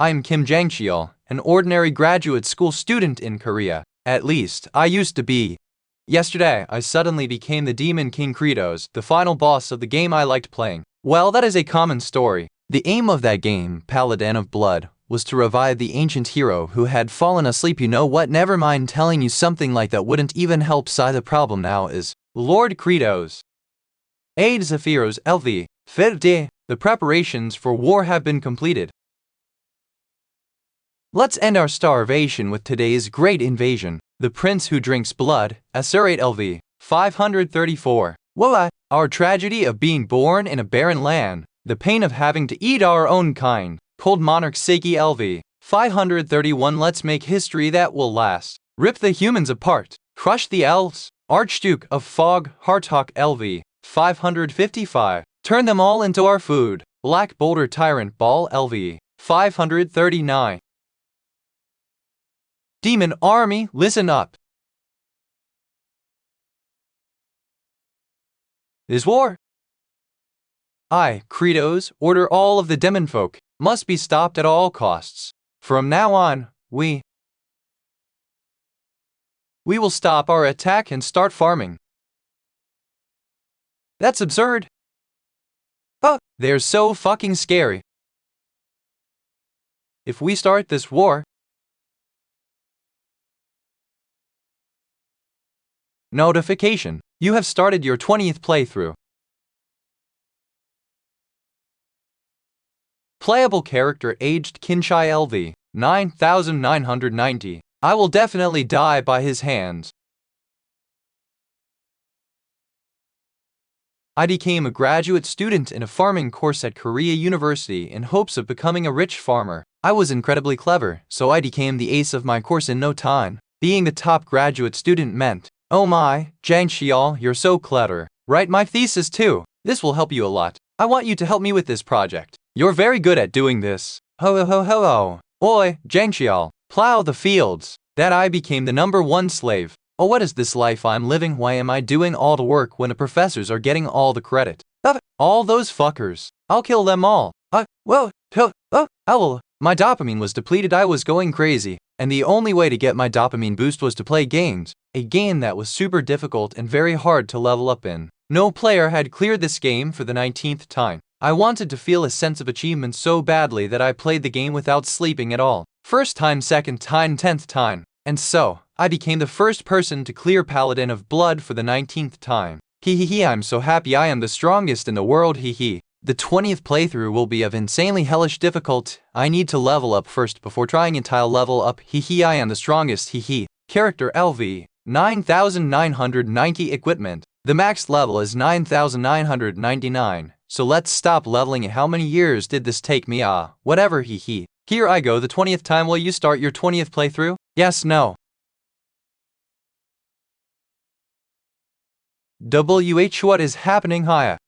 I'm Kim Jang-cheol, an ordinary graduate school student in Korea. At least, I used to be. Yesterday, I suddenly became the Demon King Kratos, the final boss of the game I liked playing. Well, that is a common story. The aim of that game, Paladin of Blood, was to revive the ancient hero who had fallen asleep. You know what? Never mind telling you something like that wouldn't even help. The problem now is Lord Kratos. Aid Zephyros LV, Fifty. The preparations for war have been completed. Let's end our starvation with today's great invasion. The Prince Who Drinks Blood, Assurate LV, 534. Well, our tragedy of being born in a barren land, the pain of having to eat our own kind. Cold Monarch Seiki LV, 531. Let's make history that will last. Rip the humans apart, crush the elves. Archduke of Fog, Hartok LV, 555. Turn them all into our food. Black Boulder Tyrant Ball LV, 539. Demon Army, listen up. This war, I, Kratos, order all of the demon folk, must be stopped at all costs. From now on, we will stop our attack and start farming. That's absurd. Oh, they're so fucking scary. If we start this war, notification. You have started your 20th playthrough. Playable character aged Kinshai LV, 9990. I will definitely die by his hands. I became a graduate student in a farming course at Korea University in hopes of becoming a rich farmer. I was incredibly clever, so I became the ace of my course in no time. Being the top graduate student meant, oh my, Jang-cheol, you're so clever. Write my thesis too. This will help you a lot. I want you to help me with this project. You're very good at doing this. Ho ho ho ho ho. Oi, Jang-cheol, plow the fields. That I became the #1 slave. Oh, what is this life I'm living? Why am I doing all the work when the professors are getting all the credit? All those fuckers. I'll kill them all. I will. My dopamine was depleted. I was going crazy. And the only way to get my dopamine boost was to play games. A game that was super difficult and very hard to level up in. No player had cleared this game for the 19th time. I wanted to feel a sense of achievement so badly that I played the game without sleeping at all. First time, second time, 10th time. And so, I became the first person to clear Paladin of Blood for the 19th time. I'm so happy. I am the strongest in the world. The 20th playthrough will be of insanely hellish difficult. I need to level up first before trying entire level up. I am the strongest. Character LV, 9990. Equipment. The max level is 9999. So let's stop leveling. How many years did this take me? Whatever. Here I go the 20th time. Will you start your 20th playthrough? Yes, no. What is happening? Hiya.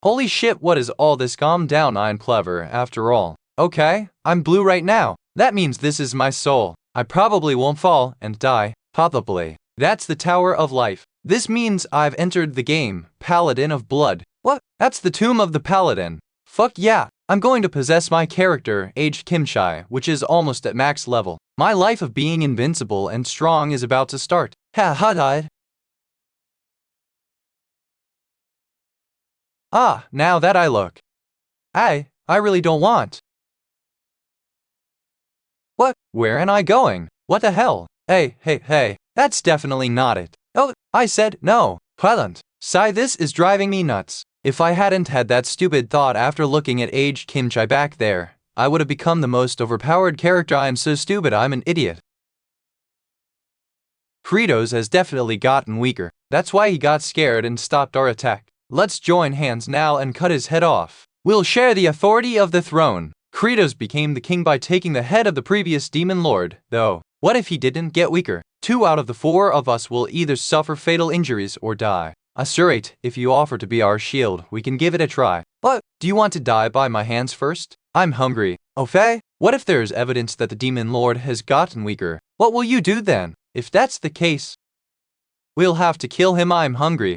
Holy shit, what is all this? Calm down, I'm clever after all. Okay, I'm blue right now. That means this is my soul. I probably won't fall and die, probably. That's the Tower of Life. This means I've entered the game, Paladin of Blood. What? That's the Tomb of the Paladin. Fuck yeah, I'm going to possess my character, aged Kimshai, which is almost at max level. My life of being invincible and strong is about to start. Died. Now that I look. I really don't want. What? Where am I going? What the hell? Hey, that's definitely not it. Oh, I said no. Violent. This is driving me nuts. If I hadn't had that stupid thought after looking at aged Kimchai back there, I would have become the most overpowered character. I'm so stupid, I'm an idiot. Kratos has definitely gotten weaker. That's why he got scared and stopped our attack. Let's join hands now and cut his head off. We'll share the authority of the throne. Kratos became the king by taking the head of the previous demon lord, though. What if he didn't get weaker? 2 out of the 4 of us will either suffer fatal injuries or die. Assurate, if you offer to be our shield, we can give it a try. But, do you want to die by my hands first? I'm hungry. Faye? What if there's evidence that the demon lord has gotten weaker? What will you do then? If that's the case, we'll have to kill him. I'm hungry.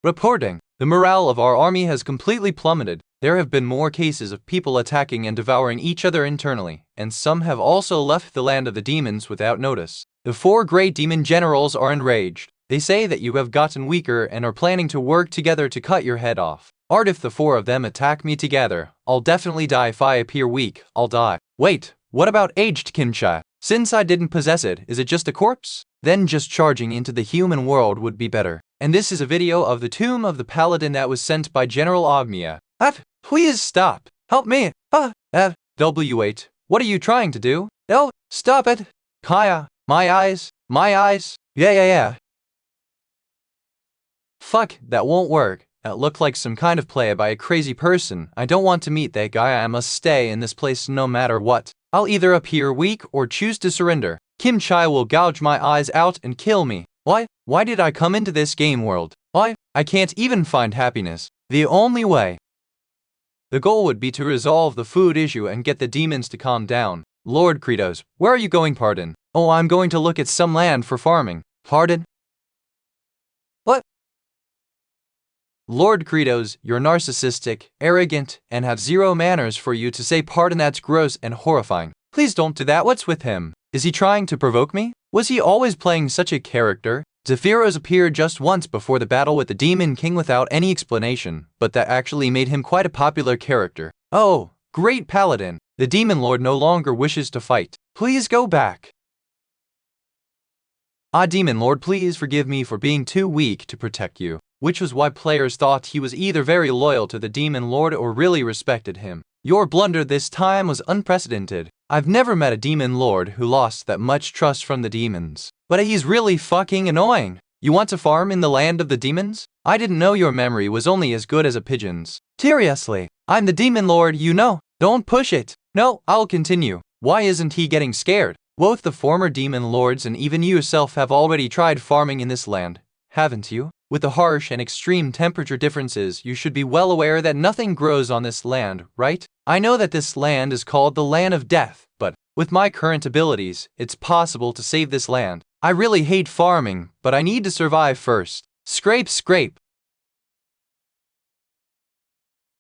Reporting. The morale of our army has completely plummeted. There have been more cases of people attacking and devouring each other internally, and some have also left the land of the demons without notice. The 4 great demon generals are enraged. They say that you have gotten weaker and are planning to work together to cut your head off. If the 4 of them attack me together, I'll definitely die. If I appear weak, I'll die. Wait, what about aged kimchi? Since I didn't possess it, is it just a corpse? Then just charging into the human world would be better. And this is a video of the tomb of the paladin that was sent by General Ogmiya. Please stop. Help me. W8. What are you trying to do? No, stop it. Kaya, my eyes. Yeah. Fuck, that won't work. That looked like some kind of play by a crazy person. I don't want to meet that guy. I must stay in this place no matter what. I'll either appear weak or choose to surrender. Kim Chai will gouge my eyes out and kill me. Why did I come into this game world? I can't even find happiness. The only way. The goal would be to resolve the food issue and get the demons to calm down. Lord Kratos, where are you going? Pardon? Oh, I'm going to look at some land for farming. Pardon? What? Lord Kratos, you're narcissistic, arrogant, and have zero manners. For you to say pardon, that's gross and horrifying. Please don't do that. What's with him? Is he trying to provoke me? Was he always playing such a character? Zephyros appeared just once before the battle with the Demon King without any explanation, but that actually made him quite a popular character. Oh, great paladin. The Demon Lord no longer wishes to fight. Please go back. Demon Lord, please forgive me for being too weak to protect you. Which was why players thought he was either very loyal to the Demon Lord or really respected him. Your blunder this time was unprecedented. I've never met a Demon Lord who lost that much trust from the demons. But he's really fucking annoying. You want to farm in the land of the demons? I didn't know your memory was only as good as a pigeon's. Seriously, I'm the Demon Lord, you know. Don't push it. No, I'll continue. Why isn't he getting scared? Both the former Demon Lords and even you yourself have already tried farming in this land, haven't you? With the harsh and extreme temperature differences, you should be well aware that nothing grows on this land, right? I know that this land is called the Land of Death, but with my current abilities, it's possible to save this land. I really hate farming, but I need to survive first. Scrape, scrape.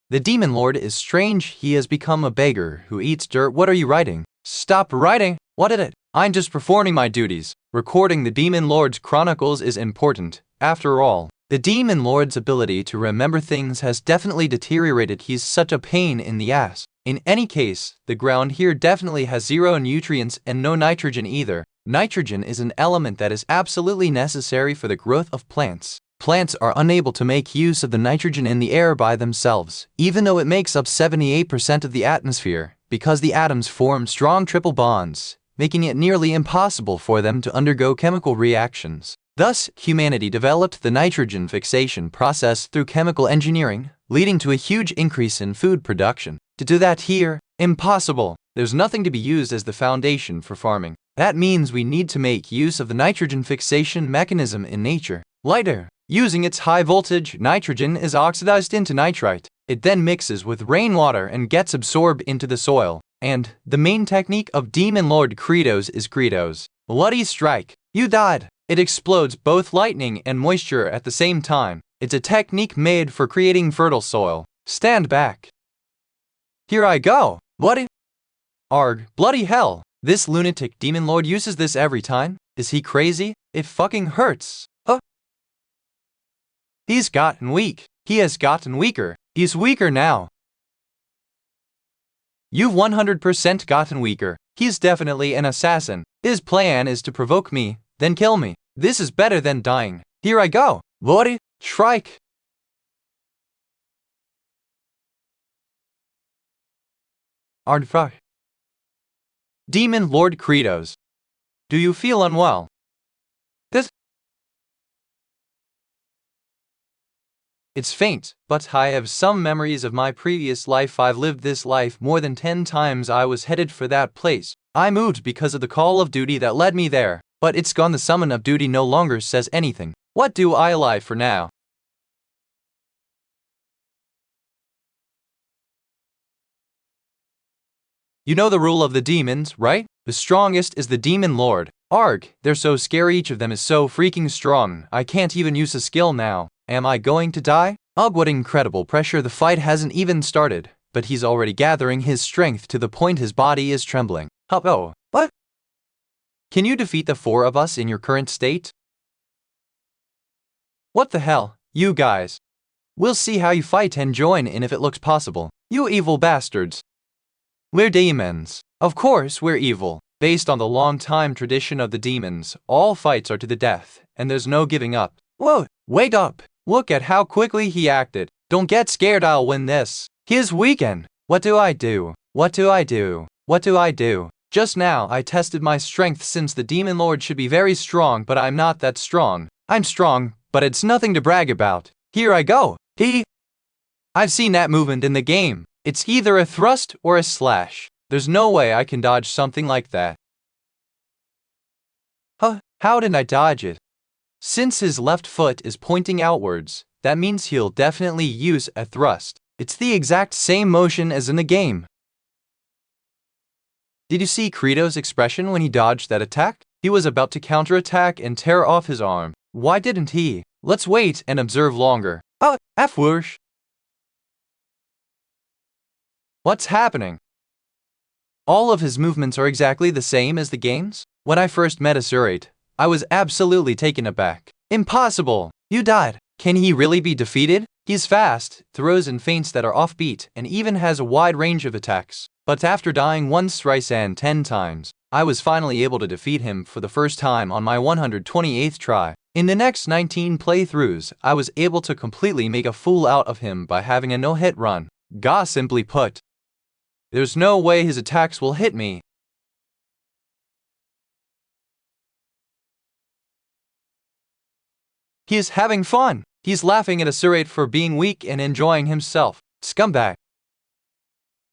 The Demon Lord is strange. He has become a beggar who eats dirt. What are you writing? Stop writing. What is it? I'm just performing my duties. Recording the Demon Lord's chronicles is important. After all, the Demon Lord's ability to remember things has definitely deteriorated. He's such a pain in the ass. In any case, the ground here definitely has zero nutrients and no nitrogen either. Nitrogen is an element that is absolutely necessary for the growth of plants. Plants are unable to make use of the nitrogen in the air by themselves, even though it makes up 78% of the atmosphere, because the atoms form strong triple bonds, making it nearly impossible for them to undergo chemical reactions. Thus, humanity developed the nitrogen fixation process through chemical engineering, leading to a huge increase in food production. To do that here, impossible. There's nothing to be used as the foundation for farming. That means we need to make use of the nitrogen fixation mechanism in nature. Lighter. Using its high voltage, nitrogen is oxidized into nitrite. It then mixes with rainwater and gets absorbed into the soil. And the main technique of Demon Lord Kratos is Kratos' Bloody Strike. You died. It explodes both lightning and moisture at the same time. It's a technique made for creating fertile soil. Stand back. Here I go. What? Arg, bloody hell. This lunatic Demon Lord uses this every time? Is he crazy? It fucking hurts. He's gotten weak. He has gotten weaker. He's weaker now. You've 100% gotten weaker. He's definitely an assassin. His plan is to provoke me, then kill me. This is better than dying. Here I go. Bloody strike. Ardfar. Demon Lord Kratos. Do you feel unwell? It's faint, but I have some memories of my previous life. I've lived this life more than 10 times. I was headed for that place. I moved because of the call of duty that led me there, but it's gone. The summon of duty no longer says anything. What do I lie for now? You know the rule of the demons, right? The strongest is the Demon Lord. Arg, they're so scary. Each of them is so freaking strong. I can't even use a skill now. am I going to die? Ugh, what incredible pressure. The fight hasn't even started, but he's already gathering his strength to the point his body is trembling. Oh, what? Can you defeat the four of us in your current state? What the hell, you guys? We'll see how you fight and join in if it looks possible. You evil bastards. We're demons. Of course we're evil. Based on the long-time tradition of the demons, all fights are to the death, and there's no giving up. Whoa, wake up. Look at how quickly he acted. Don't get scared, I'll win this. He's weakened. What do I do? What do I do? What do I do? Just now I tested my strength since the demon lord should be very strong, but I'm not that strong. I'm strong, but it's nothing to brag about. Here I go. I've seen that movement in the game. It's either a thrust or a slash. There's no way I can dodge something like that. How did I dodge it? Since his left foot is pointing outwards, that means he'll definitely use a thrust. It's the exact same motion as in the game. Did you see Credo's expression when he dodged that attack? He was about to counterattack and tear off his arm. Why didn't he? Let's wait and observe longer. F-whoosh. What's happening? All of his movements are exactly the same as the game's? When I first met Asurate, I was absolutely taken aback. Impossible! You died. Can he really be defeated? He's fast, throws and feints that are offbeat, and even has a wide range of attacks. But after dying once, thrice, and 10 times, I was finally able to defeat him for the first time on my 128th try. In the next 19 playthroughs, I was able to completely make a fool out of him by having a no-hit run. Simply put, there's no way his attacks will hit me. He is having fun. He's laughing at Asurate for being weak and enjoying himself. Scumbag.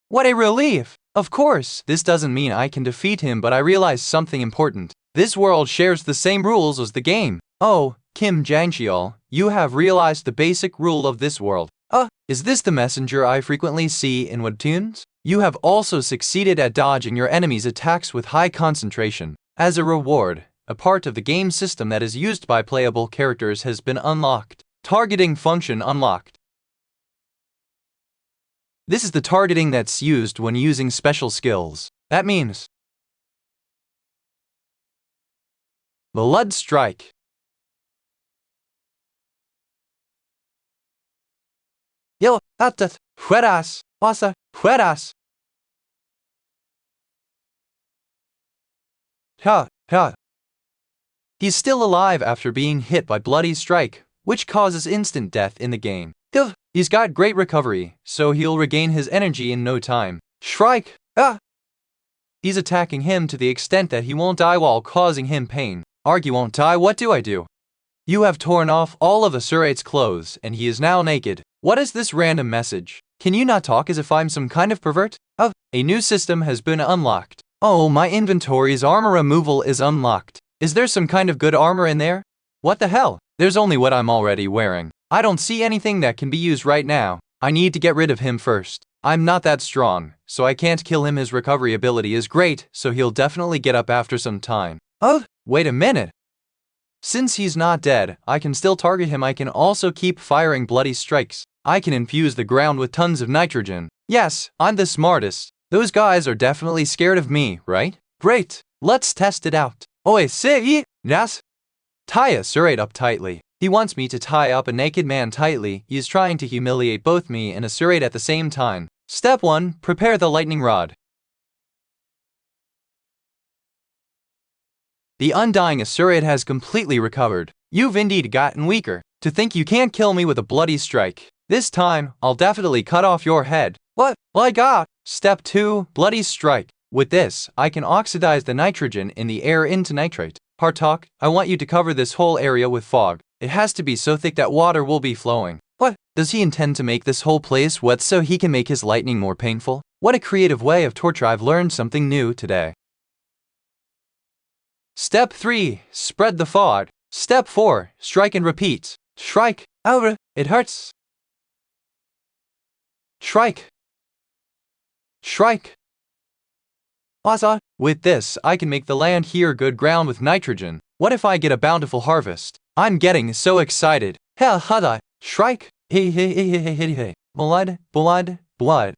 What a relief! Of course, this doesn't mean I can defeat him, but I realized something important. This world shares the same rules as the game. Oh, Kim Jang-cheol, you have realized the basic rule of this world. Is this the messenger I frequently see in webtoons? You have also succeeded at dodging your enemy's attacks with high concentration. As a reward, a part of the game system that is used by playable characters has been unlocked. Targeting function unlocked. This is the targeting that's used when using special skills. That means Blood Strike. Yo, atat, fueras, pasa, fueras. He's still alive after being hit by Bloody Strike, which causes instant death in the game. He's got great recovery, so he'll regain his energy in no time. Shrike! He's attacking him to the extent that he won't die while causing him pain. Argy won't die, what do I do? You have torn off all of Asurate's clothes, and he is now naked. What is this random message? Can you not talk as if I'm some kind of pervert? A new system has been unlocked. Oh, my inventory's armor removal is unlocked. Is there some kind of good armor in there? What the hell? There's only what I'm already wearing. I don't see anything that can be used right now. I need to get rid of him first. I'm not that strong, so I can't kill him. His recovery ability is great, so he'll definitely get up after some time. Wait a minute. Since he's not dead, I can still target him. I can also keep firing bloody strikes. I can infuse the ground with tons of nitrogen. Yes, I'm the smartest. Those guys are definitely scared of me, right? Great. Let's test it out. Yes. Tie Asurate up tightly. He wants me to tie up a naked man tightly. He is trying to humiliate both me and Asurate at the same time. Step 1. Prepare the lightning rod. The undying Asurate has completely recovered. You've indeed gotten weaker. To think you can't kill me with a bloody strike. This time, I'll definitely cut off your head. What? Step 2. Bloody strike. With this, I can oxidize the nitrogen in the air into nitrate. Hartok, I want you to cover this whole area with fog. It has to be so thick that water will be flowing. What? Does he intend to make this whole place wet so he can make his lightning more painful? What a creative way of torture. I've learned something new today. Step 3. Spread the fog. Step 4. Strike and repeat. Strike. It hurts. Strike. Strike. With this, I can make the land here good ground with nitrogen. What if I get a bountiful harvest? I'm getting so excited. Shrike. Hey, hey, hey, hey, hey, hey, hey. Blood, blood, blood.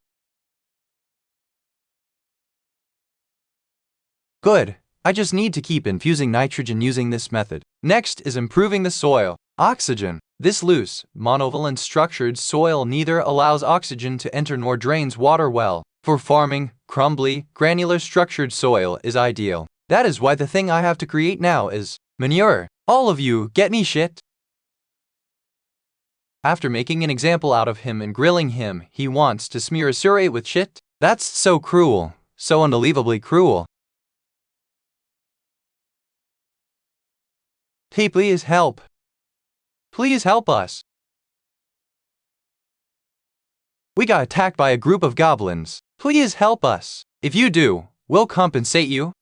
Good. I just need to keep infusing nitrogen using this method. Next is improving the soil. Oxygen. This loose, monovalent structured soil neither allows oxygen to enter nor drains water well. For farming, crumbly, granular structured soil is ideal. That is why the thing I have to create now is manure. All of you, get me shit? After making an example out of him and grilling him, he wants to smear a surrey with shit? That's so cruel. So unbelievably cruel. Hey, please help. Please help us. We got attacked by a group of goblins. Please help us. If you do, we'll compensate you.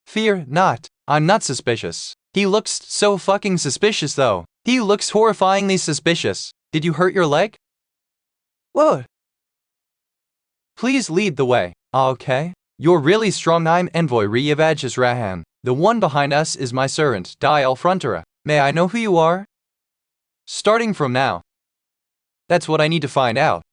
Fear not. I'm not suspicious. He looks so fucking suspicious though. He looks horrifyingly suspicious. Did you hurt your leg? What? Please lead the way. Okay. You're really strong. I'm Envoy Reavages Rahan. The one behind us is my servant, Dial Frontera. May I know who you are? Starting from now. That's what I need to find out.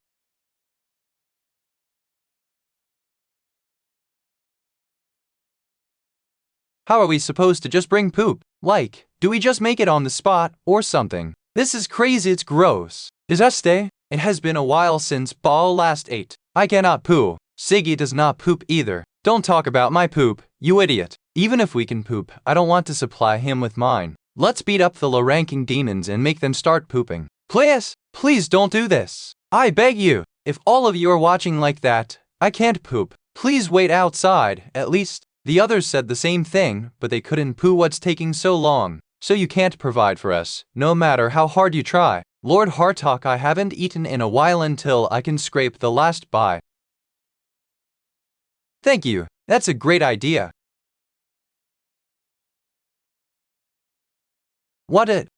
How are we supposed to just bring poop? Like, do we just make it on the spot or something? This is crazy, it's gross. Disgusting. It has been a while since Ball last ate. I cannot poo. Siggy does not poop either. Don't talk about my poop, you idiot. Even if we can poop, I don't want to supply him with mine. Let's beat up the low-ranking demons and make them start pooping. Please, please don't do this. I beg you. If all of you are watching like that, I can't poop. Please wait outside, at least. The others said the same thing, but they couldn't poo. What's taking so long? So you can't provide for us, no matter how hard you try. Lord Hartok, I haven't eaten in a while until I can scrape the last bite. Thank you. That's a great idea. What it?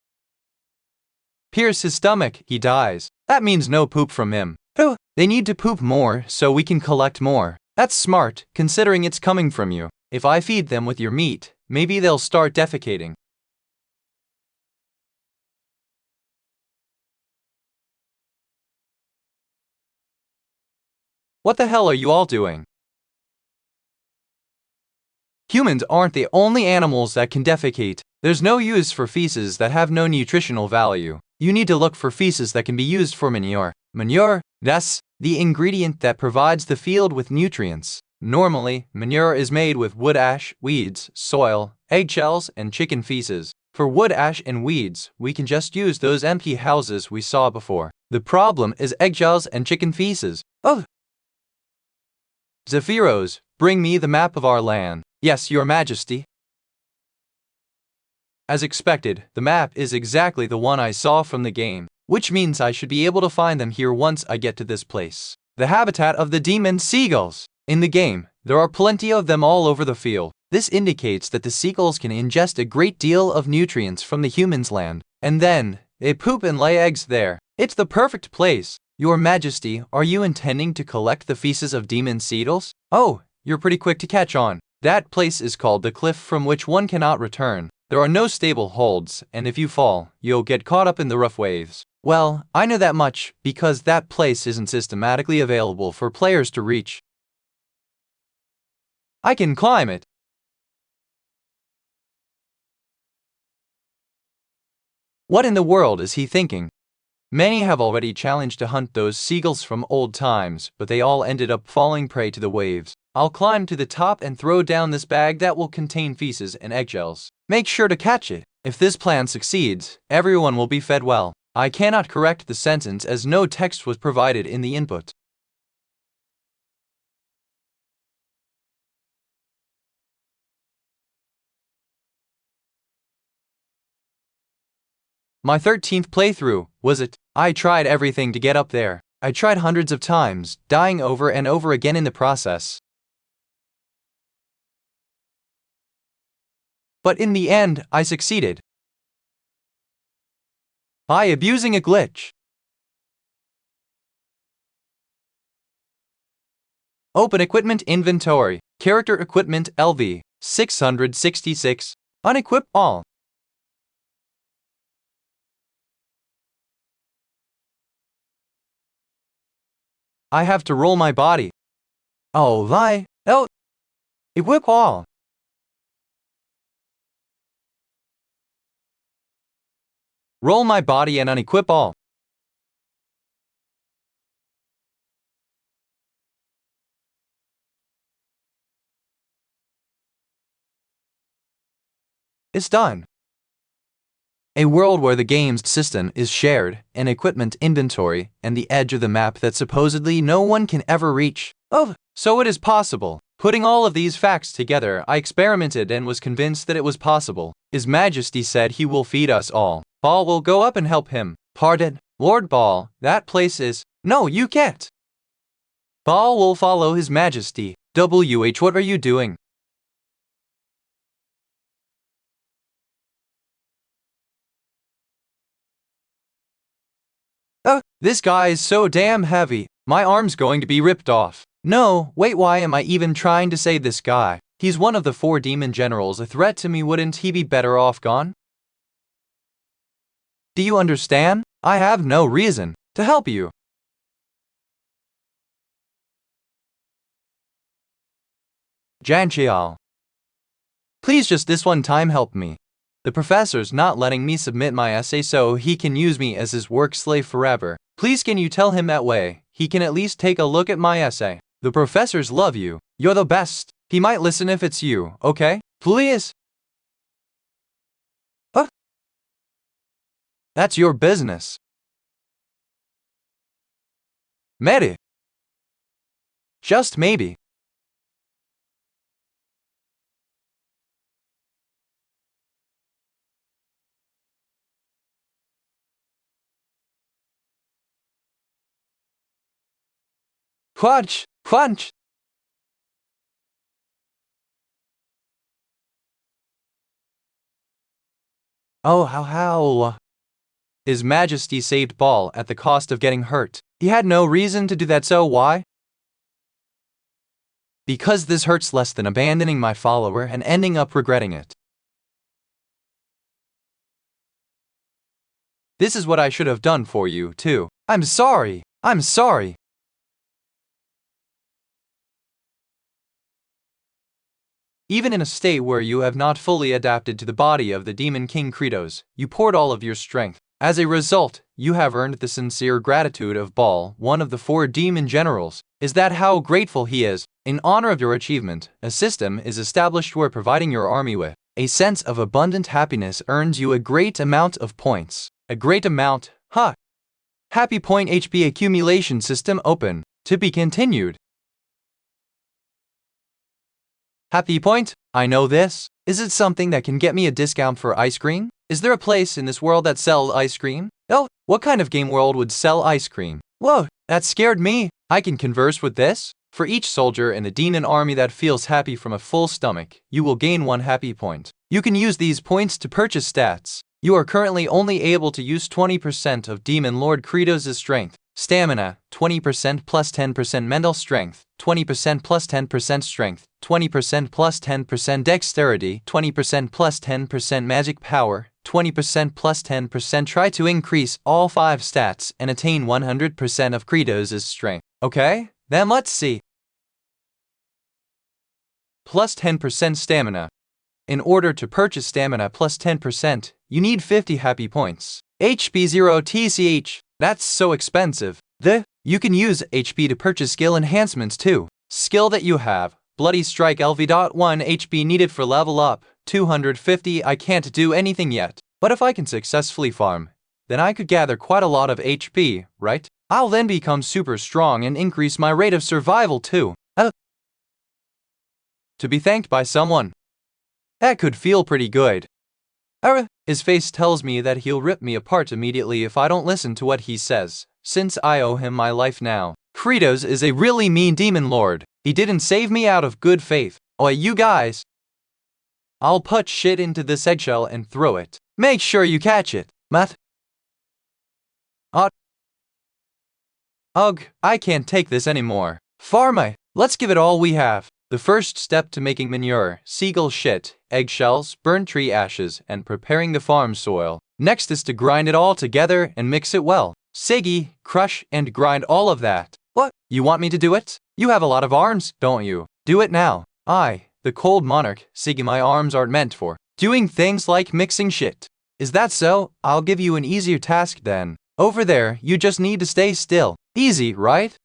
Pierce his stomach, he dies. That means no poop from him. Oh, they need to poop more so we can collect more. That's smart, considering it's coming from you. If I feed them with your meat, maybe they'll start defecating. What the hell are you all doing? Humans aren't the only animals that can defecate. There's no use for feces that have no nutritional value. You need to look for feces that can be used for manure. Manure, that's the ingredient that provides the field with nutrients. Normally, manure is made with wood ash, weeds, soil, eggshells, and chicken feces. For wood ash and weeds, we can just use those empty houses we saw before. The problem is eggshells and chicken feces. Oh! Zephyros, bring me the map of our land. Yes, Your Majesty. As expected, the map is exactly the one I saw from the game, which means I should be able to find them here once I get to this place. The habitat of the demon seagulls. In the game, there are plenty of them all over the field. This indicates that the seagulls can ingest a great deal of nutrients from the human's land, and then they poop and lay eggs there. It's the perfect place. Your Majesty, are you intending to collect the feces of demon seagulls? Oh, you're pretty quick to catch on. That place is called the cliff from which one cannot return. There are no stable holds, and if you fall, you'll get caught up in the rough waves. Well, I know that much because that place isn't systematically available for players to reach. I can climb it. What in the world is he thinking? Many have already challenged to hunt those seagulls from old times, but they all ended up falling prey to the waves. I'll climb to the top and throw down this bag that will contain feces and eggshells. Make sure to catch it. If this plan succeeds, everyone will be fed well. I cannot correct the sentence as no text was provided in the input. My 13th playthrough, was it? I tried everything to get up there. I tried hundreds of times, dying over and over again in the process. But in the end, I succeeded. By abusing a glitch. Open equipment inventory. Character equipment LV 666. Unequip all. I have to roll my body. Oh, lie. Oh, equip all. Roll my body and unequip all. It's done. A world where the game's system is shared, an equipment inventory, and the edge of the map that supposedly no one can ever reach. Oh, so it is possible. Putting all of these facts together, I experimented and was convinced that it was possible. His Majesty said he will feed us all. Ball will go up and help him. Pardon, Lord Ball, that place is... No, you can't. Ball will follow His Majesty. WH, what are you doing? This guy is so damn heavy. My arm's going to be ripped off. No, wait, why am I even trying to save this guy? He's one of the 4 demon generals, a threat to me. Wouldn't he be better off gone? Do you understand? I have no reason to help you. Janchial. Please just this one time help me. The professor's not letting me submit my essay so he can use me as his work slave forever. Please can you tell him that way he can at least take a look at my essay? The professors love you. You're the best. He might listen if it's you, okay? Please? That's your business. Maybe. Just maybe. Crunch! Crunch! Oh, how? His Majesty saved Ball at the cost of getting hurt. He had no reason to do that, so why? Because this hurts less than abandoning my follower and ending up regretting it. This is what I should have done for you, too. I'm sorry. I'm sorry. Even in a state where you have not fully adapted to the body of the Demon King Kratos, you poured all of your strength. As a result, you have earned the sincere gratitude of Ball, one of the 4 demon generals. Is that how grateful he is? In honor of your achievement, a system is established where providing your army with a sense of abundant happiness earns you a great amount of points. A great amount, huh? Happy point HP accumulation system open. To be continued. Happy point? I know this. Is it something that can get me a discount for ice cream? Is there a place in this world that sells ice cream? Oh, what kind of game world would sell ice cream? Whoa, that scared me. I can converse with this? For each soldier in the demon army that feels happy from a full stomach, you will gain 1 happy point. You can use these points to purchase stats. You are currently only able to use 20% of Demon Lord Kratos' strength. Stamina, 20% plus 10% mental strength, 20% plus 10% strength, 20% plus 10% dexterity, 20% plus 10% magic power, 20% plus 10%. Try to increase all 5 stats and attain 100% of Kratos' strength. Okay, then let's see. Plus 10% stamina. In order to purchase stamina plus 10%, you need 50 happy points. HP 0 TCH. That's so expensive. You can use HP to purchase skill enhancements too. Skill that you have. Bloody Strike LV.1 HP needed for level up. 250. I can't do anything yet. But if I can successfully farm, then I could gather quite a lot of HP, right? I'll then become super strong and increase my rate of survival too. To be thanked by someone. That could feel pretty good. His face tells me that he'll rip me apart immediately if I don't listen to what he says, since I owe him my life now. Kratos is a really mean demon lord. He didn't save me out of good faith. Oh, you guys. I'll put shit into this eggshell and throw it. Make sure you catch it. Ugh, I can't take this anymore. Pharma, let's give it all we have. The first step to making manure, seagull shit, eggshells, burnt tree ashes, and preparing the farm soil. Next is to grind it all together and mix it well. Segi, crush and grind all of that. What? You want me to do it? You have a lot of arms, don't you? Do it now. I, the cold monarch, seeing my arms aren't meant for doing things like mixing shit. Is that so? I'll give you an easier task then. Over there, you just need to stay still. Easy, right?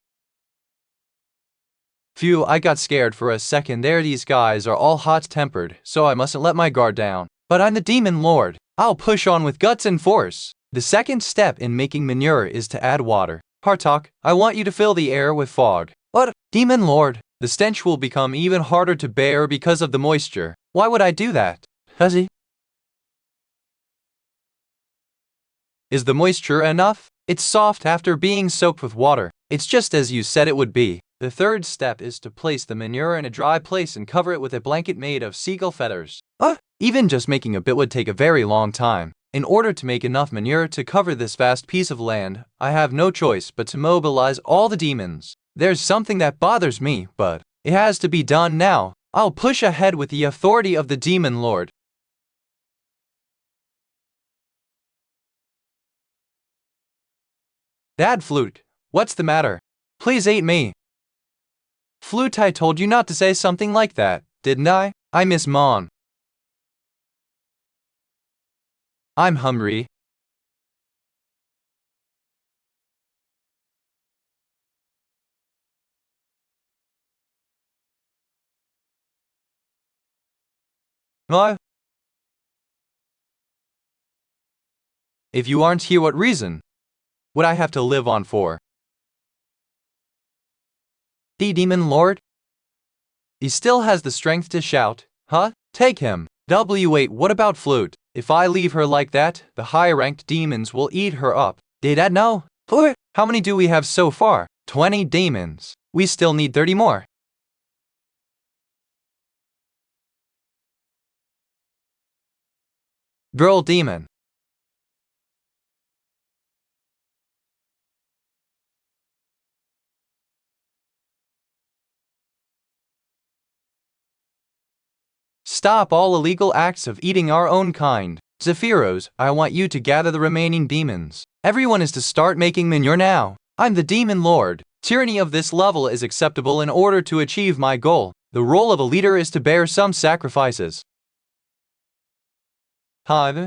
Phew, I got scared for a second there. These guys are all hot-tempered, so I mustn't let my guard down. But I'm the Demon Lord. I'll push on with guts and force. The second step in making manure is to add water. Hartok, I want you to fill the air with fog. What? Demon Lord, the stench will become even harder to bear because of the moisture. Why would I do that? Fuzzy? Is the moisture enough? It's soft after being soaked with water. It's just as you said it would be. The third step is to place the manure in a dry place and cover it with a blanket made of seagull feathers. Even just making a bit would take a very long time. In order to make enough manure to cover this vast piece of land, I have no choice but to mobilize all the demons. There's something that bothers me, but it has to be done now. I'll push ahead with the authority of the Demon Lord. Dad Flute, what's the matter? Please eat me. Flute, I told you not to say something like that, didn't I? I miss Mom. I'm hungry. What? If you aren't here, what reason would I have to live on for? The Demon Lord? He still has the strength to shout, huh? Take him. W8, what about Flute? If I leave her like that, the high-ranked demons will eat her up. Did I know? How many do we have so far? 20 demons. We still need 30 more. Girl demon. Stop all illegal acts of eating our own kind. Zephyros, I want you to gather the remaining demons. Everyone is to start making manure now. I'm the Demon Lord. Tyranny of this level is acceptable in order to achieve my goal. The role of a leader is to bear some sacrifices. Why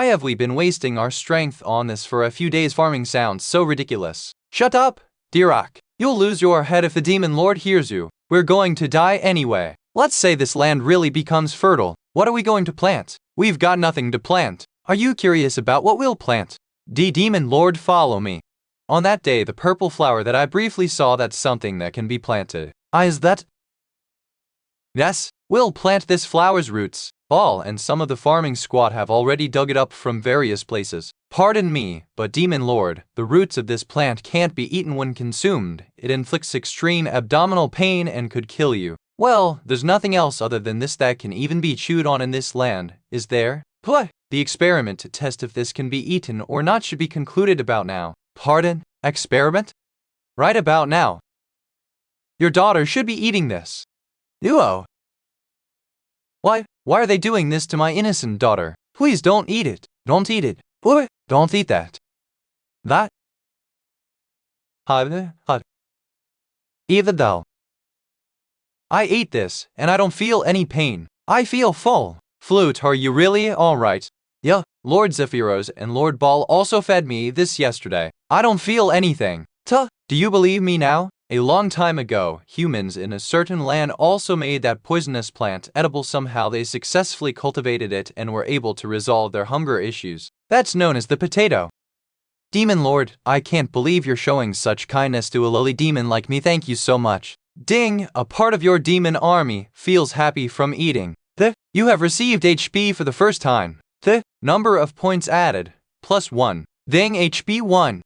have we been wasting our strength on this for a few days? Farming sounds so ridiculous. Shut up, Dirak. You'll lose your head if the Demon Lord hears you. We're going to die anyway. Let's say this land really becomes fertile. What are we going to plant? We've got nothing to plant. Are you curious about what we'll plant? Demon Lord, follow me. On that day, the purple flower that I briefly saw, that's something that can be planted. Is that? Yes, we'll plant this flower's roots. Ball and some of the farming squad have already dug it up from various places. Pardon me, but Demon Lord, the roots of this plant can't be eaten when consumed. It inflicts extreme abdominal pain and could kill you. Well, there's nothing else other than this that can even be chewed on in this land, is there? What? The experiment to test if this can be eaten or not should be concluded about now. Pardon? Experiment? Right about now. Your daughter should be eating this. Duo. Why are they doing this to my innocent daughter? Please don't eat it. Don't eat it. Don't eat that. That? Even though I ate this, and I don't feel any pain. I feel full. Flute, are you really alright? Yeah, Lord Zephyros and Lord Ball also fed me this yesterday. I don't feel anything. Do you believe me now? A long time ago, humans in a certain land also made that poisonous plant edible. Somehow they successfully cultivated it and were able to resolve their hunger issues. That's known as the potato. Demon Lord, I can't believe you're showing such kindness to a lowly demon like me. Thank you so much. Ding, a part of your demon army feels happy from eating. You have received HP for the first time. Number of points added, +1. Ding, HP 1.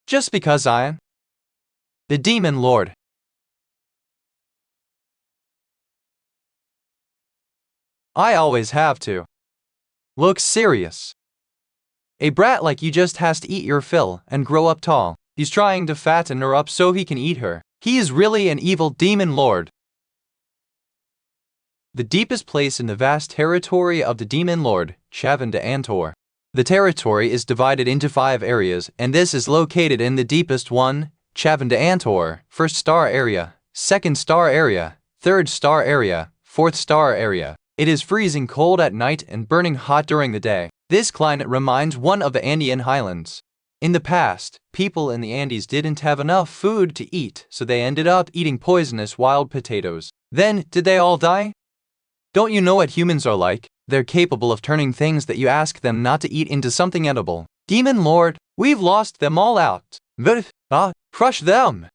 Just because I am the Demon Lord. I always have to look serious. A brat like you just has to eat your fill and grow up tall. He's trying to fatten her up so he can eat her. He is really an evil Demon Lord. the deepest place in the vast territory of the Demon Lord, Chavan de Antor. The territory is divided into 5 areas, and this is located in the deepest one, Chavan de Antor, 1st star area, 2nd star area, 3rd star area, 4th star area. It is freezing cold at night and burning hot during the day. This climate reminds one of the Andean highlands. In the past, people in the Andes didn't have enough food to eat, so they ended up eating poisonous wild potatoes. Then, did they all die? Don't you know what humans are like? They're capable of turning things that you ask them not to eat into something edible. Demon Lord, we've lost them all out. Crush them.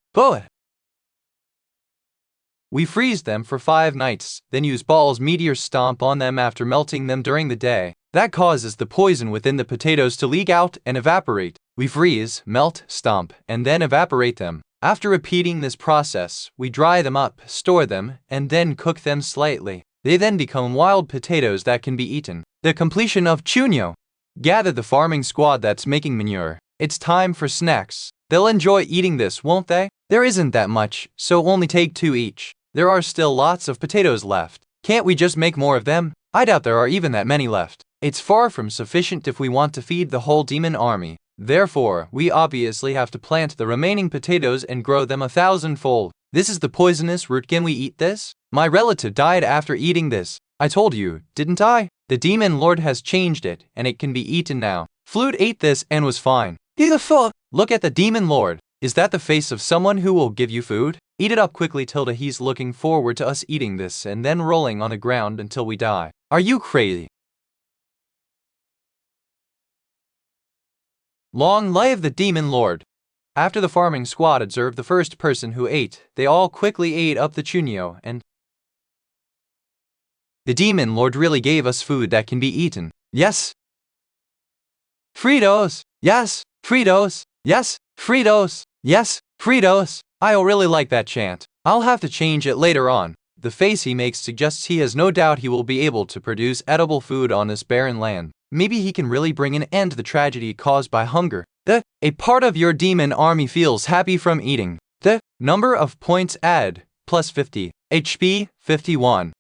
We freeze them for 5 nights, then use balls meteors stomp on them after melting them during the day. That causes the poison within the potatoes to leak out and evaporate. We freeze, melt, stomp, and then evaporate them. After repeating this process, we dry them up, store them, and then cook them slightly. They then become wild potatoes that can be eaten. The completion of Chunyo. Gather the farming squad that's making manure. It's time for snacks. They'll enjoy eating this, won't they? There isn't that much, so only take 2 each. There are still lots of potatoes left. Can't we just make more of them? I doubt there are even that many left. It's far from sufficient if we want to feed the whole demon army. Therefore, we obviously have to plant the remaining potatoes and grow them 1,000-fold. This is the poisonous root. Can we eat this? My relative died after eating this. I told you, didn't I? The Demon Lord has changed it, and it can be eaten now. Flute ate this and was fine. Look at the Demon Lord. Is that the face of someone who will give you food? Eat it up quickly, Tilda. He's looking forward to us eating this and then rolling on the ground until we die. Are you crazy? Long live the Demon Lord. After the farming squad observed the first person who ate, they all quickly ate up the chunyo, and the Demon Lord really gave us food that can be eaten. Yes. Fritos. Yes. Fritos. Yes. Fritos. Yes. Fritos. I really like that chant. I'll have to change it later on. The face he makes suggests he has no doubt he will be able to produce edible food on this barren land. Maybe he can really bring an end to the tragedy caused by hunger. A part of your demon army feels happy from eating. The number of points add, plus 50. HP, 51.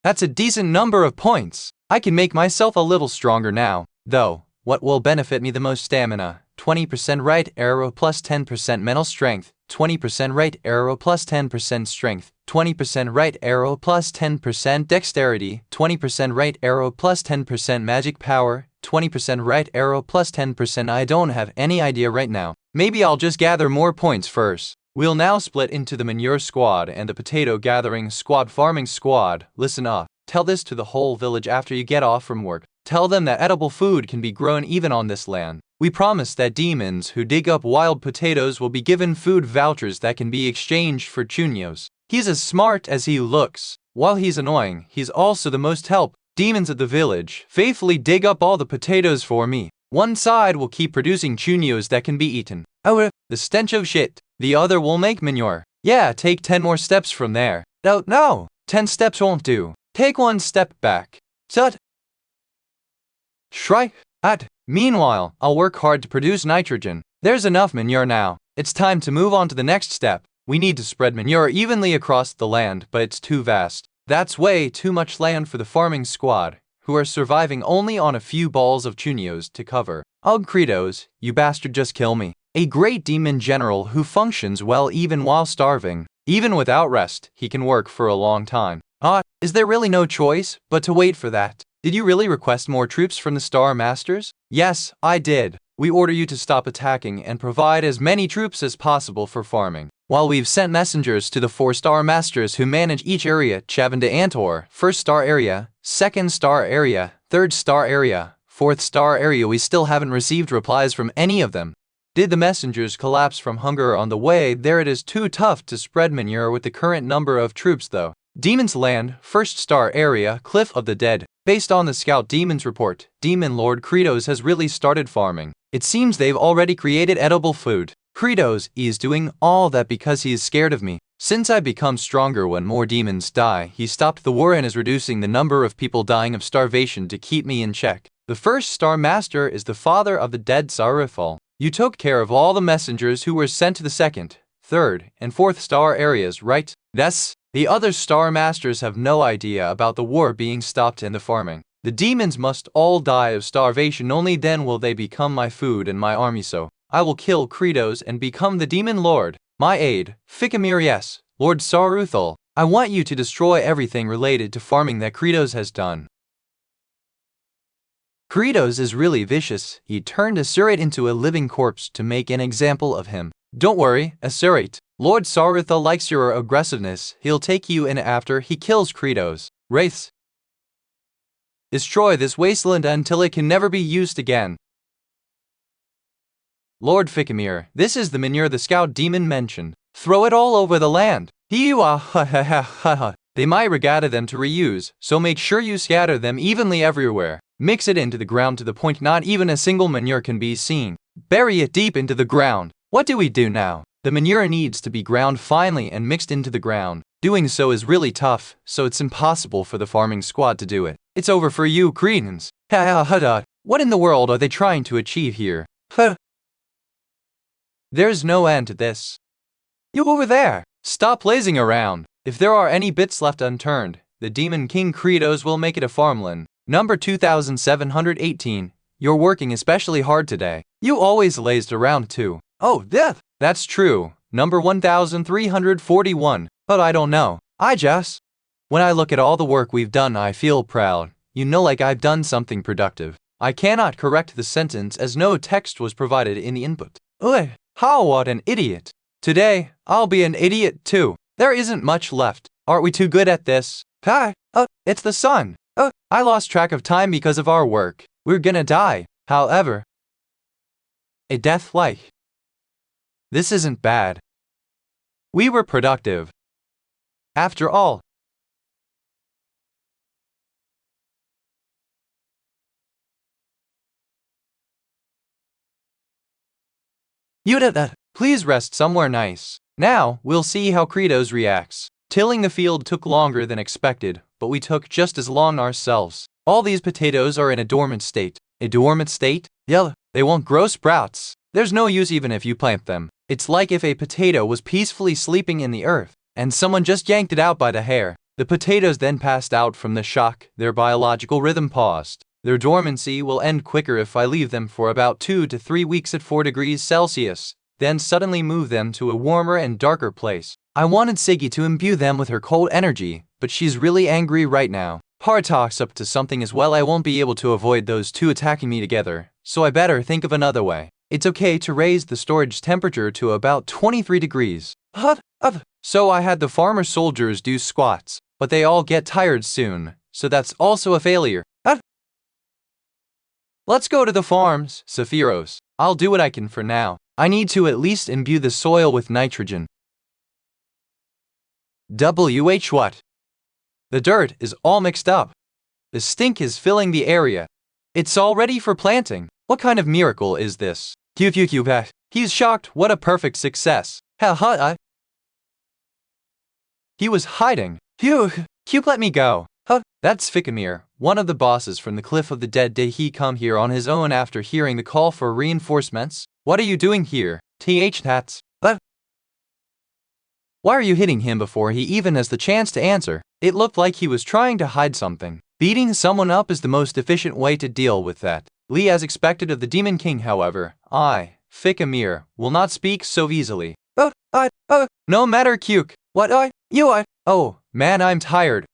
That's a decent number of points. I can make myself a little stronger now. Though, what will benefit me the most? Stamina. 20% right arrow plus 10% mental strength. 20% right arrow plus 10% strength. 20% right arrow plus 10% dexterity. 20% right arrow plus 10% magic power. 20% right arrow plus 10%. I don't have any idea right now. Maybe I'll just gather more points first. We'll now split into the manure squad and the potato gathering squad. Farming squad, listen up. Tell this to the whole village after you get off from work. Tell them that edible food can be grown even on this land. We promise that demons who dig up wild potatoes will be given food vouchers that can be exchanged for chunyos. He's as smart as he looks. While he's annoying, he's also the most help. Demons of the village, faithfully dig up all the potatoes for me. One side will keep producing chunyos that can be eaten. Oh, the stench of shit. The other will make manure. Yeah, take 10 more steps from there. No, 10 steps won't do. Take 1 step back. Tut. Shrike. Meanwhile, I'll work hard to produce nitrogen. There's enough manure now. It's time to move on to the next step. We need to spread manure evenly across the land, but it's too vast. That's way too much land for the farming squad, who are surviving only on a few balls of chunyos to cover. Ugh, Credos, you bastard, just kill me. A great demon general who functions well even while starving. Even without rest, he can work for a long time. Is there really no choice but to wait for that? Did you really request more troops from the Star Masters? Yes, I did. We order you to stop attacking and provide as many troops as possible for farming. While we've sent messengers to the 4 Star Masters who manage each area, Chavan de Antor, 1st Star Area, 2nd Star Area, 3rd Star Area, 4th Star Area, we still haven't received replies from any of them. Did the messengers collapse from hunger on the way there? It is too tough to spread manure with the current number of troops though. Demon's Land, 1st Star Area, Cliff of the Dead. Based on the Scout Demon's report, Demon Lord Credos has really started farming. It seems they've already created edible food. Credos is doing all that because he is scared of me. Since I become stronger when more demons die, he stopped the war and is reducing the number of people dying of starvation to keep me in check. The 1st Star Master is the father of the dead Sarifal. You took care of all the messengers who were sent to the 2nd, 3rd, and 4th Star Areas, right? Yes. The other Star Masters have no idea about the war being stopped and the farming. The demons must all die of starvation, only then will they become my food and my army, so I will kill Kratos and become the demon lord. My aide, Fikamir, yes, Lord Saruthal, I want you to destroy everything related to farming that Kratos has done. Kratos is really vicious. He turned Asurate into a living corpse to make an example of him. Don't worry, Asurate. Lord Saruthal likes your aggressiveness. He'll take you in after he kills Kratos. Wraiths, destroy this wasteland until it can never be used again. Lord Fikamir, this is the manure the scout demon mentioned. Throw it all over the land. They might regatta them to reuse, so make sure you scatter them evenly everywhere. Mix it into the ground to the point not even a single manure can be seen. Bury it deep into the ground. What do we do now? The manure needs to be ground finely and mixed into the ground. Doing so is really tough, so it's impossible for the farming squad to do it. It's over for you, Cretans. What in the world are they trying to achieve here? There's no end to this. You over there, stop lazing around. If there are any bits left unturned, the Demon King Kratos will make it a farmland. Number 2718, you're working especially hard today. You always lazed around too. Oh, death! That's true. Number 1341, but I don't know. When I look at all the work we've done, I feel proud. You know, like I've done something productive. I cannot correct the sentence as no text was provided in the input. Ugh, what an idiot. Today, I'll be an idiot too. There isn't much left. Aren't we too good at this? It's the sun. I lost track of time because of our work. We're gonna die. However, a death like this isn't bad. We were productive. After all, you did that. Please rest somewhere nice. Now, we'll see how Kratos reacts. Tilling the field took longer than expected, but we took just as long ourselves. All these potatoes are in a dormant state. A dormant state? Yeah, they won't grow sprouts. There's no use even if you plant them. It's like if a potato was peacefully sleeping in the earth, and someone just yanked it out by the hair. The potatoes then passed out from the shock, their biological rhythm paused. Their dormancy will end quicker if I leave them for about 2 to 3 weeks at 4 degrees Celsius, then suddenly move them to a warmer and darker place. I wanted Siggy to imbue them with her cold energy, but she's really angry right now. Hard talks up to something as well. I won't be able to avoid those two attacking me together, so I better think of another way. It's okay to raise the storage temperature to about 23 degrees. So I had the farmer soldiers do squats, but they all get tired soon, so that's also a failure. Let's go to the farms, Sephiros. I'll do what I can for now. I need to at least imbue the soil with nitrogen. What? The dirt is all mixed up. The stink is filling the area. It's all ready for planting. What kind of miracle is this? He's shocked. What a perfect success. He was hiding. Let me go. That's Fikamir, one of the bosses from the Cliff of the Dead. Did he come here on his own after hearing the call for reinforcements? What are you doing here? That's. Why are you hitting him before he even has the chance to answer? It looked like he was trying to hide something. Beating someone up is the most efficient way to deal with that. Lee, as expected of the Demon King, however, Fikamir, will not speak so easily. No matter, Cuke. Oh, man, I'm tired.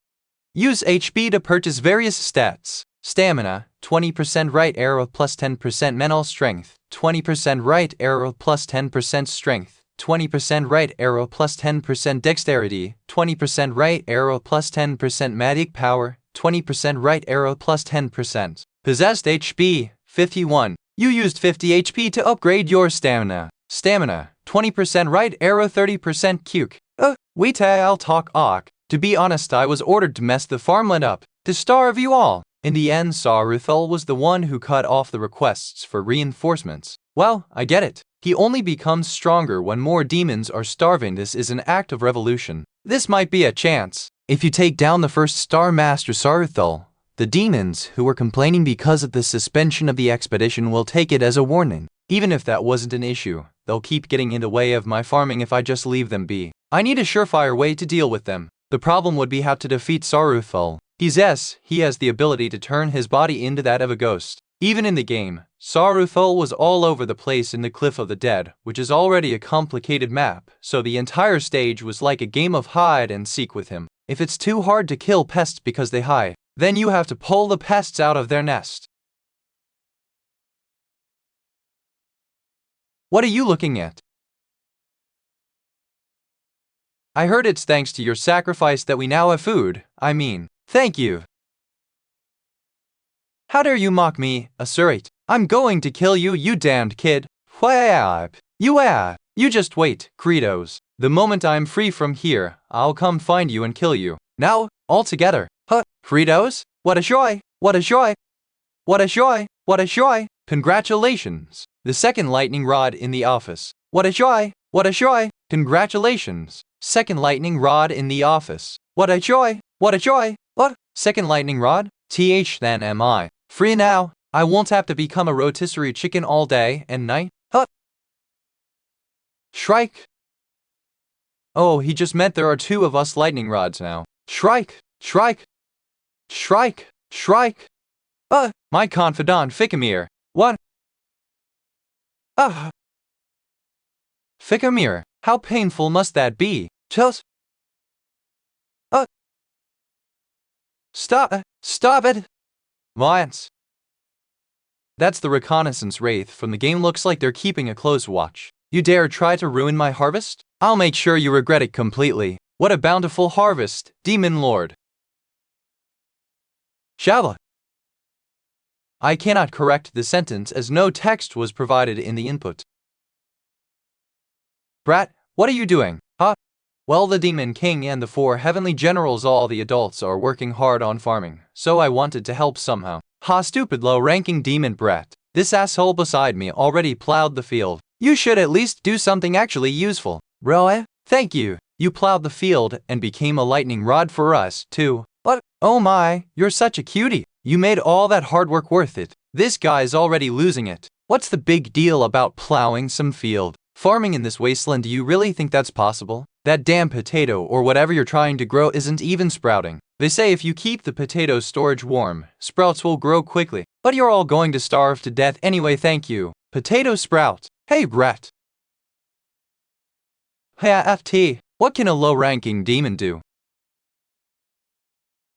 Use HP to purchase various stats. Stamina, 20% right arrow plus 10% mental strength, 20% right arrow plus 10% strength, 20% right arrow plus 10% dexterity, 20% right arrow plus 10% magic power, 20% right arrow plus 10%. Possessed HP, 51. You used 50 HP to upgrade your stamina. Stamina, 20% right arrow 30% cuke. Wait, I'll talk. To be honest, I was ordered to mess the farmland up, to starve you all. In the end, Saruthal was the one who cut off the requests for reinforcements. Well, I get it. He only becomes stronger when more demons are starving. This is an act of revolution. This might be a chance. If you take down the first Star Master Saruthal, the demons who were complaining because of the suspension of the expedition will take it as a warning. Even if that wasn't an issue, they'll keep getting in the way of my farming if I just leave them be. I need a surefire way to deal with them. The problem would be how to defeat Saruthul. He has the ability to turn his body into that of a ghost. Even in the game, Saruthul was all over the place in the Cliff of the Dead, which is already a complicated map, so the entire stage was like a game of hide and seek with him. If it's too hard to kill pests because they hide, then you have to pull the pests out of their nest. What are you looking at? I heard it's thanks to your sacrifice that we now have food. Thank you. How dare you mock me, Asurate? I'm going to kill you, you damned kid. You just wait, Credos. The moment I'm free from here, I'll come find you and kill you. Now, all together. Credos? What a joy! What a joy! What a joy! What a joy! Congratulations! The second lightning rod in the office. What a joy! What a joy! Congratulations! Second lightning rod in the office. What a joy! What a joy! What? Second lightning rod? Then am I free now? I won't have to become a rotisserie chicken all day and night? Shrike! Oh, he just meant there are two of us lightning rods now. Shrike! Shrike! Shrike! Shrike! My confidant Ficamir. What? Ficamir, how painful must that be? Just Stop it! Vance. That's the reconnaissance wraith from the game. Looks like they're keeping a close watch. You dare try to ruin my harvest? I'll make sure you regret it completely. What a bountiful harvest, Demon Lord. Shala. I cannot correct the sentence as no text was provided in the input. Brat, what are you doing? Well, the Demon King and the 4 heavenly generals, all the adults, are working hard on farming, so I wanted to help somehow. Stupid low-ranking demon brat. This asshole beside me already plowed the field. You should at least do something actually useful. Bro, thank you. You plowed the field and became a lightning rod for us, too. What? Oh my, you're such a cutie. You made all that hard work worth it. This guy's already losing it. What's the big deal about plowing some field? Farming in this wasteland, do you really think that's possible? That damn potato or whatever you're trying to grow isn't even sprouting. They say if you keep the potato storage warm, sprouts will grow quickly. But you're all going to starve to death anyway, thank you. Potato sprout. Hey, brat. Hey, what can a low-ranking demon do?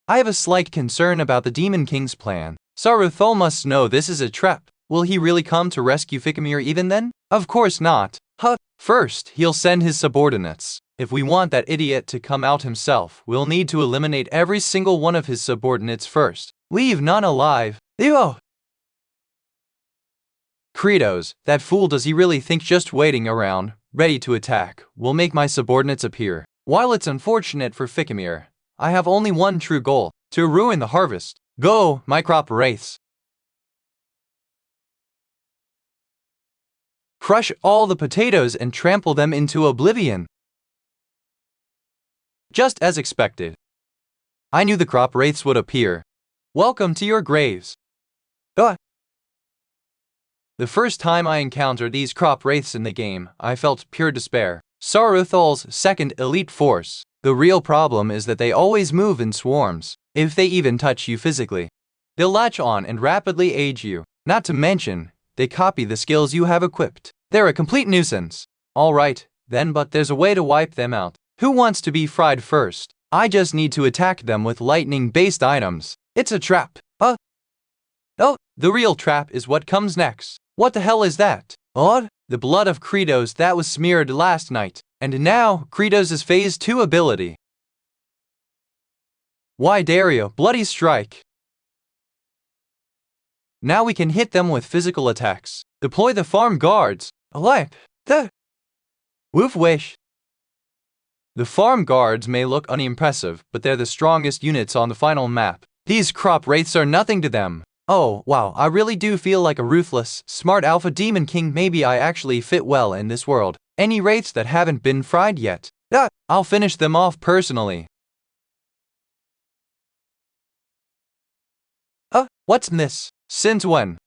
I have a slight concern about the Demon King's plan. Saruthul must know this is a trap. Will he really come to rescue Ficamir even then? Of course not. First, he'll send his subordinates. If we want that idiot to come out himself, we'll need to eliminate every single one of his subordinates first. Leave none alive. Credos, that fool, does he really think just waiting around, ready to attack, will make my subordinates appear? While it's unfortunate for Ficamir, I have only one true goal, to ruin the harvest. Go, my crop wraiths. Crush all the potatoes and trample them into oblivion. Just as expected. I knew the crop wraiths would appear. Welcome to your graves. The first time I encountered these crop wraiths in the game, I felt pure despair. Saruthul's second elite force. The real problem is that they always move in swarms. If they even touch you physically, they'll latch on and rapidly age you. Not to mention, they copy the skills you have equipped. They're a complete nuisance. Alright, then, but there's a way to wipe them out. Who wants to be fried first? I just need to attack them with lightning-based items. It's a trap. Oh, the real trap is what comes next. What the hell is that? The blood of Credos that was smeared last night. And now, Credos' Phase 2 ability. Why Dario, Bloody Strike. Now we can hit them with physical attacks. Deploy the farm guards. Woof wish. The farm guards may look unimpressive, but they're the strongest units on the final map. These crop wraiths are nothing to them. Oh, wow, I really do feel like a ruthless, smart alpha demon king. Maybe I actually fit well in this world. Any wraiths that haven't been fried yet? I'll finish them off personally. What's this? Since when?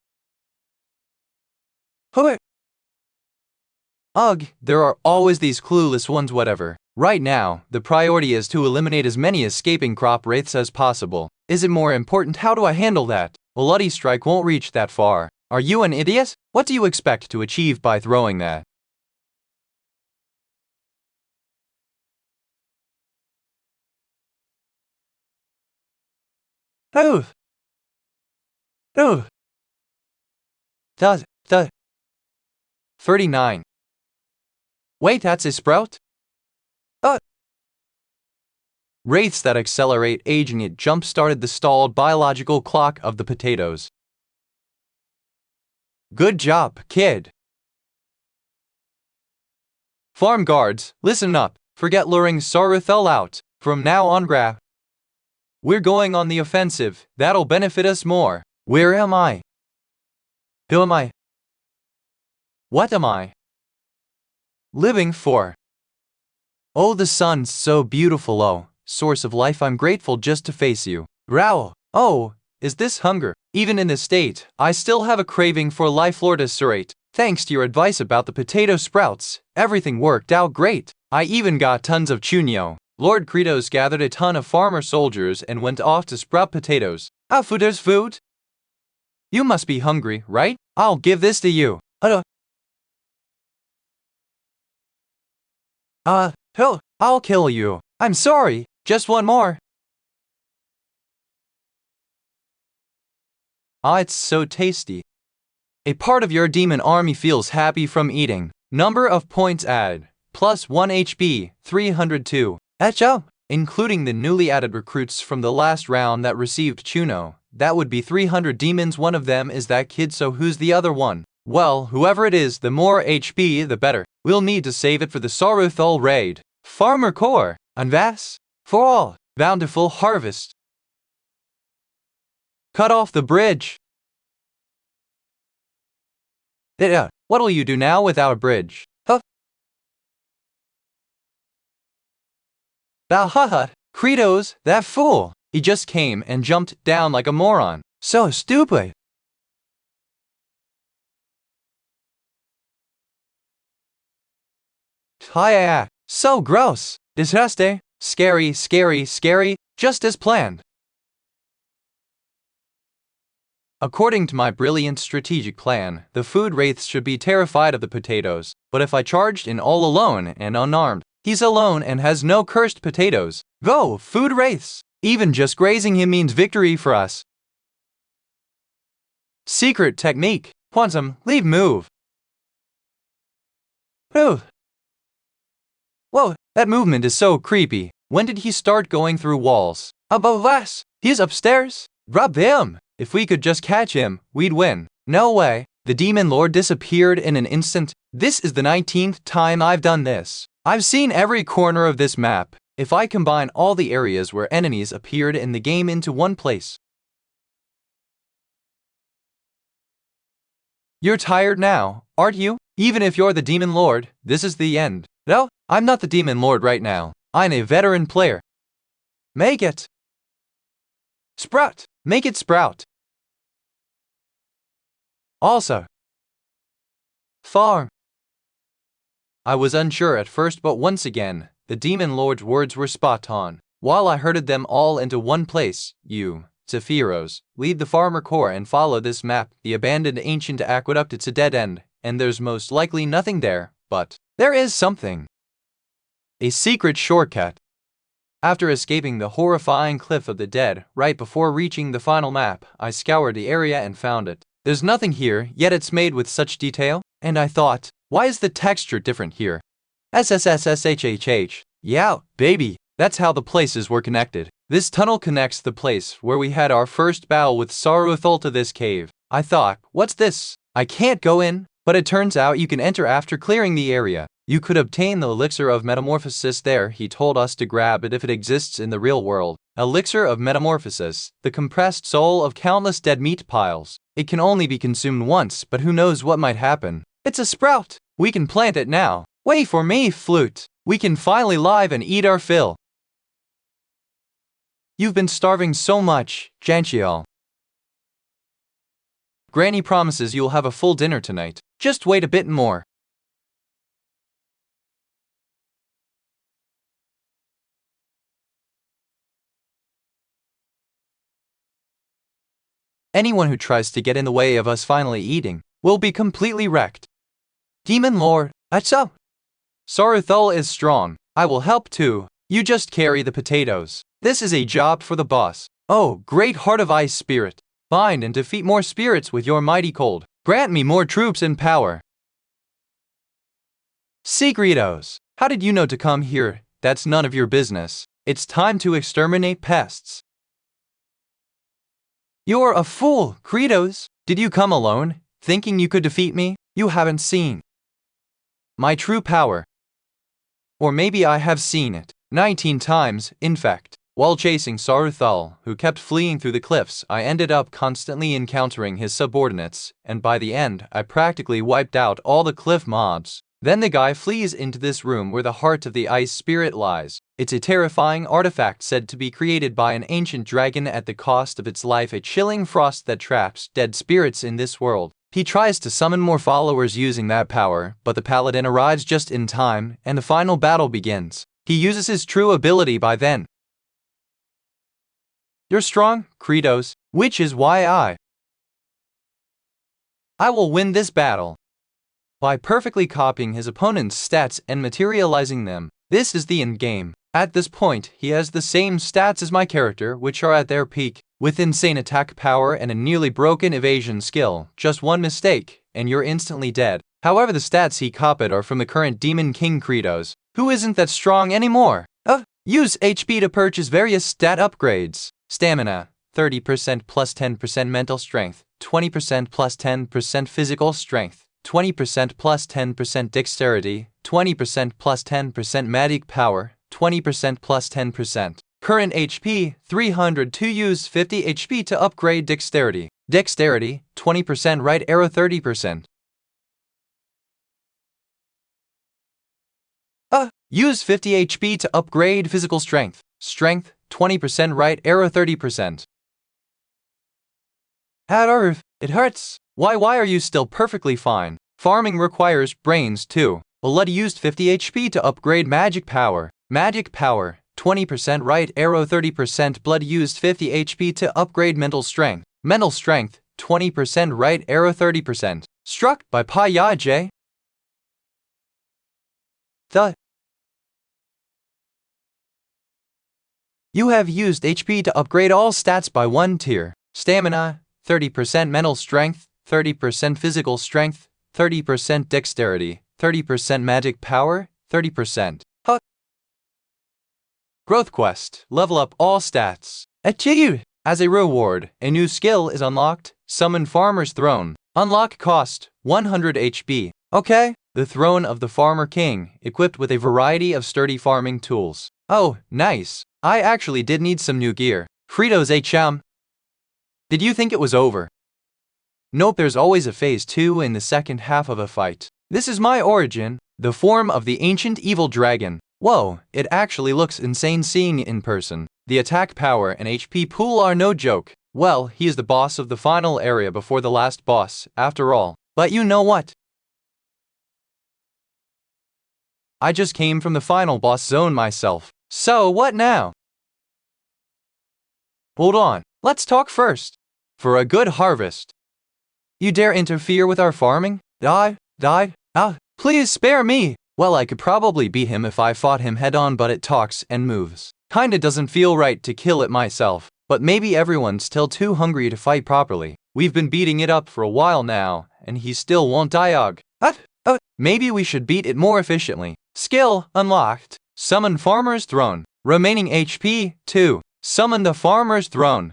Ugh, there are always these clueless ones whatever. Right now, the priority is to eliminate as many escaping crop wraiths as possible. Is it more important? How do I handle that? A Bloody Strike won't reach that far. Are you an idiot? What do you expect to achieve by throwing that? Oh! Oh! Does, 39. Wait, that's a sprout? Uh! Wraiths that accelerate aging. It jump-started the stalled biological clock of the potatoes. Good job, kid. Farm guards, listen up. Forget luring Saruthel out. From now on, we're going on the offensive. That'll benefit us more. Where am I? Who am I? What am I living for? Oh, the sun's so beautiful. Oh, source of life, I'm grateful just to face you. Growl. Oh, is this hunger? Even in this state, I still have a craving for life. Lord Assurate. Thanks to your advice about the potato sprouts, everything worked out great. I even got tons of chunyo. Lord Kratos gathered a ton of farmer soldiers and went off to sprout potatoes. There's food? You must be hungry, right? I'll give this to you. I'll kill you. I'm sorry, just one more. It's so tasty. A part of your demon army feels happy from eating. Number of points added. Plus 1 HP, 302. Etcha, including the newly added recruits from the last round that received Chuno. That would be 300 demons. One of them is that kid, so who's the other one? Well, whoever it is, the more HP the better. We'll need to save it for the Saruthal raid. Farmer Core, manhwas, for all, bountiful harvest. Cut off the bridge. What'll you do now without a bridge? Kratos, that fool. He just came and jumped down like a moron. So stupid. So gross. Disgusting. Scary, scary, scary. Just as planned. According to my brilliant strategic plan, the food wraiths should be terrified of the potatoes. But if I charged in all alone and unarmed, he's alone and has no cursed potatoes. Go, food wraiths! Even just grazing him means victory for us. Secret technique. Quantum, leave move. Whoa, that movement is so creepy. When did he start going through walls? Above us. He's upstairs. Rub him. If we could just catch him, we'd win. No way. The demon lord disappeared in an instant. This is the 19th time I've done this. I've seen every corner of this map. If I combine all the areas where enemies appeared in the game into one place. You're tired now, aren't you? Even if you're the demon lord, this is the end. No, I'm not the demon lord right now. I'm a veteran player. Make it. Sprout. Make it sprout. Also. Farm. I was unsure at first, but once again, the demon lord's words were spot on. While I herded them all into one place, you, Zephyros, lead the farmer core and follow this map. The abandoned ancient aqueduct, it's a dead end, and there's most likely nothing there, but there is something. A secret shortcut. After escaping the horrifying cliff of the dead, right before reaching the final map, I scoured the area and found it. There's nothing here, yet it's made with such detail, and I thought, why is the texture different here? SSSSHHH. Yeah, baby, that's how the places were connected. This tunnel connects the place where we had our first battle with Saruthal to this cave. I thought, what's this? I can't go in, but it turns out you can enter after clearing the area. You could obtain the elixir of metamorphosis there. He told us to grab it if it exists in the real world. Elixir of metamorphosis, the compressed soul of countless dead meat piles. It can only be consumed once, but who knows what might happen. It's a sprout. We can plant it now. Wait for me, flute. We can finally live and eat our fill. You've been starving so much, Janchiel. Granny promises you'll have a full dinner tonight. Just wait a bit more. Anyone who tries to get in the way of us finally eating will be completely wrecked. Demon Lord, achoo! Saruthul is strong. I will help too. You just carry the potatoes. This is a job for the boss. Oh, great heart of ice spirit. Bind and defeat more spirits with your mighty cold. Grant me more troops and power. Secretos, how did you know to come here? That's none of your business. It's time to exterminate pests. You're a fool, Kratos. Did you come alone, thinking you could defeat me? You haven't seen my true power. Or maybe I have seen it 19 times, in fact. While chasing Saruthul, who kept fleeing through the cliffs, I ended up constantly encountering his subordinates, and by the end, I practically wiped out all the cliff mobs. Then the guy flees into this room where the heart of the ice spirit lies. It's a terrifying artifact said to be created by an ancient dragon at the cost of its life, a chilling frost that traps dead spirits in this world. He tries to summon more followers using that power, but the paladin arrives just in time, and the final battle begins. He uses his true ability by then. You're strong, Kratos, which is why I will win this battle. By perfectly copying his opponent's stats and materializing them. This is the end game. At this point, he has the same stats as my character, which are at their peak, with insane attack power and a nearly broken evasion skill. Just one mistake, and you're instantly dead. However, the stats he copied are from the current Demon King Kratos, who isn't that strong anymore. Use HP to purchase various stat upgrades. Stamina, 30% plus 10% mental strength, 20% plus 10% physical strength, 20% plus 10% dexterity, 20% plus 10% magic power, 20% plus 10%. Current HP, 300 to use 50 HP to upgrade dexterity. Dexterity, 20% right arrow 30%. Use 50 HP to upgrade physical strength. Strength, 20% right arrow 30%. It hurts. Why are you still perfectly fine? Farming requires brains too. Blood used 50 HP to upgrade magic power. Magic power, 20% right arrow 30%. Blood used 50 HP to upgrade mental strength. Mental strength, 20% right arrow 30%. Struck by J. You have used HP to upgrade all stats by 1 tier. Stamina, 30% mental strength, 30% physical strength, 30% dexterity, 30% magic power, 30%. Growth quest. Level up all stats. Achieved! As a reward, a new skill is unlocked. Summon Farmer's Throne. Unlock cost, 100 HP. Okay. The Throne of the Farmer King, equipped with a variety of sturdy farming tools. Oh, nice. I actually did need some new gear. Fritos HM. Did you think it was over? Nope, there's always a phase 2 in the second half of a fight. This is my origin, the form of the ancient evil dragon. Whoa, it actually looks insane seeing it in person. The attack power and HP pool are no joke. Well, he is the boss of the final area before the last boss, after all. But you know what? I just came from the final boss zone myself. So what now? Hold on, let's talk first. For a good harvest. You dare interfere with our farming? Please spare me. Well, I could probably beat him if I fought him head on, but it talks and moves. Kinda doesn't feel right to kill it myself, but maybe everyone's still too hungry to fight properly. We've been beating it up for a while now, and he still won't die. Maybe we should beat it more efficiently. Skill unlocked. Summon Farmer's Throne. Remaining HP 2. Summon the Farmer's Throne.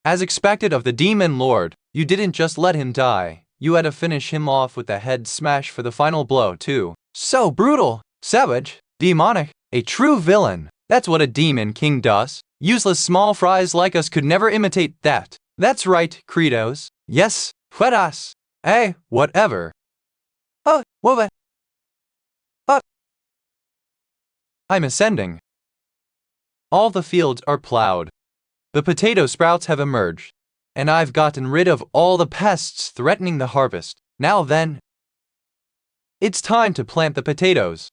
As expected of the Demon Lord, you didn't just let him die. You had to finish him off with a head smash for the final blow too. So brutal, savage, demonic, a true villain. That's what a Demon King does. Useless small fries like us could never imitate that. That's right, Kratos. Yes, fueras. Hey, whatever. I'm ascending. All the fields are plowed. The potato sprouts have emerged, and I've gotten rid of all the pests threatening the harvest. Now then, it's time to plant the potatoes.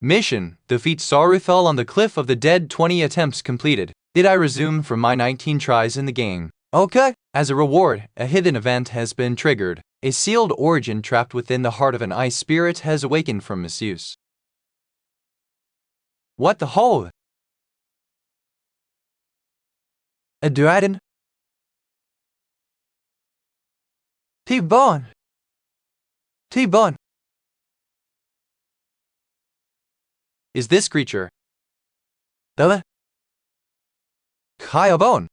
Mission: defeat Saruthal on the Cliff of the Dead. 20 attempts completed. Did I resume from my 19 tries in the game? Okay. As a reward, a hidden event has been triggered. A sealed origin trapped within the heart of an ice spirit has awakened from misuse. What the hell? A dragon? T-Bone! T-Bone! Is this creature the Kayabone?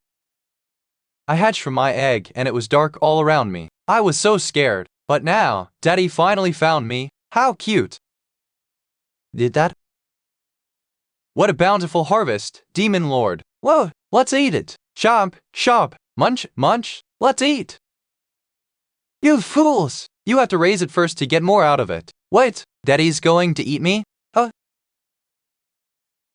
I hatched from my egg and it was dark all around me. I was so scared. But now, Daddy finally found me. How cute! Did that? What a bountiful harvest, Demon Lord. Whoa, let's eat it. Chomp, chomp, munch, munch, let's eat. You fools! You have to raise it first to get more out of it. Wait, Daddy's going to eat me?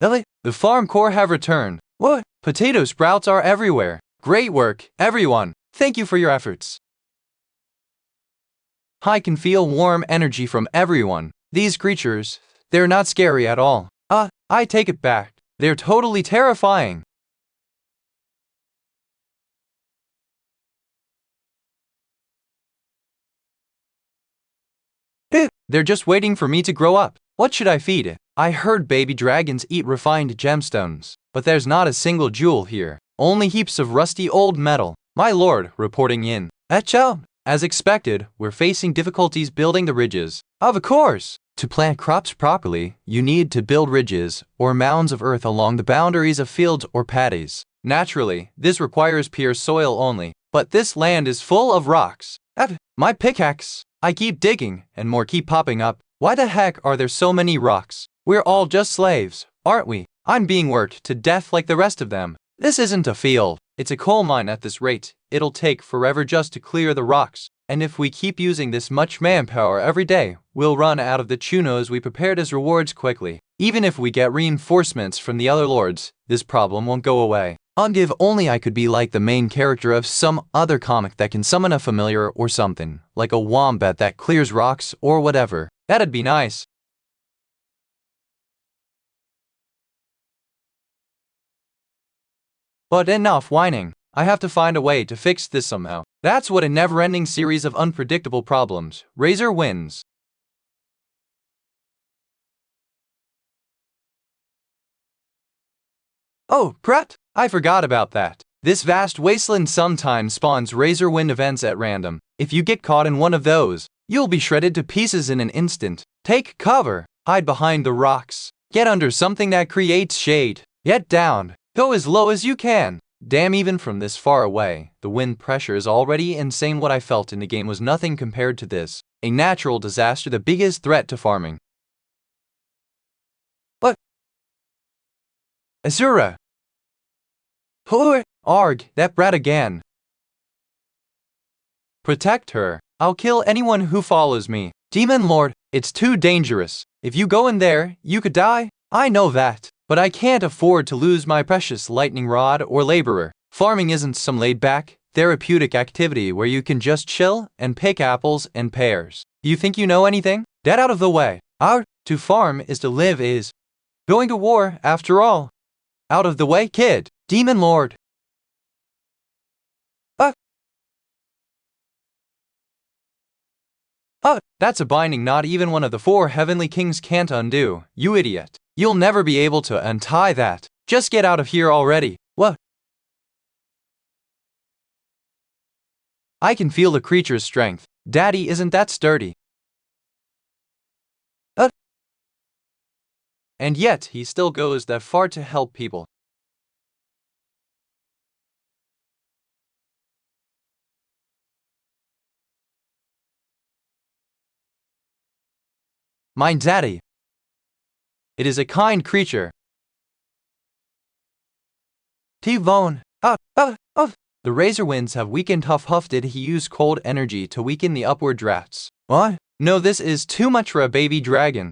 Really? The farm core have returned. What? Potato sprouts are everywhere. Great work, everyone. Thank you for your efforts. I can feel warm energy from everyone. These creatures, they're not scary at all. I take it back. They're totally terrifying. They're just waiting for me to grow up. What should I feed it? I heard baby dragons eat refined gemstones, but there's not a single jewel here. Only heaps of rusty old metal. My lord, reporting in. Achoo! As expected, we're facing difficulties building the ridges. Of course! To plant crops properly, you need to build ridges, or mounds of earth along the boundaries of fields or paddies. Naturally, this requires pure soil only, but this land is full of rocks. My pickaxe! I keep digging, and more keep popping up. Why the heck are there so many rocks? We're all just slaves, aren't we? I'm being worked to death like the rest of them. This isn't a field. It's a coal mine at this rate. It'll take forever just to clear the rocks. And if we keep using this much manpower every day, we'll run out of the chunos we prepared as rewards quickly. Even if we get reinforcements from the other lords, this problem won't go away. If only I could be like the main character of some other comic that can summon a familiar or something, like a wombat that clears rocks or whatever. That'd be nice. But enough whining. I have to find a way to fix this somehow. That's what a never-ending series of unpredictable problems. Razor wins. Oh, Pratt! I forgot about that. This vast wasteland sometimes spawns razor wind events at random. If you get caught in one of those, you'll be shredded to pieces in an instant. Take cover. Hide behind the rocks. Get under something that creates shade. Get down. Go as low as you can. Damn, even from this far away, the wind pressure is already insane. What I felt in the game was nothing compared to this. A natural disaster, the biggest threat to farming. What? Azura! Arg, that brat again. Protect her. I'll kill anyone who follows me. Demon Lord, it's too dangerous. If you go in there, you could die. I know that. But I can't afford to lose my precious lightning rod or laborer. Farming isn't some laid-back, therapeutic activity where you can just chill and pick apples and pears. You think you know anything? Get out of the way. To farm is to live is going to war, after all. Out of the way, kid. Demon Lord. That's a binding not even one of the 4 heavenly kings can't undo. You idiot. You'll never be able to untie that. Just get out of here already. What? I can feel the creature's strength. Daddy isn't that sturdy. And yet, he still goes that far to help people. My daddy. It is a kind creature. T-Bone. The razor winds have weakened Huff. Did he use cold energy to weaken the upward drafts? What? No, this is too much for a baby dragon.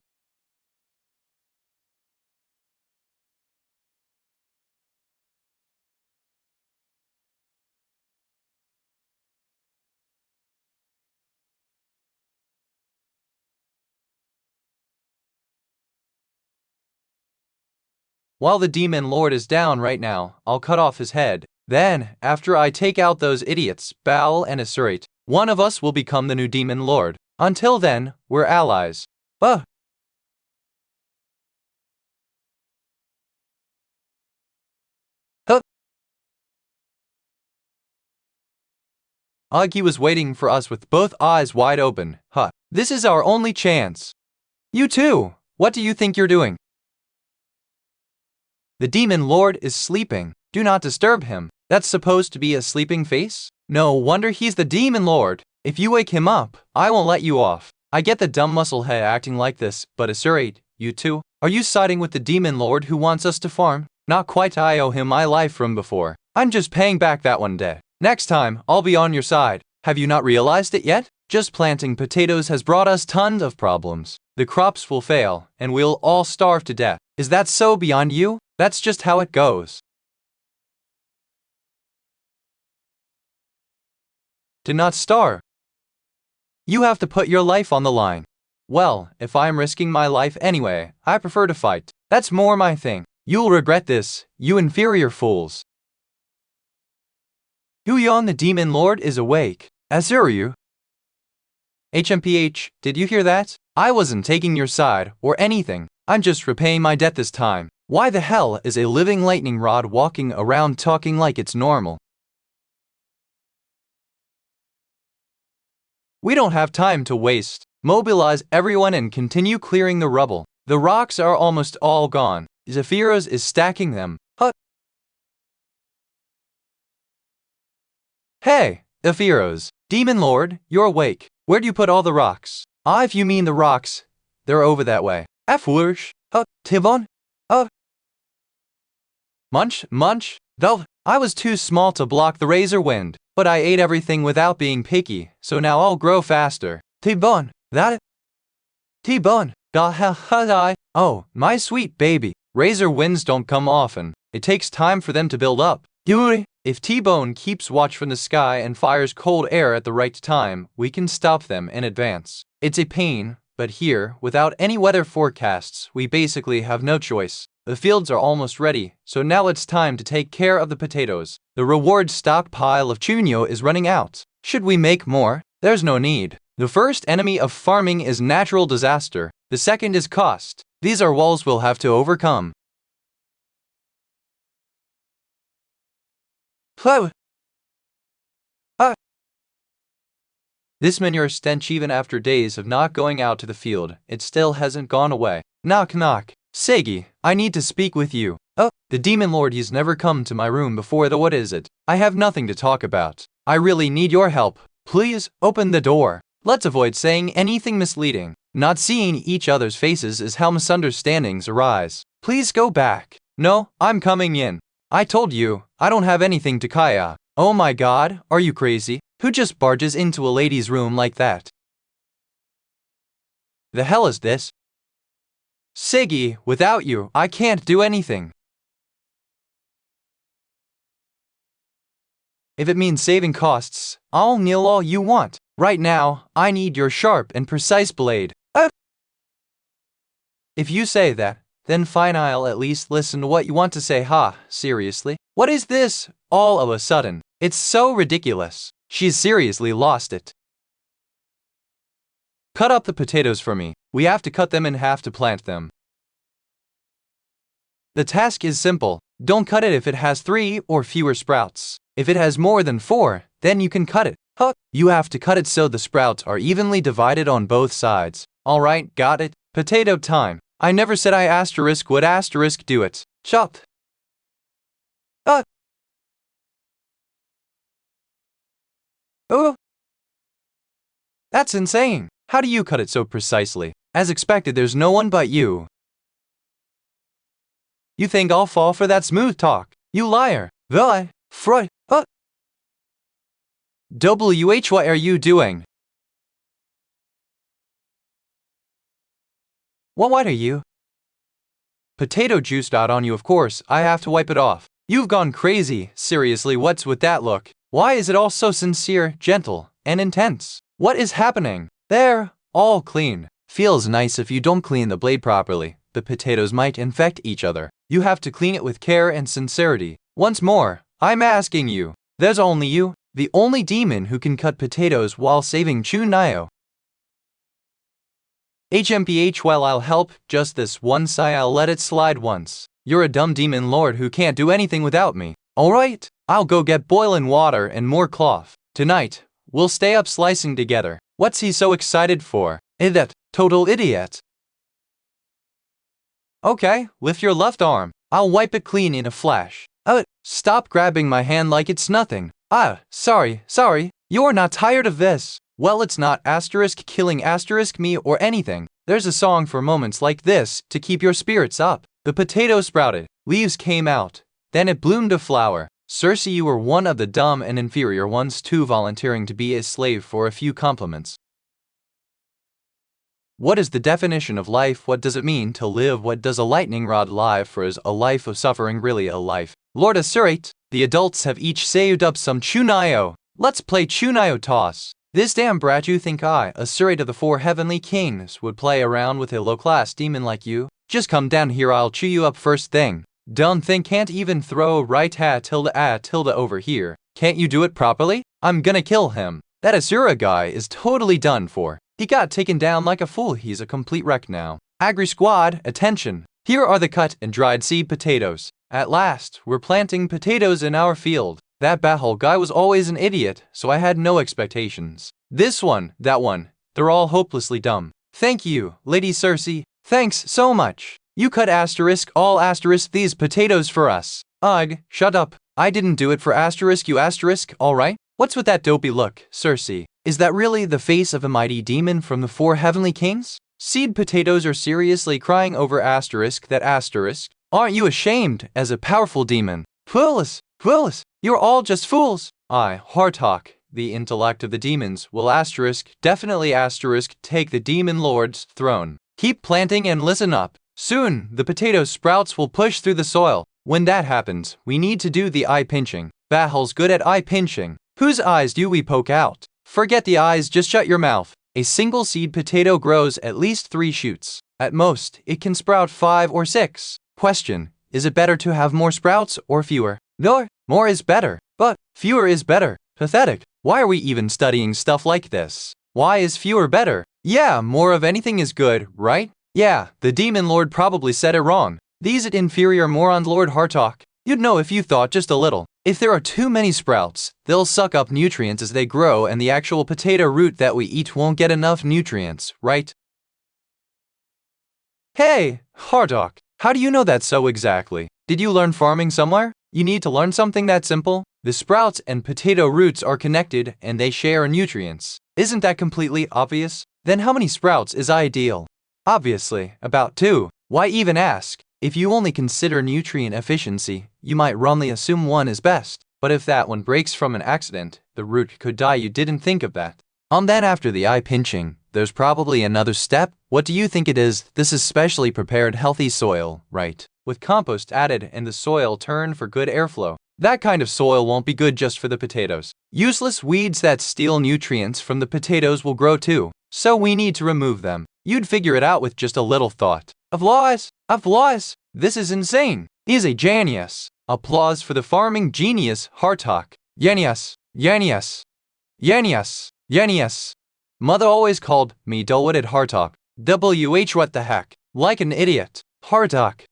While the demon lord is down right now, I'll cut off his head. Then, after I take out those idiots, Baal and Asurate, one of us will become the new demon lord. Until then, we're allies. Ugh. Ugh, he was waiting for us with both eyes wide open. Huh. This is our only chance. You too. What do you think you're doing? The demon lord is sleeping. Do not disturb him. That's supposed to be a sleeping face? No wonder he's the demon lord. If you wake him up, I won't let you off. I get the dumb musclehead acting like this, but Asurate, you too? Are you siding with the demon lord who wants us to farm? Not quite. I owe him my life from before. I'm just paying back that one debt. Next time, I'll be on your side. Have you not realized it yet? Just planting potatoes has brought us tons of problems. The crops will fail, and we'll all starve to death. Is that so beyond you? That's just how it goes. Do not starve. You have to put your life on the line. Well, if I'm risking my life anyway, I prefer to fight. That's more my thing. You'll regret this, you inferior fools. Huyon the demon lord is awake. Azuryu. HMPH, did you hear that? I wasn't taking your side, or anything. I'm just repaying my debt this time. Why the hell is a living lightning rod walking around talking like it's normal? We don't have time to waste. Mobilize everyone and continue clearing the rubble. The rocks are almost all gone. Zephyros is stacking them. Huh? Hey, Zephyros. Demon Lord, you're awake. Where do you put all the rocks? Ah, if you mean the rocks, they're over that way. Afwursh. Tivon. Munch. Though, I was too small to block the razor wind, but I ate everything without being picky, so now I'll grow faster. T-bone. That it? T-bone. Oh, my sweet baby. Razor winds don't come often. It takes time for them to build up. Yuri. If T-Bone keeps watch from the sky and fires cold air at the right time, we can stop them in advance. It's a pain, but here, without any weather forecasts, we basically have no choice. The fields are almost ready, so now it's time to take care of the potatoes. The reward stockpile of chunyo is running out. Should we make more? There's no need. The first enemy of farming is natural disaster. The second is cost. These are walls we'll have to overcome. This manure stench, even after days of not going out to the field, it still hasn't gone away. Knock knock. Segi, I need to speak with you. Oh, the demon lord, he's never come to my room before though. What is it? I have nothing to talk about. I really need your help. Please, open the door. Let's avoid saying anything misleading. Not seeing each other's faces is how misunderstandings arise. Please go back. No, I'm coming in. I told you, I don't have anything to kaya. Oh my god, are you crazy? Who just barges into a lady's room like that? The hell is this? Segi, without you, I can't do anything. If it means saving costs, I'll kneel all you want. Right now, I need your sharp and precise blade. If you say that, then fine, I'll at least listen to what you want to say. Ha, seriously? What is this? All of a sudden. It's so ridiculous. She's seriously lost it. Cut up the potatoes for me. We have to cut them in half to plant them. The task is simple. Don't cut it if it has 3 or fewer sprouts. If it has more than 4, then you can cut it. You have to cut it so the sprouts are evenly divided on both sides. Alright, got it. Potato time. I never said I asterisk would asterisk do it. Chopped. Oh! That's insane. How do you cut it so precisely? As expected, there's no one but you. You think I'll fall for that smooth talk? You liar. What are you doing? What are you? Potato juice got on you, of course. I have to wipe it off. You've gone crazy. Seriously, what's with that look? Why is it all so sincere, gentle, and intense? What is happening? There, all clean. Feels nice if you don't clean the blade properly. The potatoes might infect each other. You have to clean it with care and sincerity. Once more, I'm asking you. There's only you, the only demon who can cut potatoes while saving Chunayo. HMPH, well, I'll help, just this once. I'll let it slide once. You're a dumb demon lord who can't do anything without me. Alright, I'll go get boiling water and more cloth. Tonight, we'll stay up slicing together. What's he so excited for? That total idiot. Okay, lift your left arm. I'll wipe it clean in a flash. Stop grabbing my hand like it's nothing. Sorry. You're not tired of this. Well, it's not killing me or anything. There's a song for moments like this to keep your spirits up. The potato sprouted, leaves came out, then it bloomed a flower. Circe, you were one of the dumb and inferior ones too, volunteering to be a slave for a few compliments. What is the definition of life? What does it mean to live? What does a lightning rod live for? Is a life of suffering really a life? Lord Assurate, the adults have each saved up some Chunayo. Let's play Chunayo toss. This damn brat, you think I, Assurate of the 4 heavenly kings, would play around with a low-class demon like you? Just come down here, I'll chew you up first thing. Dumb thing, can't even throw right tilde over here. Can't you do it properly? I'm gonna kill him. That Asura guy is totally done for. He got taken down like a fool. He's a complete wreck now. Agri squad, attention. Here are the cut and dried seed potatoes. At last, we're planting potatoes in our field. That Bahul guy was always an idiot, so I had no expectations. This one, that one, they're all hopelessly dumb. Thank you, Lady Circe. Thanks so much. You cut all these potatoes for us. Ugh, shut up. I didn't do it for you alright? What's with that dopey look, Circe? Is that really the face of a mighty demon from the 4 heavenly kings? Seed potatoes are seriously crying over that. Aren't you ashamed as a powerful demon? Fools, you're all just fools. Hartok, the intellect of the demons, will definitely take the demon lord's throne. Keep planting and listen up. Soon, the potato sprouts will push through the soil. When that happens, we need to do the eye pinching. Bahul's good at eye pinching. Whose eyes do we poke out? Forget the eyes, just shut your mouth. A single seed potato grows at least 3 shoots. At most, it can sprout 5 or 6. Question, is it better to have more sprouts or fewer? No, more is better, but fewer is better. Pathetic. Why are we even studying stuff like this? Why is fewer better? Yeah, more of anything is good, right? Yeah, the demon lord probably said it wrong. These inferior morons, Lord Hartok. You'd know if you thought just a little. If there are too many sprouts, they'll suck up nutrients as they grow, and the actual potato root that we eat won't get enough nutrients, right? Hey, Hartok, how do you know that so exactly? Did you learn farming somewhere? You need to learn something that simple. The sprouts and potato roots are connected and they share nutrients. Isn't that completely obvious? Then how many sprouts is ideal? Obviously, about 2. Why even ask? If you only consider nutrient efficiency, you might wrongly assume 1 is best. But if that one breaks from an accident, the root could die. You didn't think of that. Then after the eye pinching, there's probably another step. What do you think it is? This is specially prepared healthy soil, right? With compost added and the soil turned for good airflow. That kind of soil won't be good just for the potatoes. Useless weeds that steal nutrients from the potatoes will grow too. So we need to remove them. You'd figure it out with just a little thought. Applause! This is insane. He's a genius. Applause for the farming genius, Hartok. Genius. Mother always called me dull-witted Hartok. What the heck? Like an idiot. Hartok.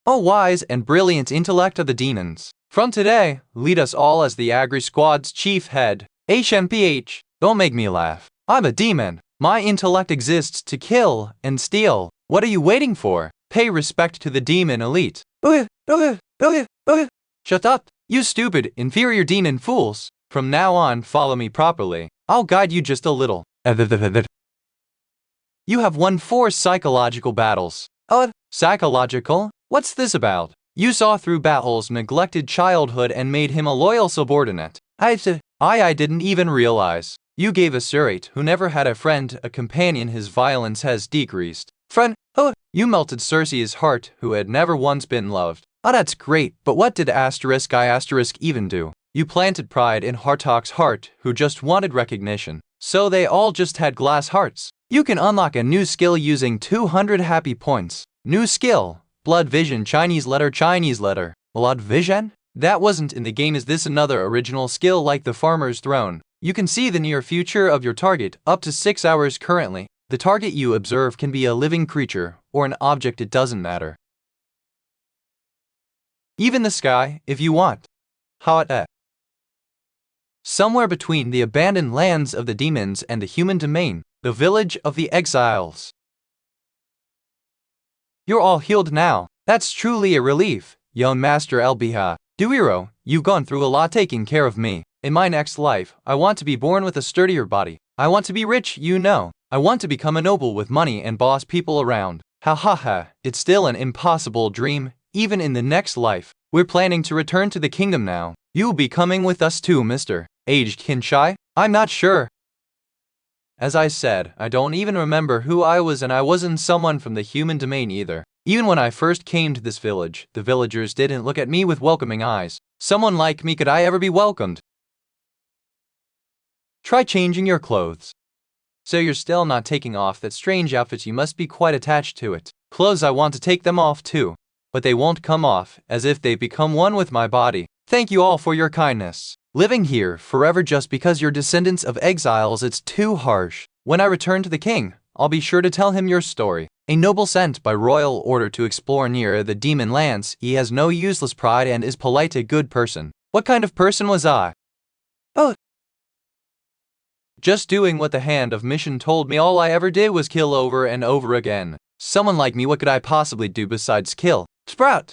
Oh, wise and brilliant intellect of the demons. From today, lead us all as the Agri Squad's chief head. HMPH. Don't make me laugh. I'm a demon. My intellect exists to kill and steal. What are you waiting for? Pay respect to the demon elite. Shut up, you stupid, inferior demon fools. From now on, follow me properly. I'll guide you just a little. You have won 4 psychological battles. Psychological? What's this about? You saw through Bahul's neglected childhood and made him a loyal subordinate. I didn't even realize. You gave Assurate, who never had a friend, a companion. His violence has decreased. Friend, you melted Circe's heart, who had never once been loved. That's great, but what did even do? You planted pride in Hartok's heart, who just wanted recognition. So they all just had glass hearts. You can unlock a new skill using 200 happy points. New skill, Blood vision, Chinese letter, Chinese letter. Blood vision? That wasn't in the game. Is this another original skill like the farmer's throne? You can see the near future of your target up to 6 hours currently. The target you observe can be a living creature or an object, it doesn't matter. Even the sky, if you want. Hot at. Somewhere between the abandoned lands of the demons and the human domain, the village of the exiles. You're all healed now. That's truly a relief, young Master Elbiha. Duiro, you've gone through a lot taking care of me. In my next life, I want to be born with a sturdier body. I want to be rich, you know. I want to become a noble with money and boss people around. Ha ha ha, it's still an impossible dream, even in the next life. We're planning to return to the kingdom now. You'll be coming with us too, Mr. Aged Kinshai? I'm not sure. As I said, I don't even remember who I was, and I wasn't someone from the human domain either. Even when I first came to this village, the villagers didn't look at me with welcoming eyes. Someone like me, could I ever be welcomed? Try changing your clothes. So you're still not taking off that strange outfit, you must be quite attached to it. Clothes, I want to take them off too. But they won't come off, as if they become one with my body. Thank you all for your kindness. Living here forever just because you're descendants of exiles, it's too harsh. When I return to the king, I'll be sure to tell him your story. A noble sent by royal order to explore near the demon lands, he has no useless pride and is polite, a good person. What kind of person was I? Oh, just doing what the hand of mission told me. All I ever did was kill over and over again. Someone like me, what could I possibly do besides kill? Sprout!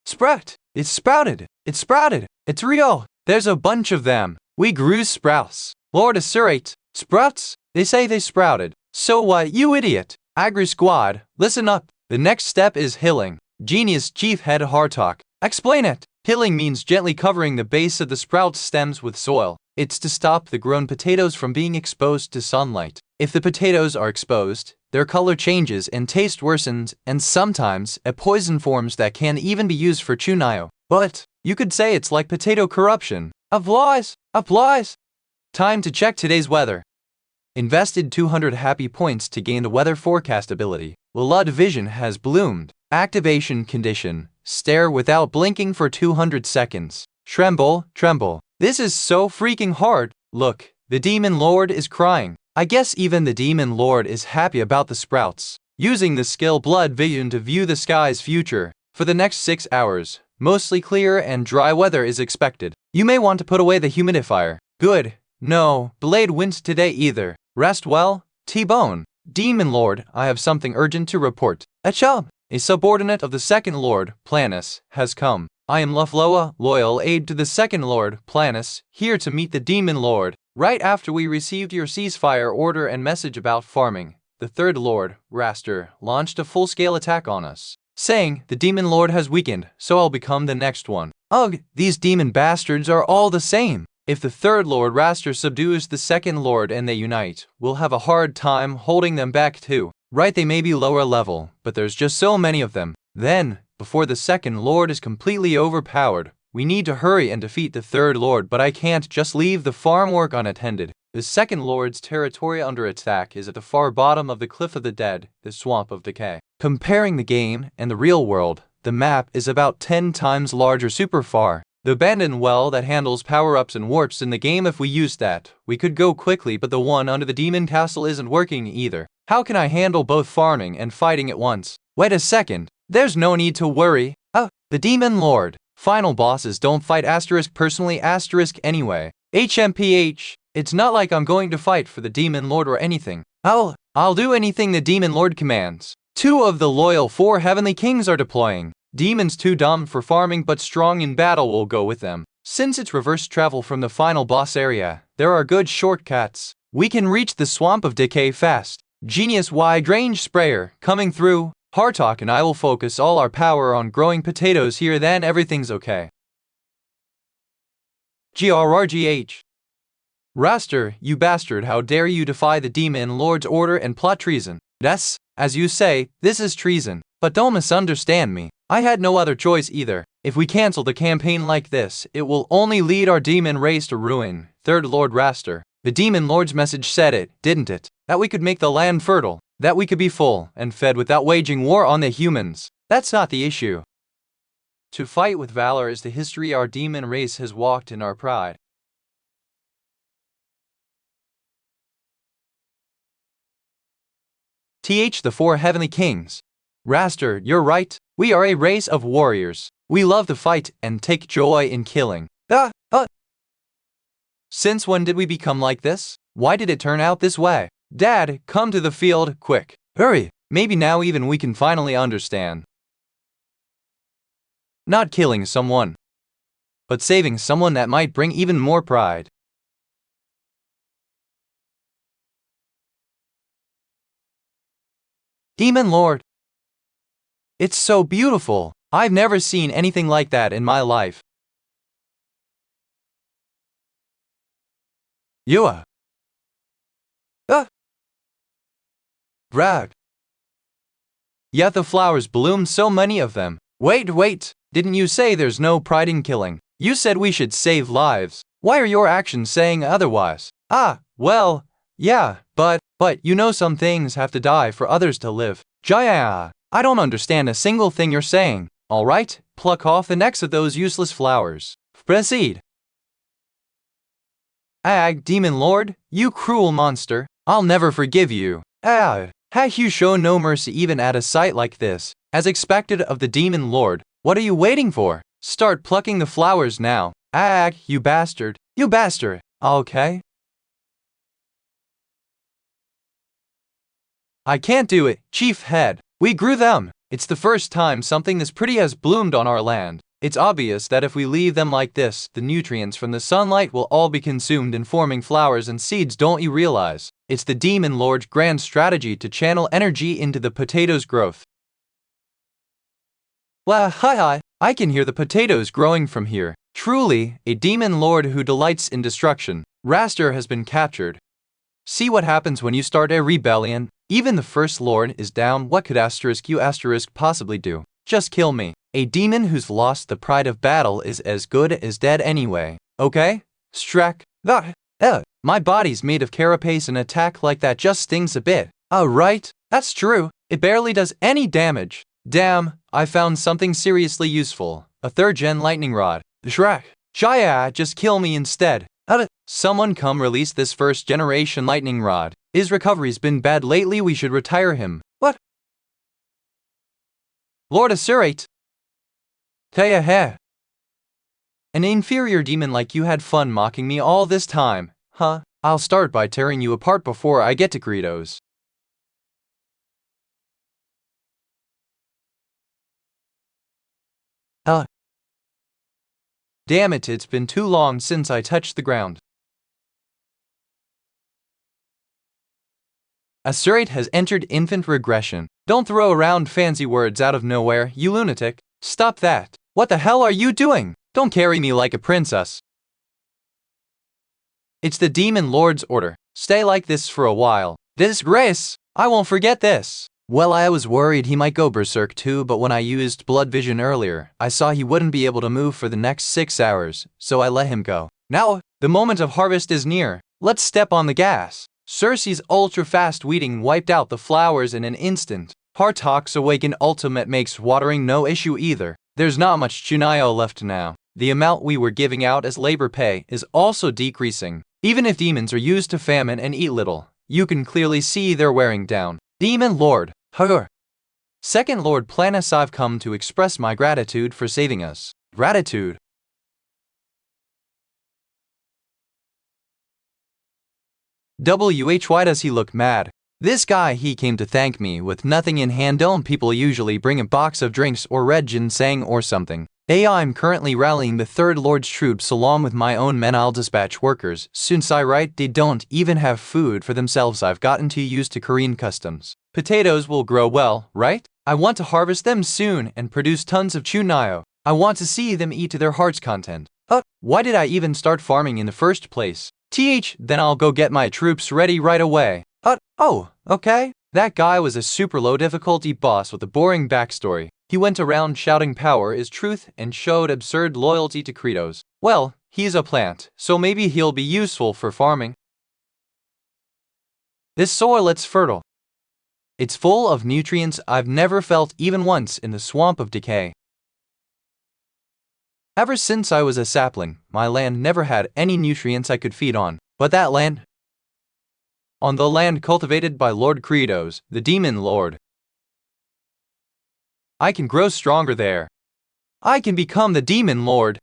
Sprout! It's sprouted! It's sprouted! It's real! There's a bunch of them! We grew sprouts! Lord Assurate! Sprouts? They say they sprouted. So what, you idiot? Agri Squad, listen up. The next step is hilling. Genius Chief Head Hartalk. Explain it. Hilling means gently covering the base of the sprout stems with soil. It's to stop the grown potatoes from being exposed to sunlight. If the potatoes are exposed, their color changes and taste worsens, and sometimes a poison forms that can even be used for chunayo. But you could say it's like potato corruption. Applause! Applause! Time to check today's weather. Invested 200 happy points to gain the weather forecast ability. Blood vision has bloomed. Activation condition. Stare without blinking for 200 seconds. Tremble, tremble. This is so freaking hard. Look, the demon lord is crying. I guess even the demon lord is happy about the sprouts. Using the skill Blood Vision to view the sky's future. For the next 6 hours, mostly clear and dry weather is expected. You may want to put away the humidifier. Good. No, Blade wins today either. Rest well, T-Bone. Demon Lord, I have something urgent to report. Achab, a subordinate of the Second Lord, Planus, has come. I am Lufloa, loyal aide to the Second Lord, Planus, here to meet the Demon Lord. Right after we received your ceasefire order and message about farming, the Third Lord, Raster, launched a full-scale attack on us, saying the Demon Lord has weakened, so I'll become the next one. Ugh, these demon bastards are all the same. If the Third Lord Raster subdues the Second Lord and they unite, we'll have a hard time holding them back too. Right, they may be lower level, but there's just so many of them. Then, before the Second Lord is completely overpowered, we need to hurry and defeat the Third Lord, but I can't just leave the farm work unattended. The Second Lord's territory under attack is at the far bottom of the Cliff of the Dead, the Swamp of Decay. Comparing the game and the real world, the map is about 10 times larger, super far. The abandoned well that handles power-ups and warps in the game, if we use that, we could go quickly, but the one under the demon castle isn't working either. How can I handle both farming and fighting at once? Wait a second, there's no need to worry. Oh, the Demon Lord. Final bosses don't fight asterisk personally asterisk anyway. HMPH, it's not like I'm going to fight for the Demon Lord or anything. I'll do anything the Demon Lord commands. 2 of the loyal 4 heavenly kings are deploying. Demons too dumb for farming but strong in battle will go with them. Since it's reverse travel from the final boss area, there are good shortcuts. We can reach the Swamp of Decay fast. Genius wide range sprayer coming through. Hartalk and I will focus all our power on growing potatoes here, then everything's okay. GRRGH. Raster, you bastard, how dare you defy the Demon Lord's order and plot treason. Yes, as you say, this is treason. But don't misunderstand me. I had no other choice either. If we cancel the campaign like this, it will only lead our demon race to ruin. Third Lord Raster. The Demon Lord's message said it, didn't it? That we could make the land fertile. that we could be full and fed without waging war on the humans. That's not the issue. To fight with valor is the history our demon race has walked in our pride. The four heavenly kings. Raster, you're right. We are a race of warriors. We love to fight and take joy in killing. Since when did we become like this? Why did it turn out this way? Dad, come to the field, quick. Hurry. Maybe now even we can finally understand. Not killing someone, but saving someone that might bring even more pride. Demon Lord. It's so beautiful. I've never seen anything like that in my life. Yua. Brag. Yet the flowers bloom, so many of them. Wait. Didn't you say there's no pride in killing? You said we should save lives. Why are your actions saying otherwise? Well, yeah, but you know some things have to die for others to live. Jaya, I don't understand a single thing you're saying. Alright, pluck off the necks of those useless flowers. Proceed. Demon Lord, you cruel monster. I'll never forgive you. Have you shown no mercy even at a sight like this? As expected of the Demon Lord, what are you waiting for? Start plucking the flowers now. You bastard. You bastard. Okay. I can't do it, Chief Head. We grew them. It's the first time something this pretty has bloomed on our land. It's obvious that if we leave them like this, the nutrients from the sunlight will all be consumed in forming flowers and seeds. Don't you realize? It's the Demon Lord's grand strategy to channel energy into the potatoes' growth. Hi, I can hear the potatoes growing from here. Truly, a Demon Lord who delights in destruction. Raster has been captured. See what happens when you start a rebellion? Even the First Lord is down. What could you possibly do? Just kill me. A demon who's lost the pride of battle is as good as dead anyway. Okay? Strack. My body's made of carapace. An attack like that just stings a bit. Right, that's true. It barely does any damage. Damn, I found something seriously useful. A 3rd-gen lightning rod. Shrek. Jaya, just kill me instead. Someone come release this 1st-generation lightning rod. His recovery's been bad lately. We should retire him. What? Lord Assurate. An inferior demon like you had fun mocking me all this time, huh? I'll start by tearing you apart before I get to Greedos. Damn it, it's been too long since I touched the ground. Assurate has entered infant regression. Don't throw around fancy words out of nowhere, you lunatic. Stop that. What the hell are you doing? Don't carry me like a princess. It's the Demon Lord's order. Stay like this for a while. Disgrace! I won't forget this. Well, I was worried he might go berserk too, but when I used blood vision earlier, I saw he wouldn't be able to move for the next 6 hours, so I let him go. Now, the moment of harvest is near. Let's step on the gas. Cersei's ultra-fast weeding wiped out the flowers in an instant. Hartok's Awakened Ultimate makes watering no issue either. There's not much Chunio left now. The amount we were giving out as labor pay is also decreasing. Even if demons are used to famine and eat little, you can clearly see they're wearing down. Demon Lord. Second Lord Planus, I've come to express my gratitude for saving us. Gratitude. Why does he look mad? This guy, he came to thank me with nothing in hand. Don't people usually bring a box of drinks or red ginseng or something? I'm currently rallying the 3rd Lord's troops along with my own men. I'll dispatch workers. Since they don't even have food for themselves. I've gotten too used to Korean customs. Potatoes will grow well, right? I want to harvest them soon and produce tons of chunio. I want to see them eat to their heart's content. Why did I even start farming in the first place? Then I'll go get my troops ready right away. Okay. That guy was a super low difficulty boss with a boring backstory. He went around shouting power is truth and showed absurd loyalty to credos. Well, he's a plant, so maybe he'll be useful for farming. This soil, it's fertile. It's full of nutrients I've never felt even once in the swamp of decay. Ever since I was a sapling, my land never had any nutrients I could feed on. But that land? On the land cultivated by Lord Kratos, the Demon Lord. I can grow stronger there. I can become the Demon Lord.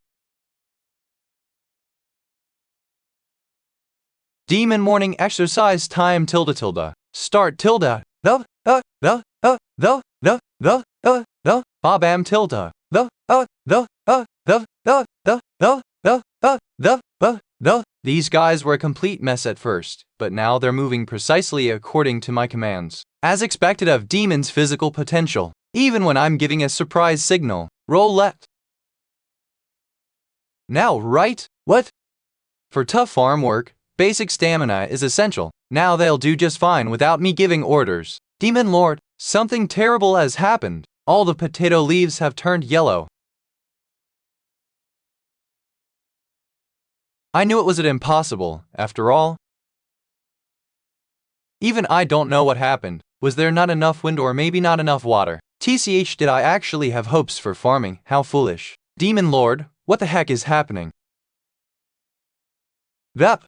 Demon morning exercise time tilde. Start tilde. Bam tilde. These guys were a complete mess at first, but now they're moving precisely according to my commands. As expected of demons' physical potential, even when I'm giving a surprise signal. Roll left. Now right? What? For tough farm work, basic stamina is essential. Now they'll do just fine without me giving orders. Demon Lord, something terrible has happened. All the potato leaves have turned yellow. I knew it was impossible, after all. Even I don't know what happened. Was there not enough wind or maybe not enough water? TCH, did I actually have hopes for farming? How foolish. Demon Lord, what the heck is happening? That.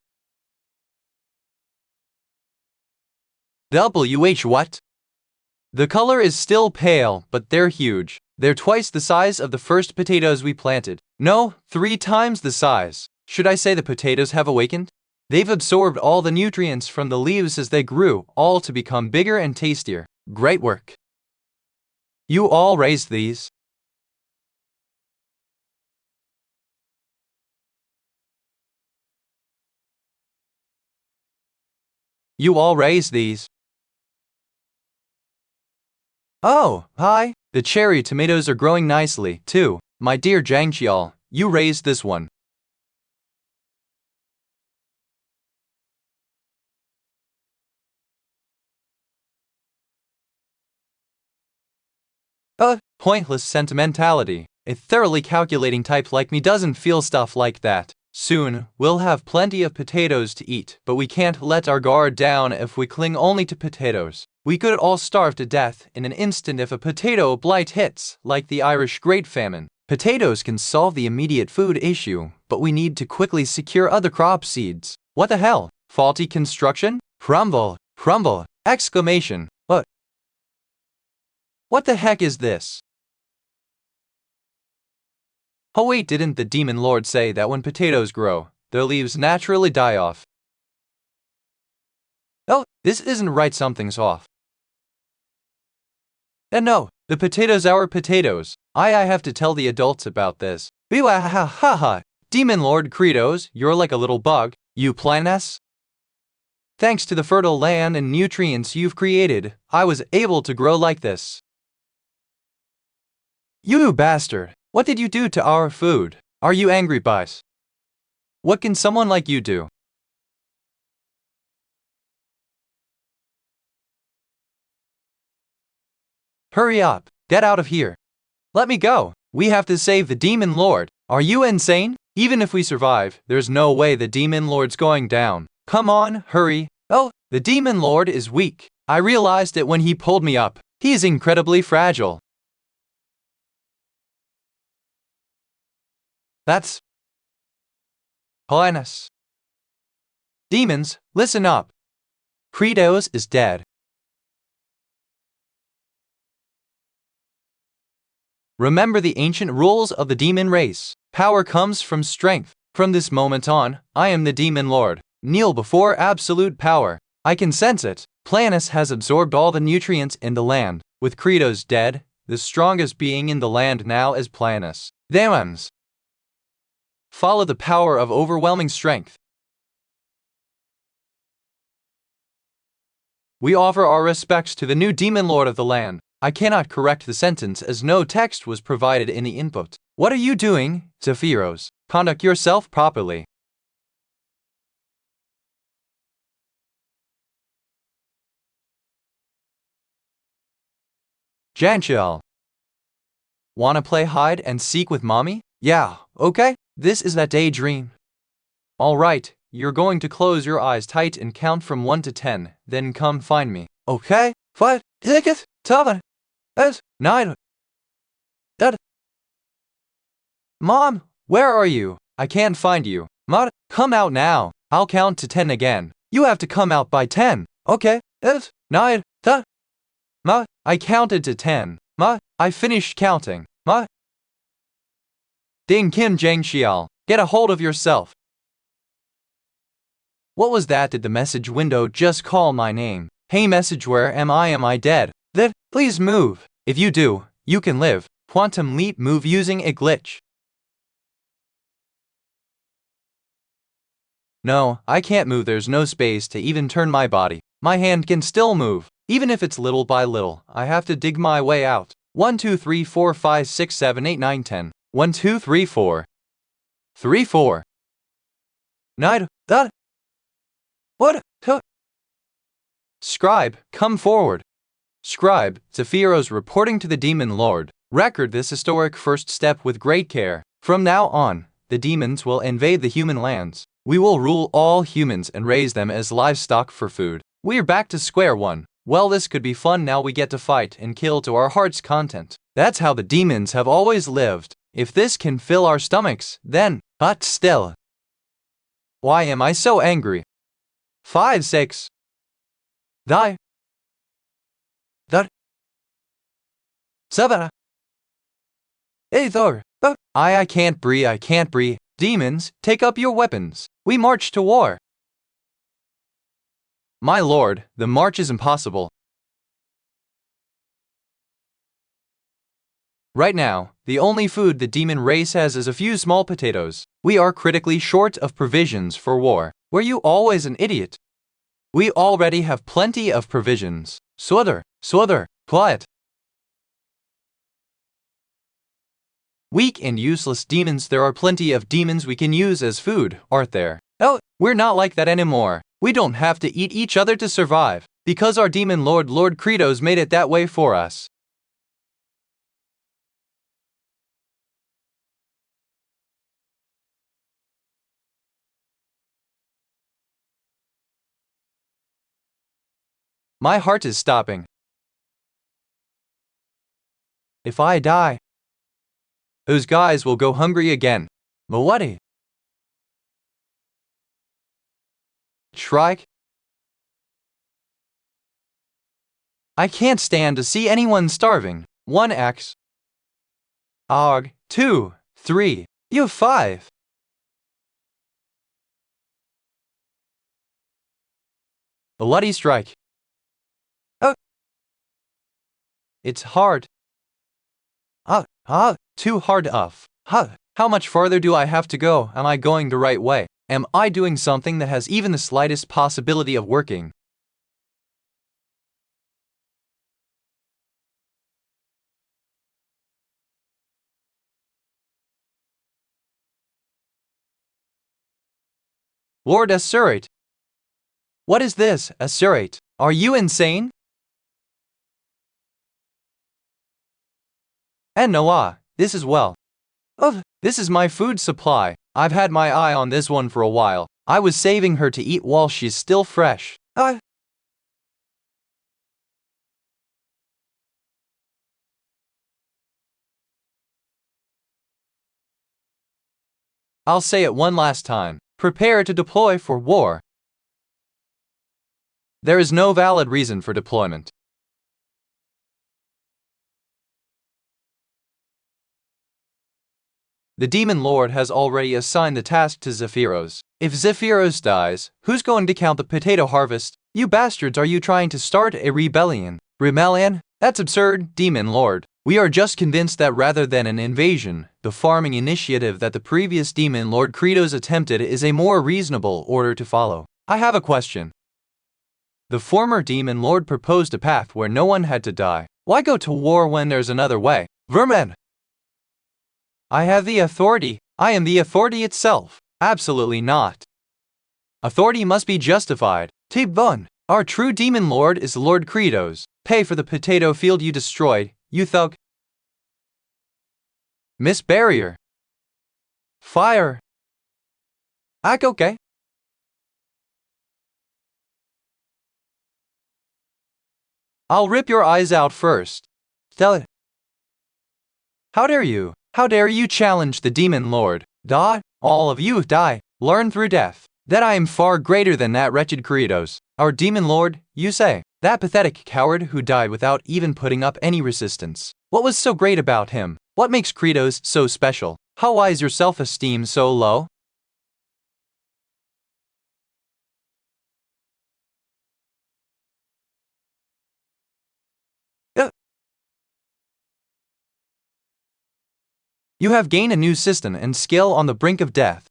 WH what? The color is still pale, but they're huge. They're twice the size of the first potatoes we planted. No, 3 times the size. Should I say the potatoes have awakened? They've absorbed all the nutrients from the leaves as they grew, all to become bigger and tastier. Great work. You all raised these. You all raised these. Oh, hi. The cherry tomatoes are growing nicely, too. My dear Jangchial, you raised this one. Pointless sentimentality. A thoroughly calculating type like me doesn't feel stuff like that. Soon, we'll have plenty of potatoes to eat, but we can't let our guard down if we cling only to potatoes. We could all starve to death in an instant if a potato blight hits, like the Irish Great Famine. Potatoes can solve the immediate food issue, but we need to quickly secure other crop seeds. What the hell? Faulty construction? Crumble, crumble, exclamation. What the heck is this? Oh wait, didn't the Demon Lord say that when potatoes grow, their leaves naturally die off? Oh, this isn't right, something's off. And no, the potatoes are potatoes. I have to tell the adults about this. Biwa-ha-ha-ha. Demon Lord Kratos, you're like a little bug, you planess. Thanks to the fertile land and nutrients you've created, I was able to grow like this. You bastard! What did you do to our food? Are you angry, boss? What can someone like you do? Hurry up! Get out of here! Let me go! We have to save the Demon Lord! Are you insane? Even if we survive, there's no way the Demon Lord's going down. Come on, hurry! Oh, the Demon Lord is weak. I realized it when he pulled me up. He is incredibly fragile. That's highness. Demons, listen up. Kratos is dead. Remember the ancient rules of the demon race. Power comes from strength. From this moment on, I am the Demon Lord. Kneel before absolute power. I can sense it. Planus has absorbed all the nutrients in the land. With Kratos dead, the strongest being in the land now is Planus. Demons. Follow the power of overwhelming strength. We offer our respects to the new Demon Lord of the land. I cannot correct the sentence as no text was provided in the input. What are you doing, Zephyros? Conduct yourself properly. Janchial. Wanna play hide and seek with mommy? Yeah, okay. This is that daydream. Alright, you're going to close your eyes tight and count from 1 to 10, then come find me. Okay? 5, 6, 7, 8, 9. Dad. Mom, where are you? I can't find you. Mom, come out now. I'll count to 10 again. You have to come out by 10. Okay, 8, 9, 10. Ma, I counted to 10. Ma, I finished counting. Ma. Ding Kim Jang Xiao, get a hold of yourself. What was that? Did the message window just call my name? Hey message, where am I? Am I dead? That, please move. If you do, you can live. Quantum leap move using a glitch. No, I can't move. There's no space to even turn my body. My hand can still move. Even if it's little by little, I have to dig my way out. 1, 2, 3, 4, 5, 6, 7, 8, 9, 10. 1, 2, 3, 4. 3, 4. 9, that. What? Scribe, come forward. Scribe, Zephyros reporting to the Demon Lord. Record this historic first step with great care. From now on, the demons will invade the human lands. We will rule all humans and raise them as livestock for food. We're back to square one. Well, this could be fun. Now we get to fight and kill to our heart's content. That's how the demons have always lived. If this can fill our stomachs, then, but still. Why am I so angry? 5, 6. Die. That. 7. 8. I can't breathe. I can't breathe. Demons, take up your weapons. We march to war. My lord, the march is impossible. Right now, the only food the demon race has is a few small potatoes. We are critically short of provisions for war. Were you always an idiot? We already have plenty of provisions. Swother, quiet. Weak and useless demons. There are plenty of demons we can use as food, aren't there? Oh, we're not like that anymore. We don't have to eat each other to survive, because our demon lord Lord Credos made it that way for us. My heart is stopping. If I die, those guys will go hungry again. Mawadi. Shrike. I can't stand to see anyone starving. 1x. Og. 2, 3. You 5. Bloody strike. Oh. It's hard. Too hard off. How much farther do I have to go? Am I going the right way? Am I doing something that has even the slightest possibility of working? Lord Assurate. What is this, Assurate? Are you insane? And Noah, this as well. Oh, this is my food supply. I've had my eye on this one for a while. I was saving her to eat while she's still fresh. I'll say it one last time. Prepare to deploy for war. There is no valid reason for deployment. The Demon Lord has already assigned the task to Zephyros. If Zephyros dies, who's going to count the potato harvest? You bastards, are you trying to start a rebellion? Rebellion? That's absurd, Demon Lord. We are just convinced that rather than an invasion, the farming initiative that the previous Demon Lord Credos attempted is a more reasonable order to follow. I have a question. The former Demon Lord proposed a path where no one had to die. Why go to war when there's another way? Vermin! I have the authority. I am the authority itself. Absolutely not. Authority must be justified. Tibun, our true Demon Lord is Lord Credos. Pay for the potato field you destroyed, you thug. Miss Barrier. Fire. Okay. I'll rip your eyes out first. Tell it. How dare you? How dare you challenge the demon lord? Die. All of you die. Learn through death that I am far greater than that wretched Kratos. Our demon lord, you say? That pathetic coward who died without even putting up any resistance. What was so great about him? What makes Kratos so special? Why is your self-esteem so low? You have gained a new system and skill on the brink of death.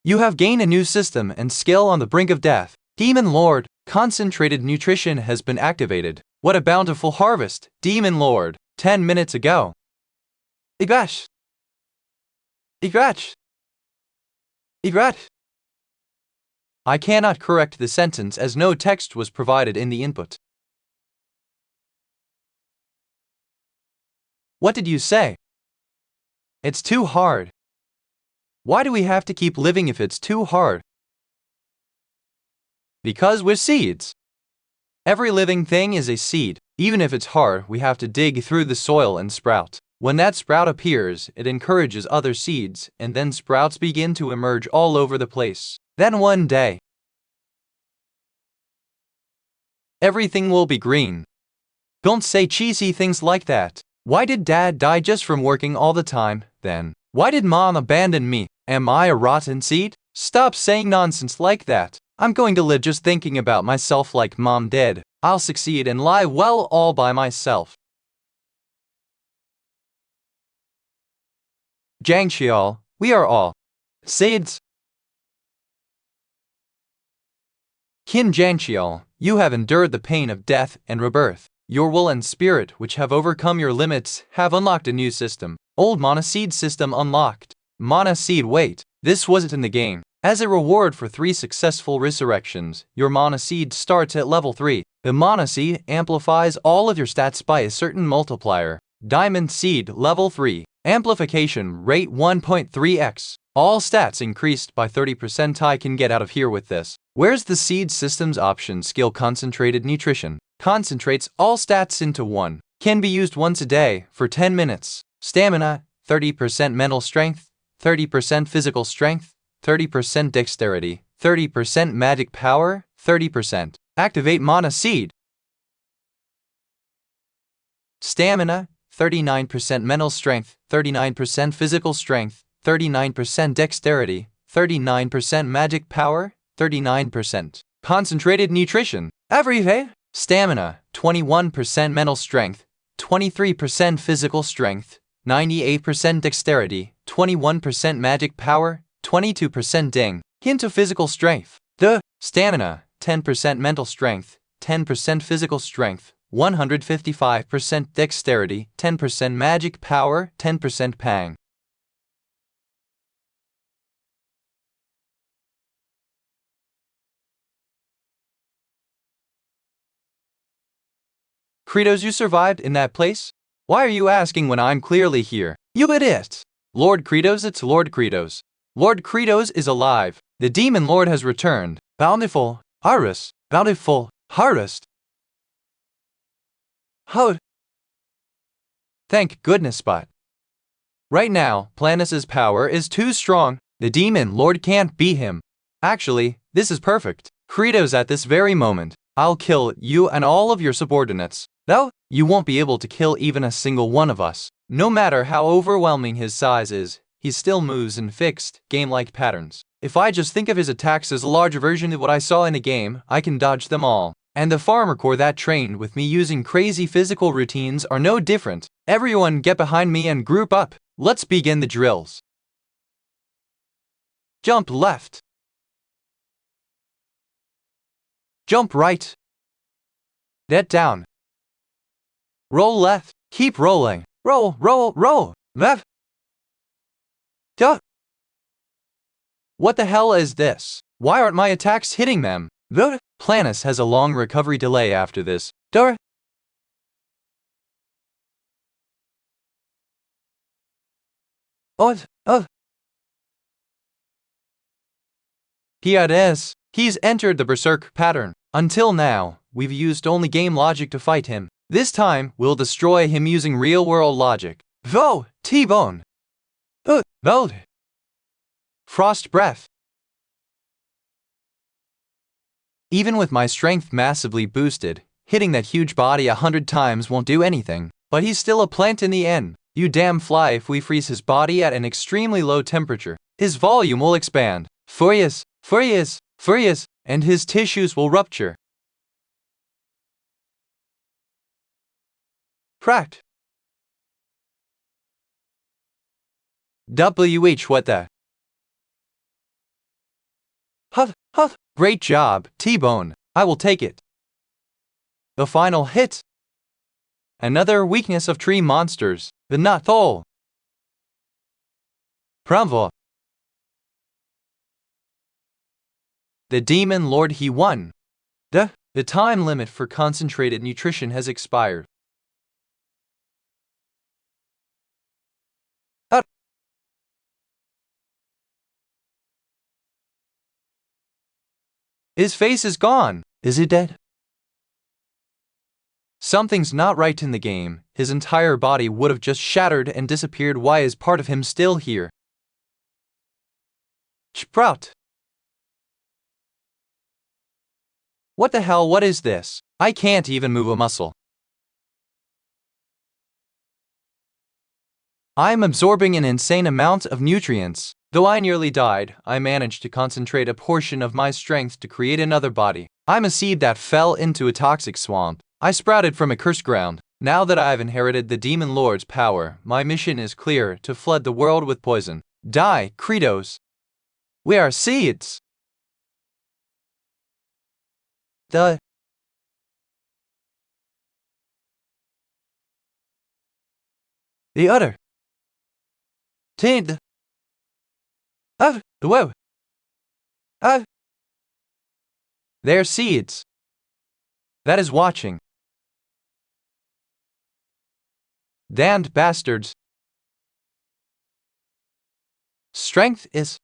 You have gained a new system and skill on the brink of death. Demon Lord, concentrated nutrition has been activated. What a bountiful harvest, Demon Lord. 10 minutes ago. Igrash. Igrash. Igrash. I cannot correct the sentence as no text was provided in the input. What did you say? It's too hard. Why do we have to keep living if it's too hard? Because we're seeds. Every living thing is a seed. Even if it's hard, we have to dig through the soil and sprout. When that sprout appears, it encourages other seeds, and then sprouts begin to emerge all over the place. Then one day, everything will be green. Don't say cheesy things like that. Why did Dad die just from working all the time, then? Why did Mom abandon me? Am I a rotten seed? Stop saying nonsense like that. I'm going to live just thinking about myself like Mom did. I'll succeed and lie well all by myself. Jangxiao, we are all seeds. Qin Jangxiao, you have endured the pain of death and rebirth. Your will and spirit, which have overcome your limits, have unlocked a new system. Old Mana Seed system unlocked. Mana Seed wait. This wasn't in the game. As a reward for 3 successful resurrections, your Mana Seed starts at level 3. The Mana Seed amplifies all of your stats by a certain multiplier. Diamond Seed level 3. Amplification rate 1.3x. All stats increased by 30%. I can get out of here with this. Where's the seed systems option? Skill concentrated nutrition. Concentrates all stats into one. Can be used once a day for 10 minutes. Stamina, 30% mental strength, 30% physical strength, 30% dexterity, 30% magic power, 30%. Activate Mana Seed. Stamina, 39% mental strength, 39% physical strength, 39% dexterity, 39% magic power, 39%. Concentrated nutrition. Every day. Stamina, 21% mental strength, 23% physical strength, 98% dexterity, 21% magic power, 22% ding. Hint of physical strength. The stamina, 10% mental strength, 10% physical strength, 155% dexterity, 10% magic power, 10% pang. Kratos, you survived in that place? Why are you asking when I'm clearly here? You idiot! Lord Kratos, it's Lord Kratos. Lord Kratos is alive. The demon lord has returned. Bountiful, harvest, bountiful, harvest. How? Thank goodness, but right now, Planus' power is too strong. The demon lord can't beat him. Actually, this is perfect. Kratos, at this very moment, I'll kill you and all of your subordinates. Though, you won't be able to kill even a single one of us. No matter how overwhelming his size is, he still moves in fixed, game-like patterns. If I just think of his attacks as a larger version of what I saw in a game, I can dodge them all. And the farmer corps that trained with me using crazy physical routines are no different. Everyone get behind me and group up. Let's begin the drills. Jump left. Jump right. Get down. Roll left. Keep rolling. Roll, roll, roll. Left. Duh. What the hell is this? Why aren't my attacks hitting them? The Planus has a long recovery delay after this. Duh. Oh. He's entered the berserk pattern. Until now, we've used only game logic to fight him. This time, we'll destroy him using real-world logic. Vo! T-bone! Vote! Frost breath. Even with my strength massively boosted, hitting that huge body 100 times won't do anything. But he's still a plant in the end. You damn fly, if we freeze his body at an extremely low temperature, his volume will expand. Furious, and his tissues will rupture. Cracked. What the? Huff. Great job, T-Bone. I will take it. The final hit. Another weakness of tree monsters, the Nathol. Pramvo. The Demon Lord, he won. The time limit for concentrated nutrition has expired. His face is gone. Is he dead? Something's not right in the game. His entire body would have just shattered and disappeared. Why is part of him still here? Sprout. What the hell? What is this? I can't even move a muscle. I'm absorbing an insane amount of nutrients. Though I nearly died, I managed to concentrate a portion of my strength to create another body. I'm a seed that fell into a toxic swamp. I sprouted from a cursed ground. Now that I've inherited the Demon Lord's power, my mission is clear: to flood the world with poison. Die, Credos. We are seeds. The other. Tid. Whoa. They're seeds. That is watching. Damned bastards. Strength is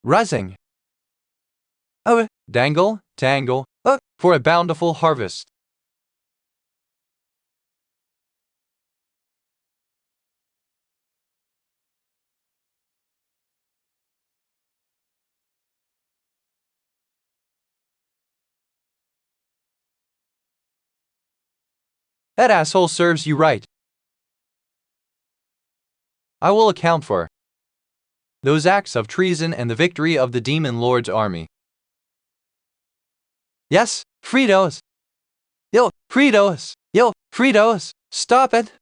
rising. Dangle, tangle, for a bountiful harvest. That asshole serves you right. I will account for those acts of treason and the victory of the Demon Lord's army. Yes, Fritos. Yo, Fritos. Stop it.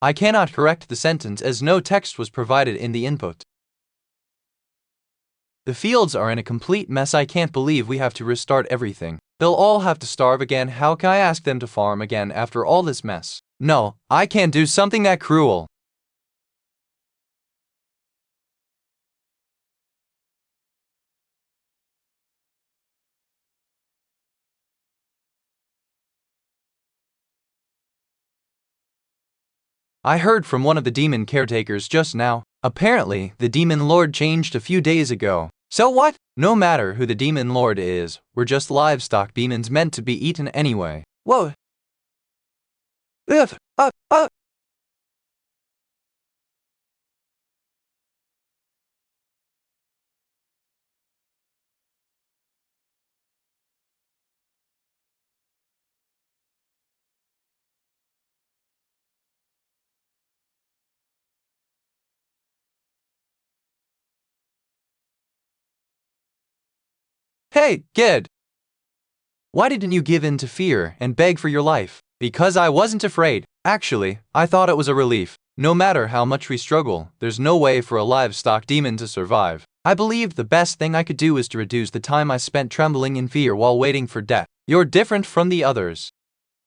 I cannot correct the sentence as no text was provided in the input. The fields are in a complete mess. I can't believe we have to restart everything. They'll all have to starve again. How can I ask them to farm again after all this mess? No, I can't do something that cruel. I heard from one of the demon caretakers just now. Apparently, the Demon Lord changed a few days ago. So what? No matter who the Demon Lord is, we're just livestock demons meant to be eaten anyway. Whoa. Hey, kid! Why didn't you give in to fear and beg for your life? Because I wasn't afraid. Actually, I thought it was a relief. No matter how much we struggle, there's no way for a livestock demon to survive. I believed the best thing I could do was to reduce the time I spent trembling in fear while waiting for death. You're different from the others.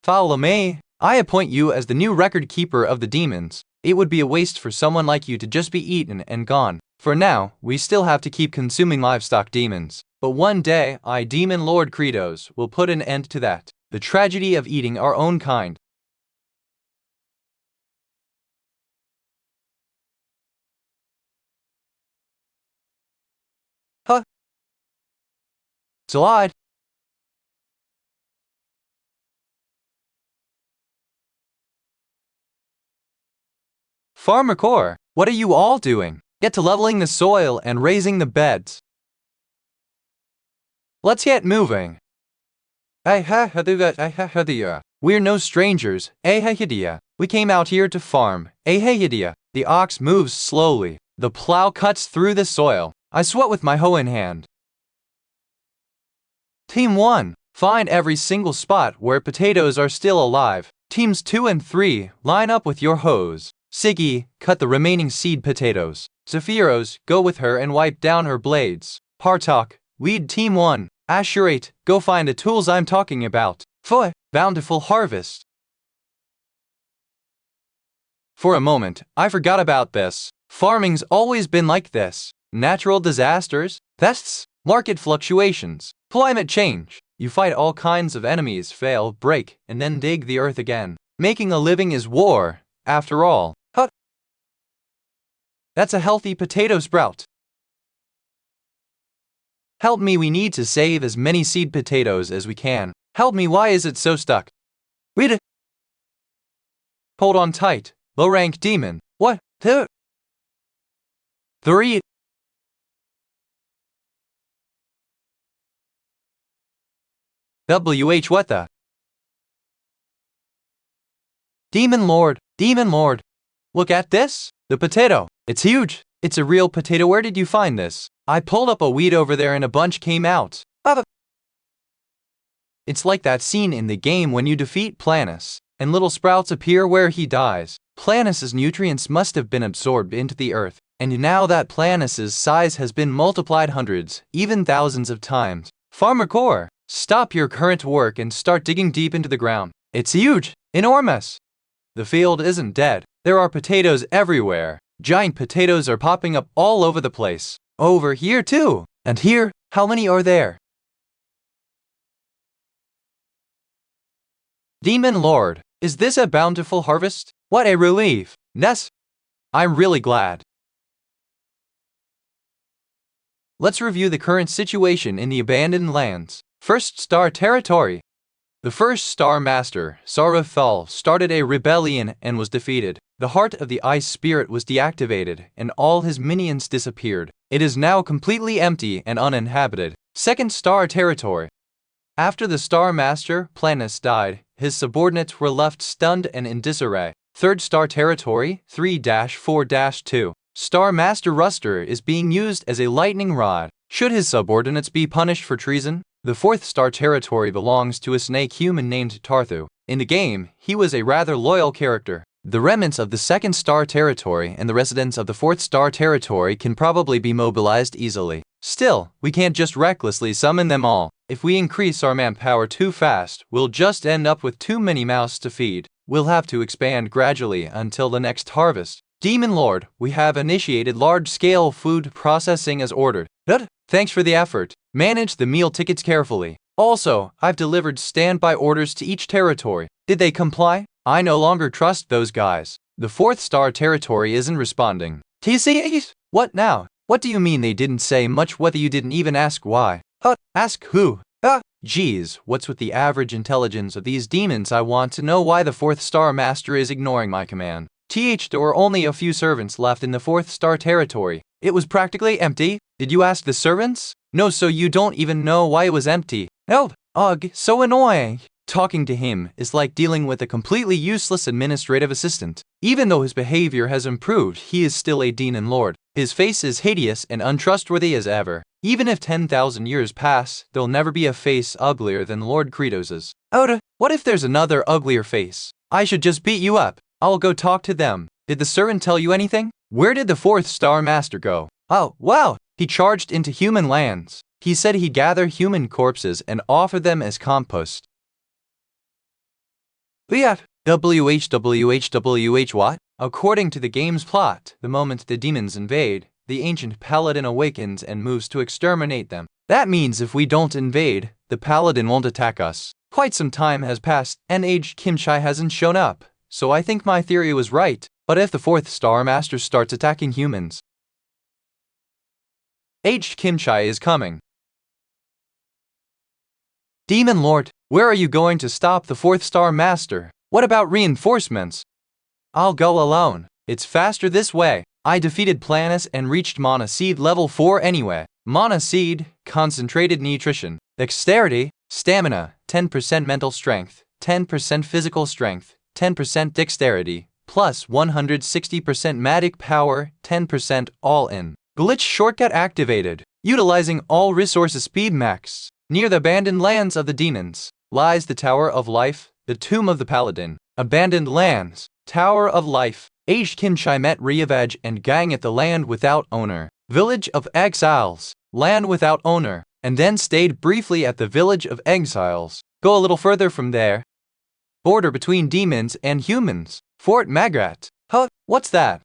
Follow me. I appoint you as the new record keeper of the demons. It would be a waste for someone like you to just be eaten and gone. For now, we still have to keep consuming livestock demons. But one day, I, Demon Lord Credos, will put an end to that. The tragedy of eating our own kind. Slide. Farmer Core, what are you all doing? Get to leveling the soil and raising the beds. Let's get moving. We're no strangers. We came out here to farm. The ox moves slowly. The plow cuts through the soil. I sweat with my hoe in hand. Team 1, find every single spot where potatoes are still alive. Teams 2 and 3, line up with your hoes. Siggy, cut the remaining seed potatoes. Zephyros, go with her and wipe down her blades. Partok, lead Team 1. Assurate, go find the tools I'm talking about. For bountiful harvest. For a moment, I forgot about this. Farming's always been like this. Natural disasters, pests, market fluctuations, climate change. You fight all kinds of enemies, fail, break, and then dig the earth again. Making a living is war, after all. That's a healthy potato sprout. Help me, we need to save as many seed potatoes as we can. Help me, why is it so stuck? Read it. Hold on tight, low rank demon. What? 2 3 WH what the? Demon Lord, Demon Lord. Look at this, the potato. It's huge. It's a real potato. Where did you find this? I pulled up a weed over there and a bunch came out. It's like that scene in the game when you defeat Planus, and little sprouts appear where he dies. Planus's nutrients must have been absorbed into the earth, and now that Planus's size has been multiplied hundreds, even thousands of times. Farmer Core, stop your current work and start digging deep into the ground. It's huge, enormous. The field isn't dead. There are potatoes everywhere. Giant potatoes are popping up all over the place. Over here too. And here, how many are there? Demon Lord, is this a bountiful harvest? What a relief. Ness, I'm really glad. Let's review the current situation in the abandoned lands. First Star Territory. The first Star Master, Sarafel, started a rebellion and was defeated. The heart of the Ice Spirit was deactivated, and all his minions disappeared. It is now completely empty and uninhabited. Second Star Territory. After the Star Master, Planus, died, his subordinates were left stunned and in disarray. Third Star Territory, 3-4-2. Star Master Ruster is being used as a lightning rod. Should his subordinates be punished for treason? The fourth Star Territory belongs to a snake human named Tarthu. In the game, he was a rather loyal character. The remnants of the second Star Territory and the residents of the fourth Star Territory can probably be mobilized easily. Still, we can't just recklessly summon them all. If we increase our manpower too fast, we'll just end up with too many mouths to feed. We'll have to expand gradually until the next harvest. Demon Lord, we have initiated large-scale food processing as ordered. Thanks for the effort. Manage the meal tickets carefully. Also, I've delivered standby orders to each territory. Did they comply? I no longer trust those guys. The fourth Star Territory isn't responding. TCAs? What now? What do you mean they didn't say much? What, you didn't even ask why? Ask who? Geez, what's with the average intelligence of these demons? I want to know why the fourth Star Master is ignoring my command. There were only a few servants left in the fourth Star Territory. It was practically empty. Did you ask the servants? No, so you don't even know why it was empty. Help! Ugh, so annoying. Talking to him is like dealing with a completely useless administrative assistant. Even though his behavior has improved, he is still a demon lord. His face is hideous and untrustworthy as ever. Even if 10,000 years pass, there'll never be a face uglier than Lord Kratos's. What if there's another uglier face? I should just beat you up. I'll go talk to them. Did the servant tell you anything? Where did the fourth Star Master go? Oh, wow! He charged into human lands. He said he'd gather human corpses and offer them as compost. WH what? According to the game's plot, the moment the demons invade, the ancient paladin awakens and moves to exterminate them. That means if we don't invade, the paladin won't attack us. Quite some time has passed and aged Kimchai hasn't shown up, so I think my theory was right. But if the fourth Star Master starts attacking humans, aged Kimchai is coming. Demon Lord, where are you going to stop the 4th star master? What about reinforcements? I'll go alone. It's faster this way. I defeated Planus and reached Mana Seed level 4 anyway. Mana Seed, concentrated nutrition, dexterity, stamina, 10% mental strength, 10% physical strength, 10% dexterity, plus 160% magic power, 10% all in. Glitch shortcut activated. Utilizing all resources speed max. Near the abandoned lands of the demons lies the Tower of Life, the Tomb of the Paladin. Abandoned lands, Tower of Life. Aged Kimchai met Riavej and gang at the land without owner. Village of Exiles, land without owner, and then stayed briefly at the Village of Exiles. Go a little further from there. Border between demons and humans. Fort Magrat. Huh, what's that?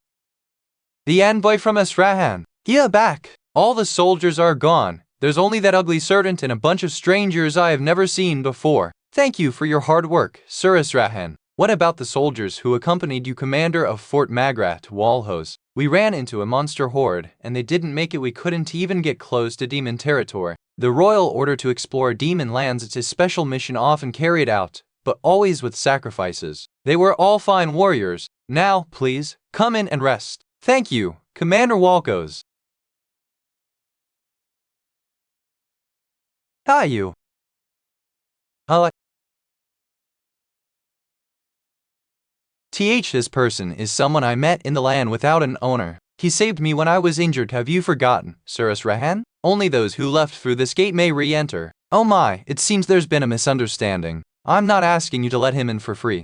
The envoy from Esrahan. Yeah, back. All the soldiers are gone. There's only that ugly servant and a bunch of strangers I have never seen before. Thank you for your hard work, Sir Esrahan. What about the soldiers who accompanied you, commander of Fort Magrat, Walhos? We ran into a monster horde, and they didn't make it. We couldn't even get close to demon territory. The royal order to explore demon lands is a special mission often carried out, but always with sacrifices. They were all fine warriors. Now, please, come in and rest. Thank you, Commander Walkos. Hi, you. Hello. This person is someone I met in the land without an owner. He saved me when I was injured. Have you forgotten, Sir Esrahan? Only those who left through this gate may re-enter. Oh my, it seems there's been a misunderstanding. I'm not asking you to let him in for free.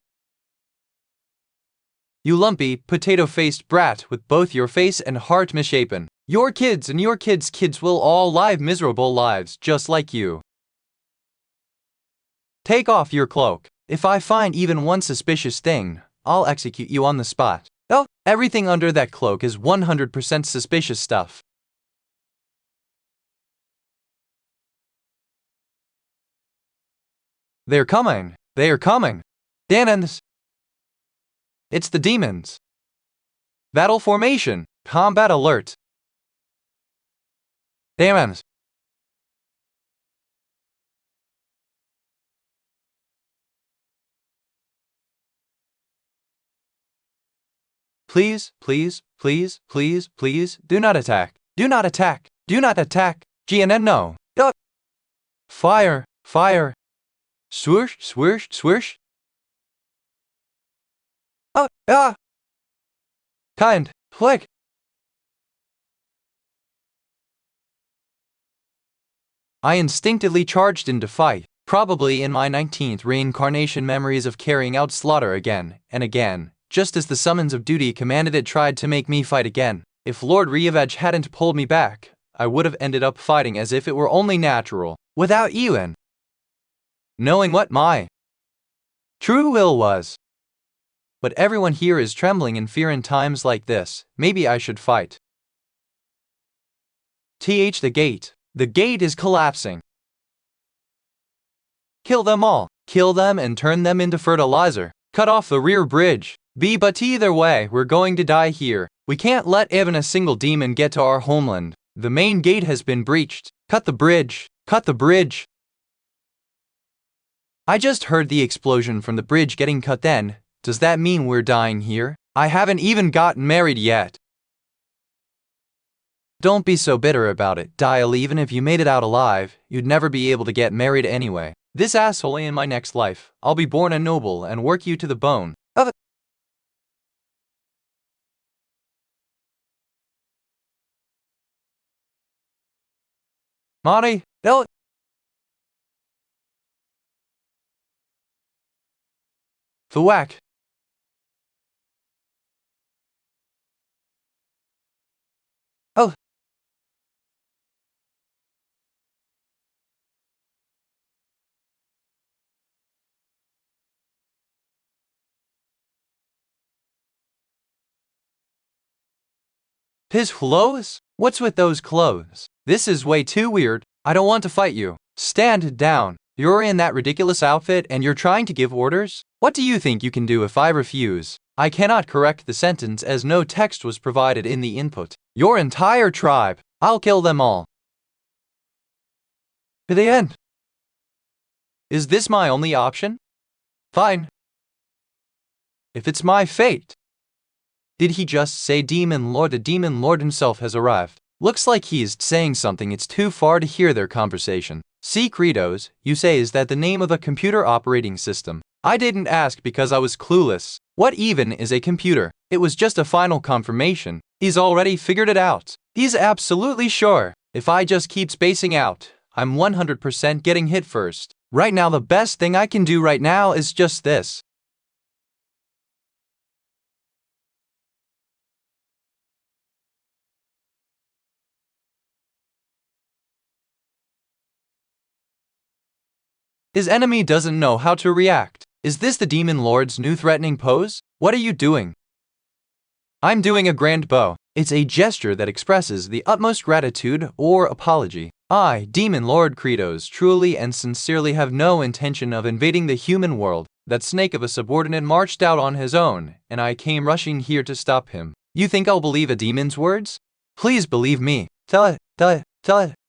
You lumpy, potato-faced brat with both your face and heart misshapen. Your kids and your kids' kids will all live miserable lives just like you. Take off your cloak. If I find even one suspicious thing, I'll execute you on the spot. Oh, everything under that cloak is 100% suspicious stuff. They're coming. They are coming. Demons. It's the demons. Battle formation. Combat alert. Demons. Please, please, please, please, please, do not attack. Do not attack. Do not attack. GNN no. Fire, fire. Swoosh, swoosh, swoosh. Oh, ah. Kind, flick. I instinctively charged into fight, probably in my 19th reincarnation memories of carrying out slaughter again and again. Just as the summons of duty commanded, it tried to make me fight again. If Lord Riavej hadn't pulled me back, I would have ended up fighting as if it were only natural, without even knowing what my true will was. But everyone here is trembling in fear in times like this. Maybe I should fight. The gate. The gate is collapsing. Kill them all. Kill them and turn them into fertilizer. Cut off the rear bridge. But either way, we're going to die here. We can't let even a single demon get to our homeland. The main gate has been breached. Cut the bridge. Cut the bridge. I just heard the explosion from the bridge getting cut then. Does that mean we're dying here? I haven't even gotten married yet. Don't be so bitter about it, Dial. Even if you made it out alive, you'd never be able to get married anyway. This asshole in my next life, I'll be born a noble and work you to the bone. Monty, no. The whack. Oh. His clothes? What's with those clothes? This is way too weird. I don't want to fight you. Stand down. You're in that ridiculous outfit and you're trying to give orders? What do you think you can do if I refuse? I cannot correct the sentence as no text was provided in the input. Your entire tribe. I'll kill them all. To the end. Is this my only option? Fine. If it's my fate. Did he just say Demon Lord? The Demon Lord himself has arrived. Looks like he's saying something. It's too far to hear their conversation. See, Credos, you say is that the name of a computer operating system? I didn't ask because I was clueless. What even is a computer? It was just a final confirmation. He's already figured it out. He's absolutely sure. If I just keep spacing out, I'm 100% getting hit first. Right now the best thing I can do right now is just this. His enemy doesn't know how to react. Is this the Demon Lord's new threatening pose? What are you doing? I'm doing a grand bow. It's a gesture that expresses the utmost gratitude or apology. I, Demon Lord Credos, truly and sincerely have no intention of invading the human world. That snake of a subordinate marched out on his own, and I came rushing here to stop him. You think I'll believe a demon's words? Please believe me. Tell it.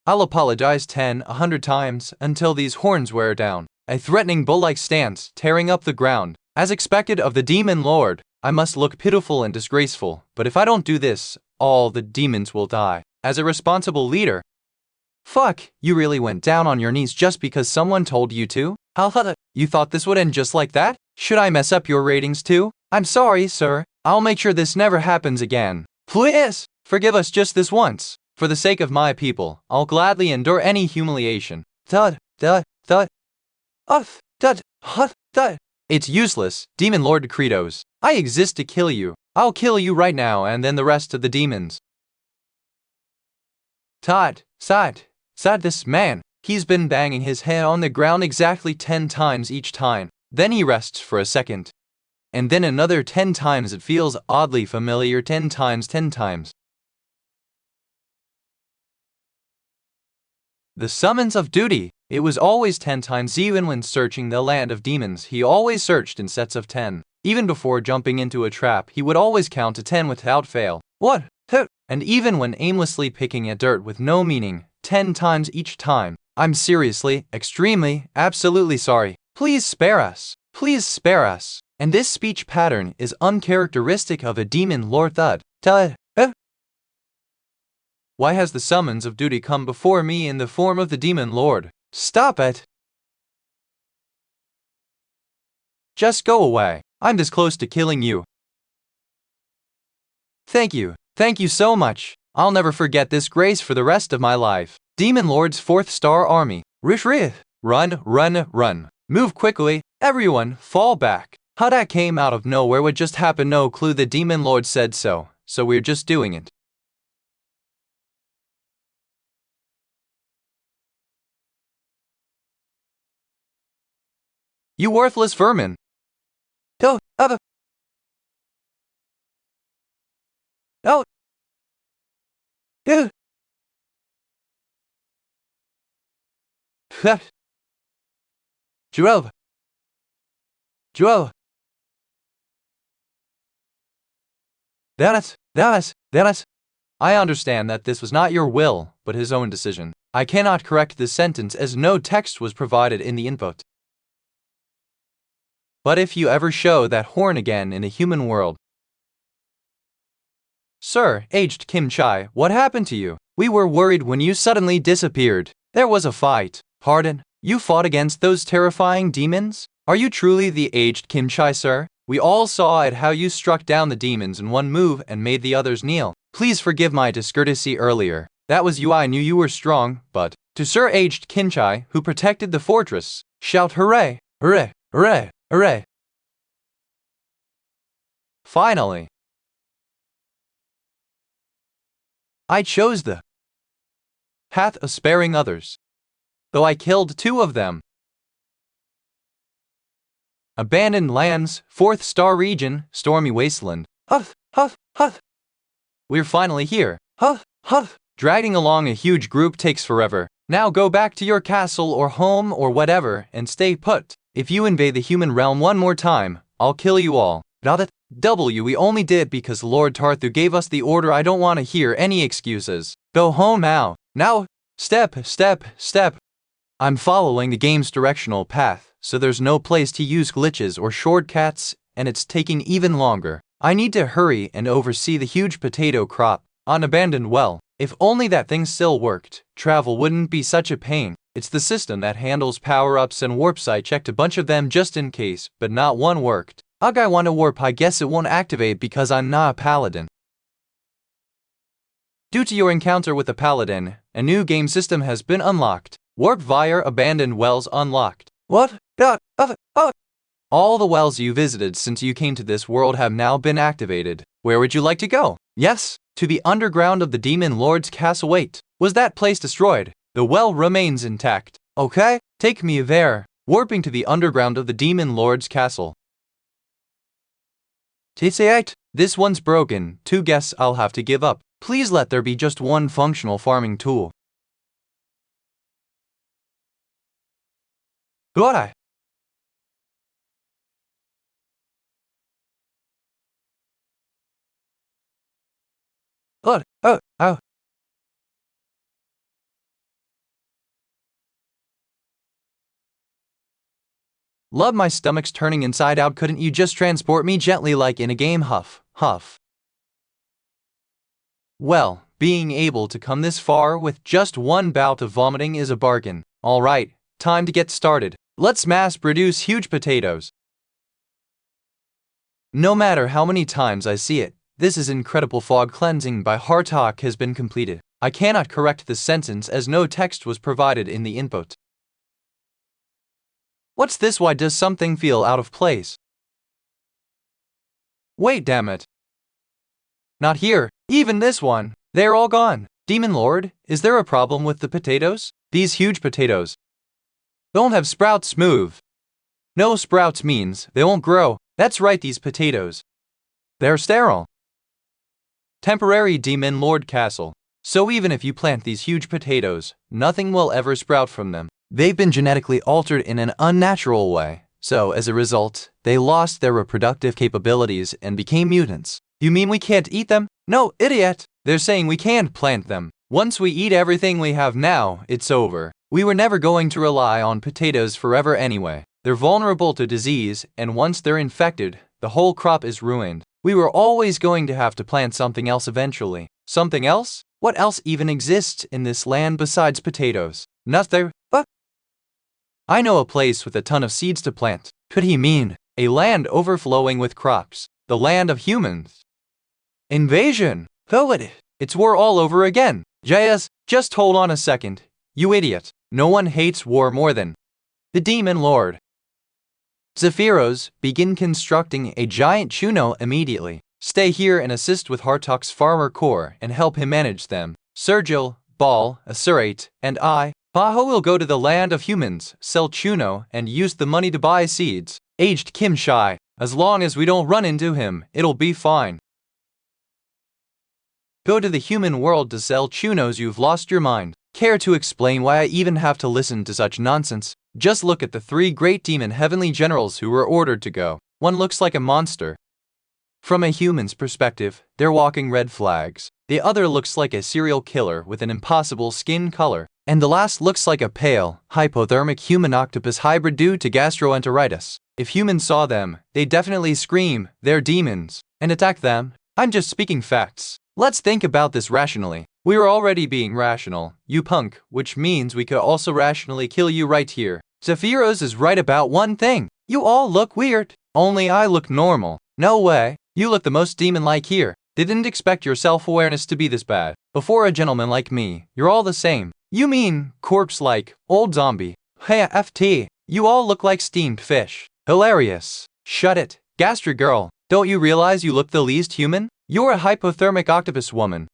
I'll apologize 100 times until these horns wear down. A threatening bull-like stance, tearing up the ground. As expected of the Demon Lord, I must look pitiful and disgraceful, but if I don't do this, all the demons will die. As a responsible leader. Fuck, you really went down on your knees just because someone told you to? You thought this would end just like that? Should I mess up your ratings too? I'm sorry, sir. I'll make sure this never happens again. Please, forgive us just this once. For the sake of my people, I'll gladly endure any humiliation. It's useless, Demon Lord Credos. I exist to kill you. I'll kill you right now and then the rest of the demons. This man. He's been banging his head on the ground exactly 10 times each time. Then he rests for a second. And then another 10 times. It feels oddly familiar. 10 times. The summons of duty. It was always 10 times. Even when searching the land of demons, he always searched in sets of 10. Even before jumping into a trap, he would always count to 10 without fail. What? And even when aimlessly picking at dirt with no meaning, 10 times each time. I'm seriously, extremely, absolutely sorry. Please spare us. And this speech pattern is uncharacteristic of a Demon Lord. Why has the summons of duty come before me in the form of the Demon Lord? Stop it! Just go away. I'm this close to killing you. Thank you so much. I'll never forget this grace for the rest of my life. Demon Lord's 4th Star Army. Run. Move quickly. Everyone, fall back. How that came out of nowhere would just happen. No clue. The Demon Lord said so we're just doing it. You worthless vermin. Drove. That is. I understand that this was not your will, but his own decision. I cannot correct this sentence as no text was provided in the input. But if you ever show that horn again in the human world. Sir, aged Kim Chai, what happened to you? We were worried when you suddenly disappeared. There was a fight. Pardon? You fought against those terrifying demons? Are you truly the aged Kim Chai, sir? We all saw it how you struck down the demons in one move and made the others kneel. Please forgive my discourtesy earlier. That was you. I knew you were strong, but to Sir aged Kim Chai, who protected the fortress, shout hooray, hooray, hooray, hooray. Finally, I chose the path of sparing others, though I killed 2 of them. Abandoned lands, 4th Star Region, Stormy Wasteland. We're finally here. Dragging along a huge group takes forever. Now go back to your castle or home or whatever and stay put. If you invade the human realm one more time, I'll kill you all. We only did because Lord Tarthu gave us the order. I don't want to hear any excuses. Go home now. Step. I'm following the game's directional path, so there's no place to use glitches or shortcuts, and it's taking even longer. I need to hurry and oversee the huge potato crop on abandoned well. If only that thing still worked, travel wouldn't be such a pain. It's the system that handles power-ups and warps. I checked a bunch of them just in case, but not one worked. Ugh, I want to warp. I guess it won't activate because I'm not a paladin. Due to your encounter with a paladin, a new game system has been unlocked. Warp via abandoned wells unlocked. What? All the wells you visited since you came to this world have now been activated. Where would you like to go? Yes, to the underground of the Demon Lord's castle. Wait, was that place destroyed? The well remains intact. Okay, take me there. Warping to the underground of the Demon Lord's castle. TC8, this one's broken. Guess I'll have to give up. Please let there be just one functional farming tool. What? Oh. Love, my stomach's turning inside out. Couldn't you just transport me gently like in a game? Huff. Well, being able to come this far with just one bout of vomiting is a bargain. Alright, time to get started. Let's mass produce huge potatoes. No matter how many times I see it, this is incredible. Fog cleansing by Hartok has been completed. I cannot correct this sentence as no text was provided in the input. What's this? Why does something feel out of place? Wait, damn it. Not here, even this one. They're all gone. Demon Lord, is there a problem with the potatoes? These huge potatoes don't have sprouts. Move. No sprouts means they won't grow. That's right, these potatoes, they're sterile. Temporary Demon Lord Castle. So even if you plant these huge potatoes, nothing will ever sprout from them. They've been genetically altered in an unnatural way, so as a result, they lost their reproductive capabilities and became mutants. You mean we can't eat them? No, idiot! They're saying we can't plant them. Once we eat everything we have now, it's over. We were never going to rely on potatoes forever anyway. They're vulnerable to disease, and once they're infected, the whole crop is ruined. We were always going to have to plant something else eventually. Something else? What else even exists in this land besides potatoes? Nothing. I know a place with a ton of seeds to plant. Could he mean a land overflowing with crops? The land of humans? Invasion! It's war all over again. Just hold on a second. You idiot. No one hates war more than the Demon Lord. Zephyros, begin constructing a giant Chuno immediately. Stay here and assist with Hartok's farmer corps and help him manage them. Sergil, Bal, Asurate, and I, Baho, will go to the land of humans, sell Chuno, and use the money to buy seeds. Aged Kim Shai. As long as we don't run into him, it'll be fine. Go to the human world to sell Chunos. You've lost your mind. Care to explain why I even have to listen to such nonsense? Just look at the three great demon heavenly generals who were ordered to go. One looks like a monster. From a human's perspective, they're walking red flags. The other looks like a serial killer with an impossible skin color. And the last looks like a pale, hypothermic human octopus hybrid due to gastroenteritis. If humans saw them, they'd definitely scream, "They're demons," and attack them. I'm just speaking facts. Let's think about this rationally. We were already being rational, you punk, which means we could also rationally kill you right here. Zephyros is right about one thing. You all look weird. Only I look normal. No way. You look the most demon-like here. Didn't expect your self-awareness to be this bad. Before a gentleman like me, you're all the same. You mean, corpse-like, old zombie. Hey, FT, you all look like steamed fish. Hilarious. Shut it. Gastric girl, don't you realize you look the least human? You're a hypothermic octopus woman.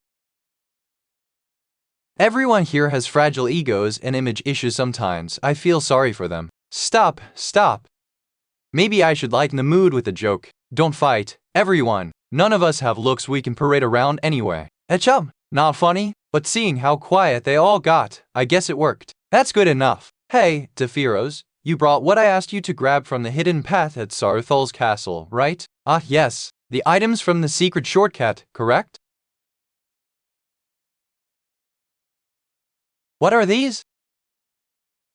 Everyone here has fragile egos and image issues sometimes. I feel sorry for them. Stop. Maybe I should lighten the mood with a joke. Don't fight, everyone. None of us have looks we can parade around anyway. Etchum, not funny, but seeing how quiet they all got, I guess it worked. That's good enough. Hey, Zephyros, you brought what I asked you to grab from the hidden path at Sarthol's castle, right? Ah, yes, the items from the secret shortcut, correct? What are these?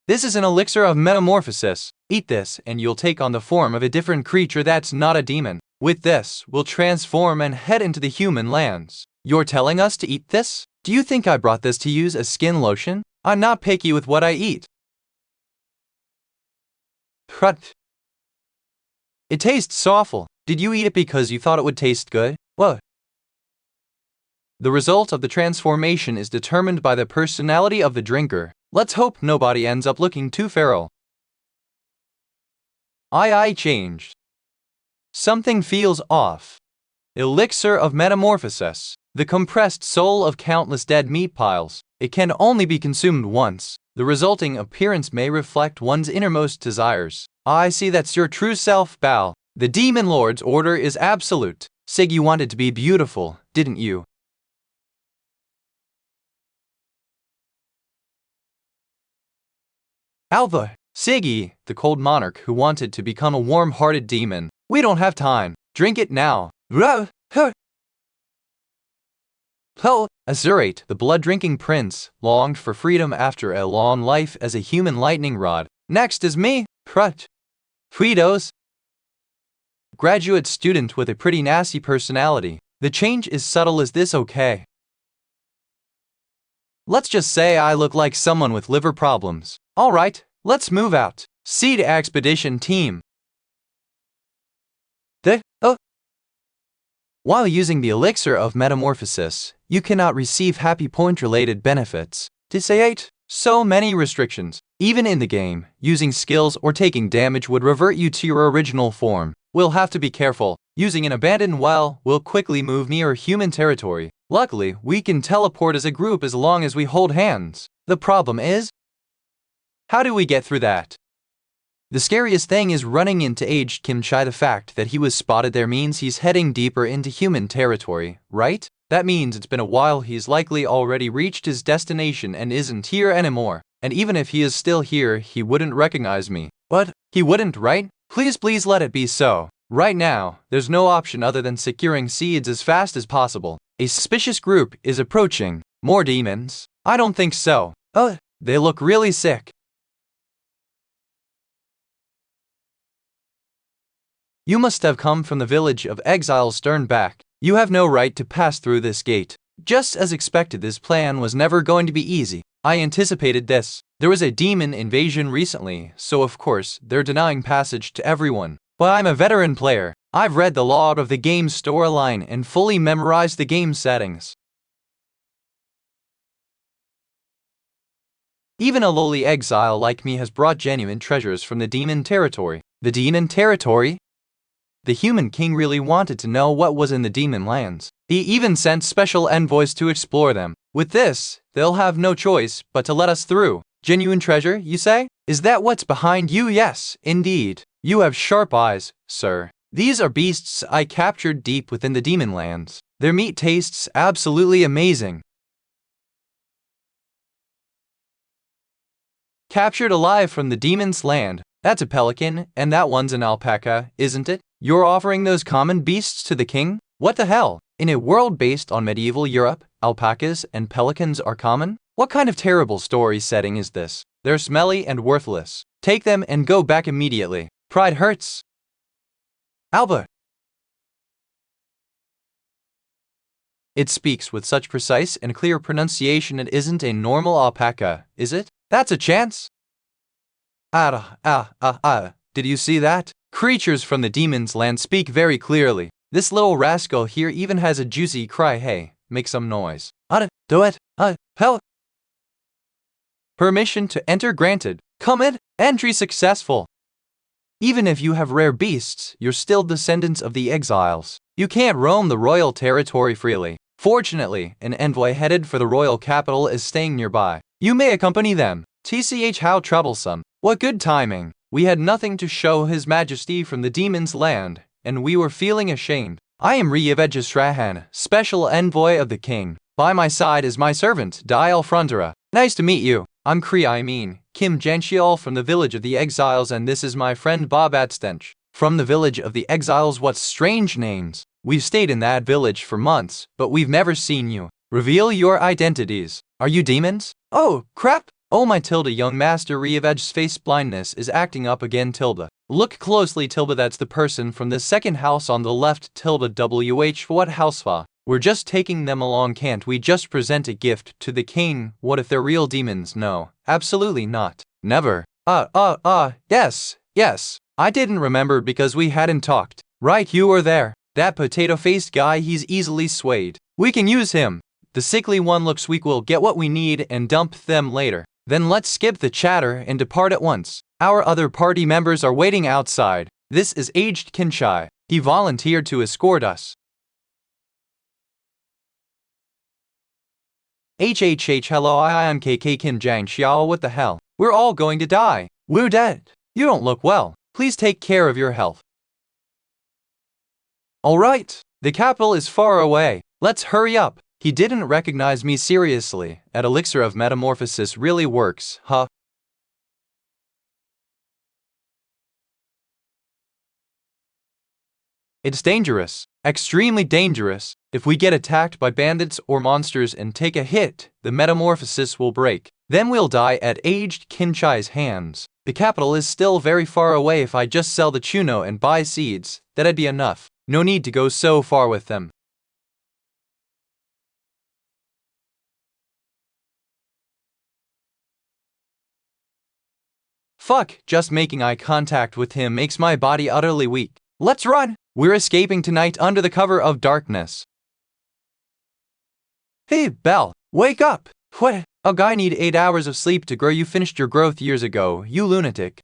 This is an elixir of metamorphosis. Eat this and you'll take on the form of a different creature that's not a demon. With this, we'll transform and head into the human lands. You're telling us to eat this? Do you think I brought this to use as skin lotion? I'm not picky with what I eat. Prut. It tastes awful. Did you eat it because you thought it would taste good? What? The result of the transformation is determined by the personality of the drinker. Let's hope nobody ends up looking too feral. I changed. Something feels off. Elixir of metamorphosis. The compressed soul of countless dead meat piles. It can only be consumed once. The resulting appearance may reflect one's innermost desires. I see that's your true self, Bao. The Demon Lord's order is absolute. Sig, you wanted to be beautiful, didn't you? Alva, Siggy, the cold monarch who wanted to become a warm-hearted demon. We don't have time. Drink it now. Azurate, the blood-drinking prince, longed for freedom after a long life as a human lightning rod. Next is me, Prut. Fritos. Graduate student with a pretty nasty personality. The change is subtle. Is this okay? Let's just say I look like someone with liver problems. Alright, let's move out. Seed expedition team. While using the elixir of metamorphosis, you cannot receive happy point-related benefits. Dissayate. So many restrictions. Even in the game, using skills or taking damage would revert you to your original form. We'll have to be careful. Using an abandoned well will quickly move near human territory. Luckily, we can teleport as a group as long as we hold hands. The problem is, how do we get through that? The scariest thing is running into aged Kim Chai. The fact that he was spotted there means he's heading deeper into human territory, right? That means it's been a while. He's likely already reached his destination and isn't here anymore. And even if he is still here, he wouldn't recognize me. But he wouldn't, right? Please let it be so. Right now, there's no option other than securing seeds as fast as possible. A suspicious group is approaching. More demons? I don't think so. They look really sick. You must have come from the village of exiles. Turn back. You have no right to pass through this gate. Just as expected, this plan was never going to be easy. I anticipated this. There was a demon invasion recently, so of course, they're denying passage to everyone. But I'm a veteran player. I've read the law of the game storyline and fully memorized the game settings. Even a lowly exile like me has brought genuine treasures from the demon territory. The demon territory? The human king really wanted to know what was in the demon lands. He even sent special envoys to explore them. With this, they'll have no choice but to let us through. Genuine treasure, you say? Is that what's behind you? Yes, indeed. You have sharp eyes, sir. These are beasts I captured deep within the demon lands. Their meat tastes absolutely amazing. Captured alive from the demon's land. That's a pelican, and that one's an alpaca, isn't it? You're offering those common beasts to the king? What the hell? In a world based on medieval Europe, alpacas and pelicans are common? What kind of terrible story setting is this? They're smelly and worthless. Take them and go back immediately. Pride hurts. Alba. It speaks with such precise and clear pronunciation. It isn't a normal alpaca, is it? That's a chance. Did you see that? Creatures from the demon's land speak very clearly. This little rascal here even has a juicy cry. Hey, make some noise. Do it. Hell. Permission to enter granted. Come in. Entry successful. Even if you have rare beasts, you're still descendants of the exiles. You can't roam the royal territory freely. Fortunately, an envoy headed for the royal capital is staying nearby. You may accompany them. TCH, how troublesome. What good timing. We had nothing to show His Majesty from the demon's land, and we were feeling ashamed. I am Ryevejasrahan, special envoy of the king. By my side is my servant, Dial Frontera. Nice to meet you. I'm Kim Janchiol from the village of the exiles, and this is my friend Bobat Stench. From the village of the exiles. What strange names. We've stayed in that village for months, but we've never seen you. Reveal your identities. Are you demons? Oh, crap. Oh my tilde, young master Reavej's face blindness is acting up again tilde. Look closely tilde, that's the person from the second house on the left tilde. WH what housefa? We're just taking them along, can't we just present a gift to the king? What if they're real demons? No, absolutely not. Never. Yes. I didn't remember because we hadn't talked. Right, you were there. That potato-faced guy, he's easily swayed. We can use him. The sickly one looks weak, we'll get what we need and dump them later. Then let's skip the chatter and depart at once. Our other party members are waiting outside. This is aged Kinchai. He volunteered to escort us. Hello, I am KK Kim Jang Xiao, what the hell? We're all going to die. We're dead. You don't look well. Please take care of your health. Alright, the capital is far away. Let's hurry up. He didn't recognize me seriously. That elixir of metamorphosis really works, huh? It's dangerous. Extremely dangerous. If we get attacked by bandits or monsters and take a hit, the metamorphosis will break. Then we'll die at aged Kinchai's hands. The capital is still very far away. If I just sell the chuno and buy seeds, that'd be enough. No need to go so far with them. Fuck, just making eye contact with him makes my body utterly weak. Let's run! We're escaping tonight under the cover of darkness. Hey, Belle, wake up! What? A guy need 8 hours of sleep to grow. You finished your growth years ago, you lunatic.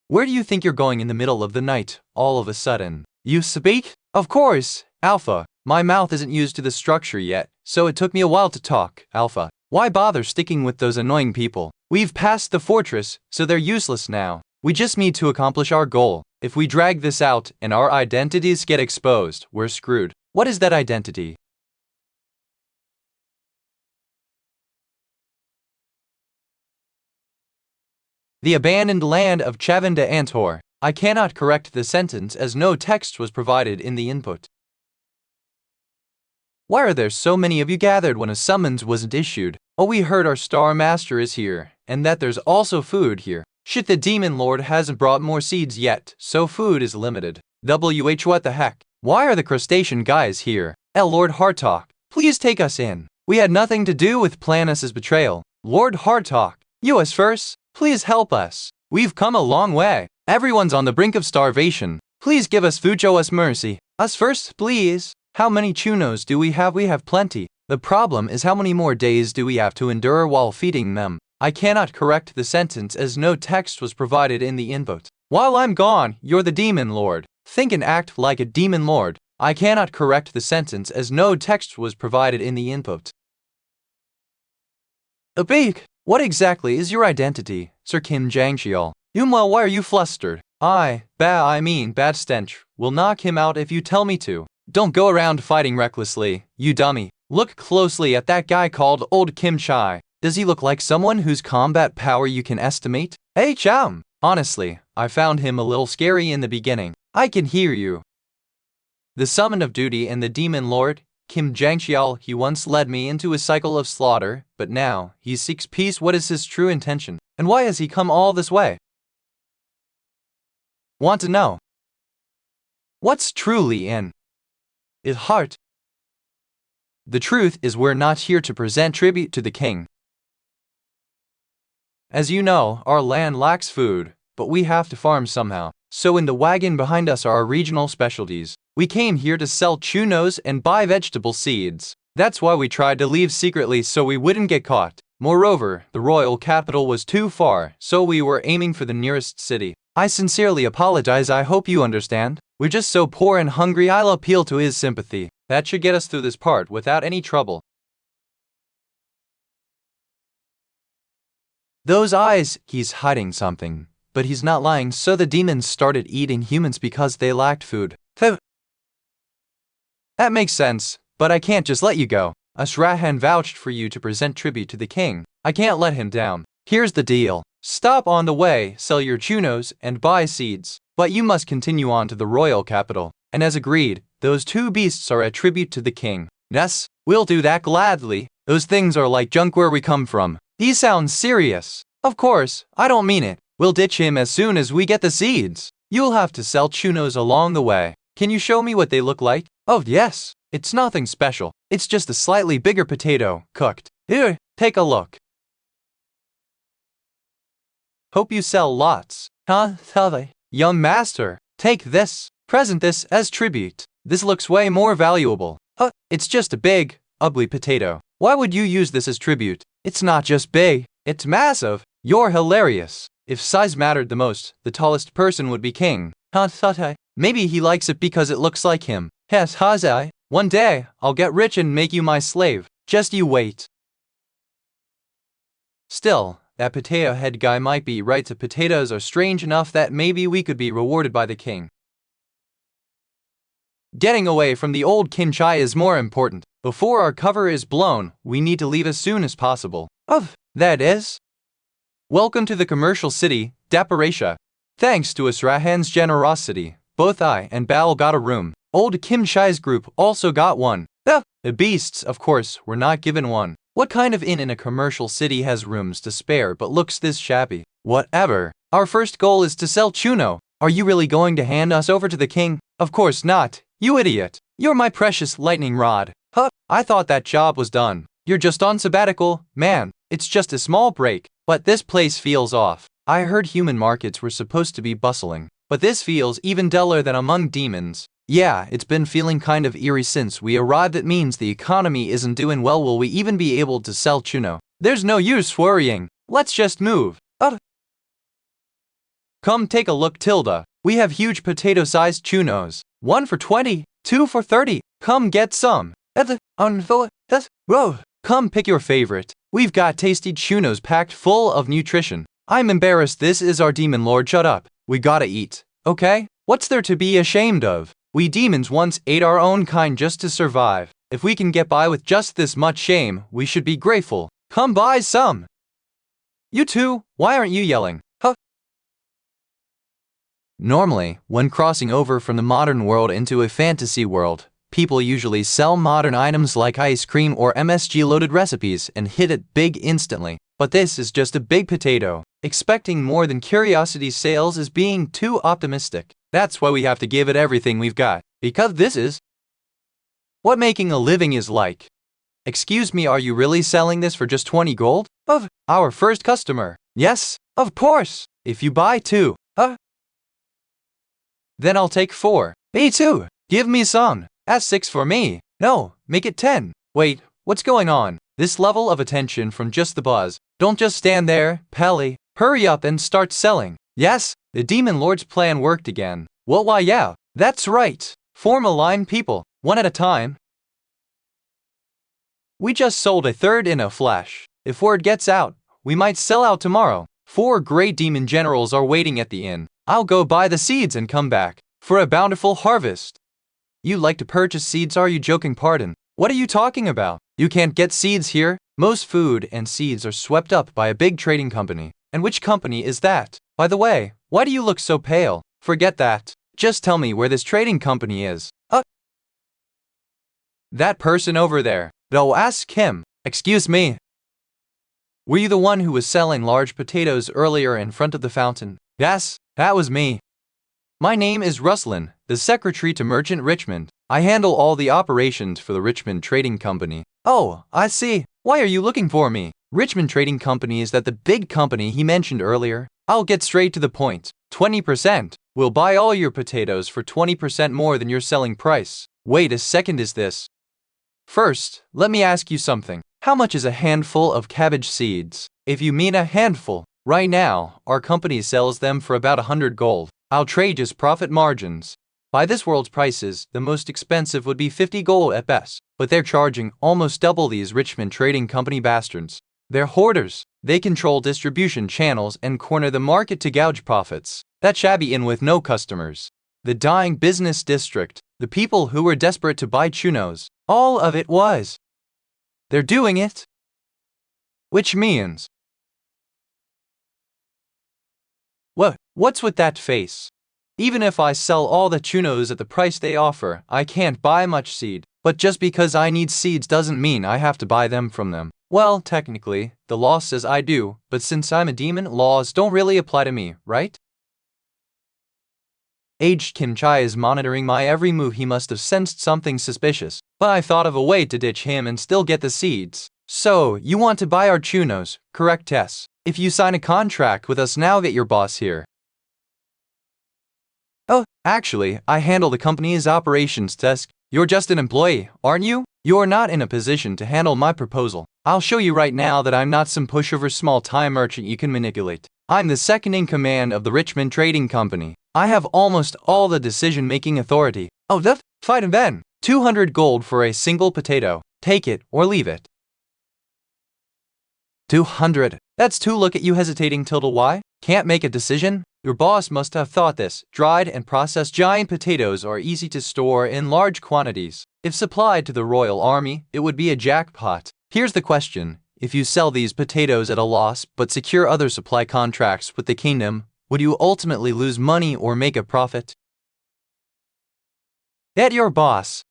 Where do you think you're going in the middle of the night, all of a sudden? You speak? Of course, Alpha. My mouth isn't used to the structure yet, so it took me a while to talk, Alpha. Why bother sticking with those annoying people? We've passed the fortress, so they're useless now. We just need to accomplish our goal. If we drag this out and our identities get exposed, we're screwed. What is that identity? The abandoned land of Chavanda Antor. I cannot correct the sentence as no text was provided in the input. Why are there so many of you gathered when a summons wasn't issued? Oh, we heard our Star Master is here, and that there's also food here. Shit, the Demon Lord hasn't brought more seeds yet, so food is limited. WH what the heck? Why are the crustacean guys here? Lord Hartalk, please take us in. We had nothing to do with Planus's betrayal. Lord Hartalk, us first? Please help us. We've come a long way. Everyone's on the brink of starvation. Please give us food, show us mercy. Us first, please. How many chunos do we have? We have plenty. The problem is how many more days do we have to endure while feeding them? I cannot correct the sentence as no text was provided in the input. While I'm gone, you're the Demon Lord. Think and act like a Demon Lord. I cannot correct the sentence as no text was provided in the input. Abik, what exactly is your identity, Sir Kim Jangxial? Well, why are you flustered? I mean bad stench. Will knock him out if you tell me to. Don't go around fighting recklessly, you dummy. Look closely at that guy called Old Kim Chai. Does he look like someone whose combat power you can estimate? Hey chum! Honestly, I found him a little scary in the beginning. I can hear you. The summon of duty and the Demon Lord, Kim Jangxial, he once led me into a cycle of slaughter, but now he seeks peace. What is his true intention? And why has he come all this way? Want to know? What's truly in his heart? The truth is we're not here to present tribute to the king. As you know, our land lacks food, but we have to farm somehow. So in the wagon behind us are our regional specialties. We came here to sell chunos and buy vegetable seeds. That's why we tried to leave secretly so we wouldn't get caught. Moreover, the royal capital was too far, so we were aiming for the nearest city. I sincerely apologize. I hope you understand. We're just so poor and hungry. I'll appeal to his sympathy. That should get us through this part without any trouble. Those eyes, he's hiding something. But he's not lying, so the demons started eating humans because they lacked food. That makes sense, but I can't just let you go. Asrahan vouched for you to present tribute to the king. I can't let him down. Here's the deal. Stop on the way, sell your chunos, and buy seeds. But you must continue on to the royal capital. And as agreed, those two beasts are a tribute to the king. Yes, we'll do that gladly. Those things are like junk where we come from. He sounds serious. Of course, I don't mean it. We'll ditch him as soon as we get the seeds. You'll have to sell chunos along the way. Can you show me what they look like? Oh yes, it's nothing special. It's just a slightly bigger potato, cooked. Here, take a look. Hope you sell lots. Huh? Young master, take this. Present this as tribute. This looks way more valuable. It's just a big, ugly potato. Why would you use this as tribute? It's not just big, it's massive. You're hilarious. If size mattered the most, the tallest person would be king. Maybe he likes it because it looks like him. Yes, Hazai. One day, I'll get rich and make you my slave. Just you wait. Still, that potato head guy might be right. The potatoes are strange enough that maybe we could be rewarded by the king. Getting away from the old kimchi is more important. Before our cover is blown, we need to leave as soon as possible. That is? Welcome to the commercial city, Daparesha. Thanks to Asrahan's generosity, both I and Bal got a room. Old Kimchi's group also got one. The beasts, of course, were not given one. What kind of inn in a commercial city has rooms to spare but looks this shabby? Whatever. Our first goal is to sell chuno. Are you really going to hand us over to the king? Of course not. You idiot. You're my precious lightning rod. I thought that job was done. You're just on sabbatical, man. It's just a small break. But this place feels off. I heard human markets were supposed to be bustling. But this feels even duller than among demons. Yeah, it's been feeling kind of eerie since we arrived. It means the economy isn't doing well. Will we even be able to sell chuno? There's no use worrying. Let's just move. Come take a look, Tilda. We have huge potato-sized chunos. 1 for 20, 2 for 30. Come get some. Come pick your favorite. We've got tasty chunos packed full of nutrition. I'm embarrassed. This is our demon lord. Shut up. We gotta eat. Okay? What's there to be ashamed of? We demons once ate our own kind just to survive. If we can get by with just this much shame, we should be grateful. Come buy some. You two, why aren't you yelling? Normally, when crossing over from the modern world into a fantasy world, people usually sell modern items like ice cream or MSG-loaded recipes and hit it big instantly. But this is just a big potato. Expecting more than curiosity sales is being too optimistic. That's why we have to give it everything we've got. Because this is what making a living is like. Excuse me, are you really selling this for just 20 gold? Our first customer. Yes, of course. If you buy 2, then I'll take 4. Me too. Give me some. That's 6 for me. No, make it 10. Wait, what's going on? This level of attention from just the buzz. Don't just stand there, Pelly. Hurry up and start selling. Yes, the demon lord's plan worked again. Well, why yeah, that's right. Form a line, people, one at a time. We just sold a third in a flash. If word gets out, we might sell out tomorrow. 4 great demon generals are waiting at the inn. I'll go buy the seeds and come back for a bountiful harvest. You like to purchase seeds? Are you joking? Pardon. What are you talking about? You can't get seeds here. Most food and seeds are swept up by a big trading company. And which company is that? By the way, why do you look so pale? Forget that. Just tell me where this trading company is. That person over there. Go ask him. Excuse me. Were you the one who was selling large potatoes earlier in front of the fountain? Yes, that was me. My name is Ruslan, the secretary to Merchant Richmond. I handle all the operations for the Richmond Trading Company. Oh, I see. Why are you looking for me? Richmond Trading Company, is that the big company he mentioned earlier? I'll get straight to the point. 20%. We'll buy all your potatoes for 20% more than your selling price. Wait a second, is this? First, let me ask you something. How much is a handful of cabbage seeds? If you mean a handful, right now, our company sells them for about 100 gold. I'll trade just profit margins. By this world's prices, the most expensive would be 50 gold at best, but they're charging almost double. These Richmond Trading Company bastards. They're hoarders. They control distribution channels and corner the market to gouge profits. That shabby inn with no customers. The dying business district. The people who were desperate to buy chunos. All of it was. They're doing it. Which means. What's with that face? Even if I sell all the chunos at the price they offer, I can't buy much seed. But just because I need seeds doesn't mean I have to buy them from them. Well, technically, the law says I do, but since I'm a demon, laws don't really apply to me, right? Aged Kim Chai is monitoring my every move. He must have sensed something suspicious, but I thought of a way to ditch him and still get the seeds. So, you want to buy our chunos, correct Tess? If you sign a contract with us now, get your boss here. Oh, actually, I handle the company's operations desk. You're just an employee, aren't you? You're not in a position to handle my proposal. I'll show you right now that I'm not some pushover small-time merchant you can manipulate. I'm the second in command of the Richmond Trading Company. I have almost all the decision-making authority. Oh, that's fine and then. 200 gold for a single potato. Take it or leave it. 200. That's too. Look at you hesitating till why? Can't make a decision? Your boss must have thought this. Dried and processed giant potatoes are easy to store in large quantities. If supplied to the Royal Army, it would be a jackpot. Here's the question. If you sell these potatoes at a loss but secure other supply contracts with the kingdom, would you ultimately lose money or make a profit? At your boss.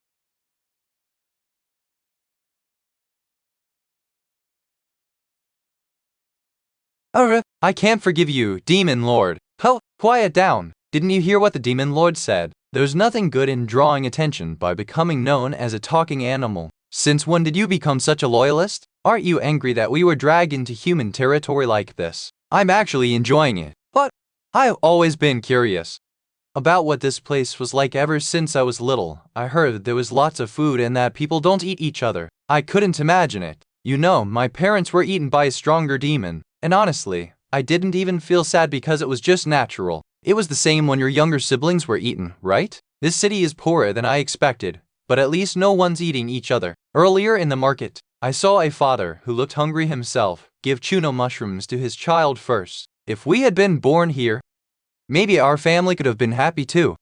I can't forgive you, Demon Lord. Oh, quiet down. Didn't you hear what the Demon Lord said? There's nothing good in drawing attention by becoming known as a talking animal. Since when did you become such a loyalist? Aren't you angry that we were dragged into human territory like this? I'm actually enjoying it. But I've always been curious about what this place was like ever since I was little. I heard there was lots of food and that people don't eat each other. I couldn't imagine it. You know, my parents were eaten by a stronger demon. And honestly, I didn't even feel sad because it was just natural. It was the same when your younger siblings were eaten, right? This city is poorer than I expected, but at least no one's eating each other. Earlier in the market, I saw a father who looked hungry himself give chuno mushrooms to his child first. If we had been born here, maybe our family could have been happy too.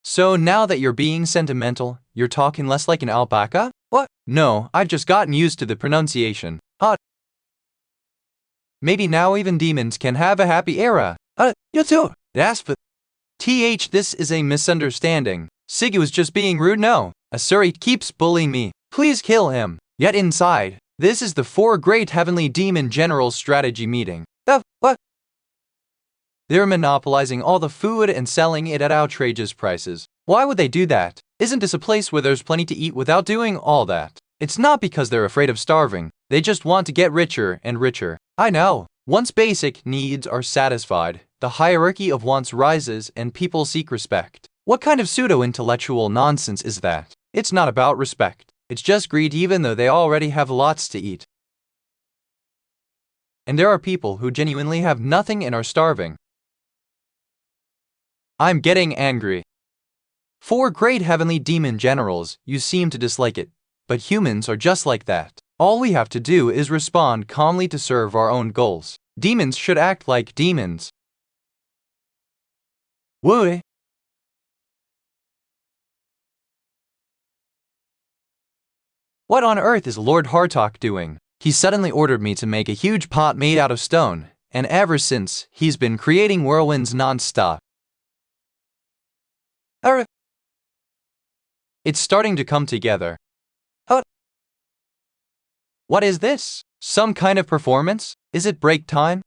So now that you're being sentimental, you're talking less like an alpaca? What? No, I've just gotten used to the pronunciation. Maybe now even demons can have a happy era. You too. That's but. This is a misunderstanding. Siggy was just being rude. No, Asuri keeps bullying me. Please kill him. Yet inside, this is the 4 great heavenly demon generals strategy meeting. What? They're monopolizing all the food and selling it at outrageous prices. Why would they do that? Isn't this a place where there's plenty to eat without doing all that? It's not because they're afraid of starving. They just want to get richer and richer. I know. Once basic needs are satisfied, the hierarchy of wants rises and people seek respect. What kind of pseudo-intellectual nonsense is that? It's not about respect. It's just greed, even though they already have lots to eat. And there are people who genuinely have nothing and are starving. I'm getting angry. 4 great heavenly demon generals, you seem to dislike it. But humans are just like that. All we have to do is respond calmly to serve our own goals. Demons should act like demons. Woo! What on earth is Lord Hartok doing? He suddenly ordered me to make a huge pot made out of stone, and ever since, he's been creating whirlwinds non-stop. It's starting to come together. What is this? Some kind of performance? Is it break time?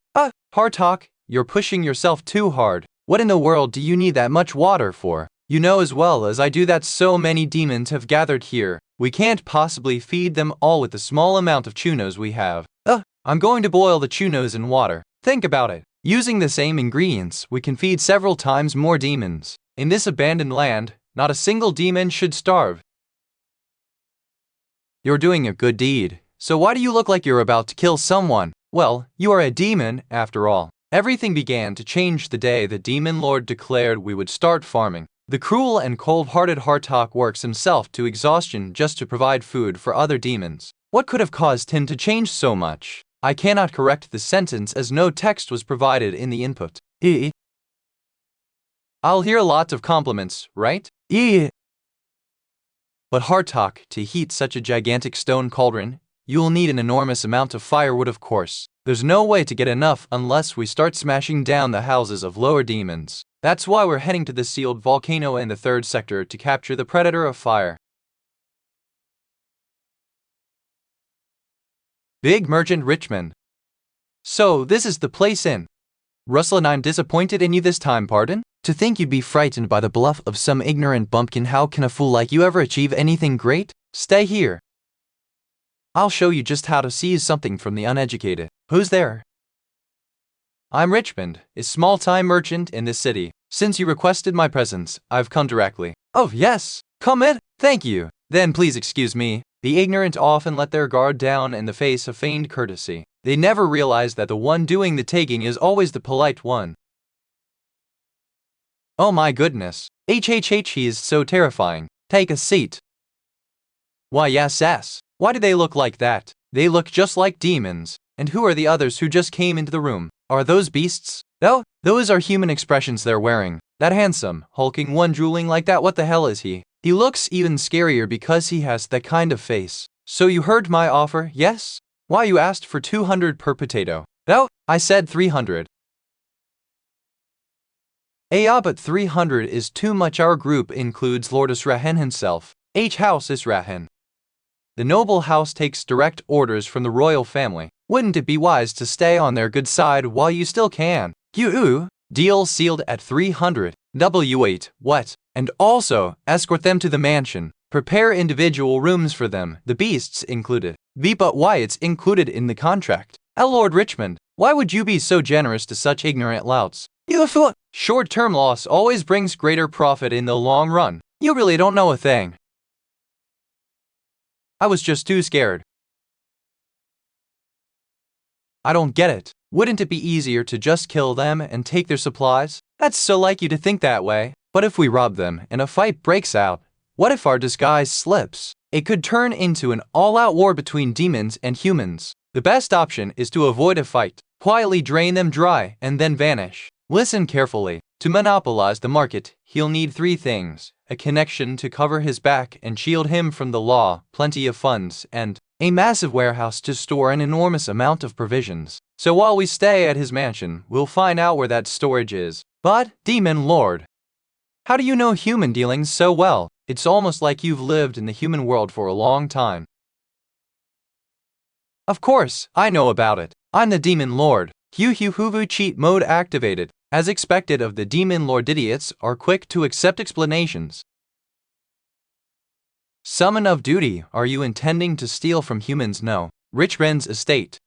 Hartok, you're pushing yourself too hard. What in the world do you need that much water for? You know as well as I do that so many demons have gathered here. We can't possibly feed them all with the small amount of chunos we have. I'm going to boil the chunos in water. Think about it. Using the same ingredients, we can feed several times more demons. In this abandoned land, not a single demon should starve. You're doing a good deed. So why do you look like you're about to kill someone? Well, you are a demon, after all. Everything began to change the day the Demon Lord declared we would start farming. The cruel and cold-hearted Hartok works himself to exhaustion just to provide food for other demons. What could have caused him to change so much? I cannot correct the sentence as no text was provided in the input. I'll hear lots of compliments, right? But Hartok, to heat such a gigantic stone cauldron, you'll need an enormous amount of firewood, of course. There's no way to get enough unless we start smashing down the houses of lower demons. That's why we're heading to the sealed volcano in the 3rd sector to capture the predator of fire. Big Merchant Richmond. So, this is the place in. Russell, and I'm disappointed in you this time, pardon? To think you'd be frightened by the bluff of some ignorant bumpkin. How can a fool like you ever achieve anything great? Stay here. I'll show you just how to seize something from the uneducated. Who's there? I'm Richmond, a small-time merchant in this city. Since you requested my presence, I've come directly. Oh, yes. Come in. Thank you. Then please excuse me. The ignorant often let their guard down in the face of feigned courtesy. They never realize that the one doing the taking is always the polite one. Oh my goodness. He is so terrifying. Take a seat. Why yes. Why do they look like that? They look just like demons. And who are the others who just came into the room? Are those beasts? No, those are human expressions they're wearing. That handsome, hulking one drooling like that, what the hell is he? He looks even scarier because he has that kind of face. So you heard my offer, yes? Why, you asked for 200 per potato. No, I said 300. But 300 is too much. Our group includes Lord Israhan himself. House Israhan. The noble house takes direct orders from the royal family. Wouldn't it be wise to stay on their good side while you still can? Deal sealed at 300. W8, what? And also, escort them to the mansion. Prepare individual rooms for them, the beasts included. But why, it's included in the contract. Lord Richmond, why would you be so generous to such ignorant louts? You fool! Short-term loss always brings greater profit in the long run. You really don't know a thing. I was just too scared. I don't get it. Wouldn't it be easier to just kill them and take their supplies? That's so like you to think that way. But if we rob them and a fight breaks out, what if our disguise slips? It could turn into an all-out war between demons and humans. The best option is to avoid a fight, quietly drain them dry, and then vanish. Listen carefully. To monopolize the market, he'll need 3 things: a connection to cover his back and shield him from the law, plenty of funds, and a massive warehouse to store an enormous amount of provisions. So while we stay at his mansion, we'll find out where that storage is. But, Demon Lord, how do you know human dealings so well? It's almost like you've lived in the human world for a long time. Of course, I know about it. I'm the Demon Lord. Huvu cheat mode activated. As expected of the Demon Lord, idiots are quick to accept explanations. Summon of duty. Are you intending to steal from humans? No. Richmond's estate.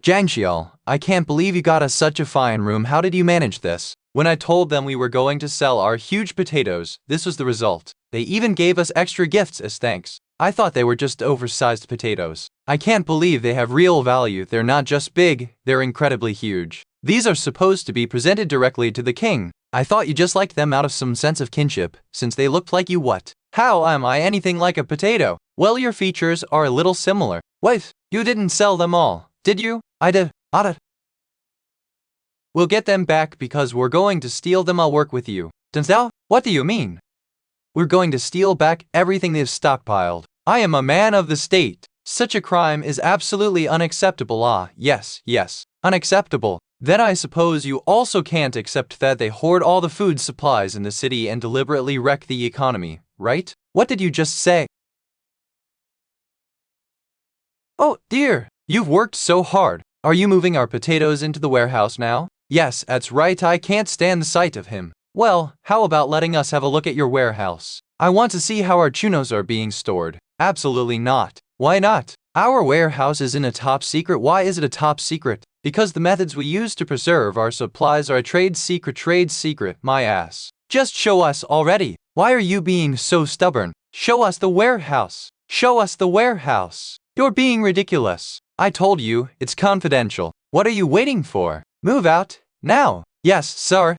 Jangxiao, I can't believe you got us such a fine room. How did you manage this? When I told them we were going to sell our huge potatoes, this was the result. They even gave us extra gifts as thanks. I thought they were just oversized potatoes. I can't believe they have real value. They're not just big, they're incredibly huge. These are supposed to be presented directly to the king. I thought you just liked them out of some sense of kinship, since they looked like you. What? How am I anything like a potato? Well, your features are a little similar. Wait, you didn't sell them all, did you? I did. We'll get them back because we're going to steal them. I'll work with you. Denzel, what do you mean? We're going to steal back everything they've stockpiled. I am a man of the state. Such a crime is absolutely unacceptable. Yes, unacceptable. Then I suppose you also can't accept that they hoard all the food supplies in the city and deliberately wreck the economy, right? What did you just say? Oh, dear, you've worked so hard. Are you moving our potatoes into the warehouse now? Yes, that's right. I can't stand the sight of him. Well, how about letting us have a look at your warehouse? I want to see how our chunos are being stored. Absolutely not. Why not? Our warehouse is in a top secret. Why is it a top secret? Because the methods we use to preserve our supplies are a trade secret, my ass. Just show us already. Why are you being so stubborn? Show us the warehouse. Show us the warehouse. You're being ridiculous. I told you, it's confidential. What are you waiting for? Move out, now. Yes, sir.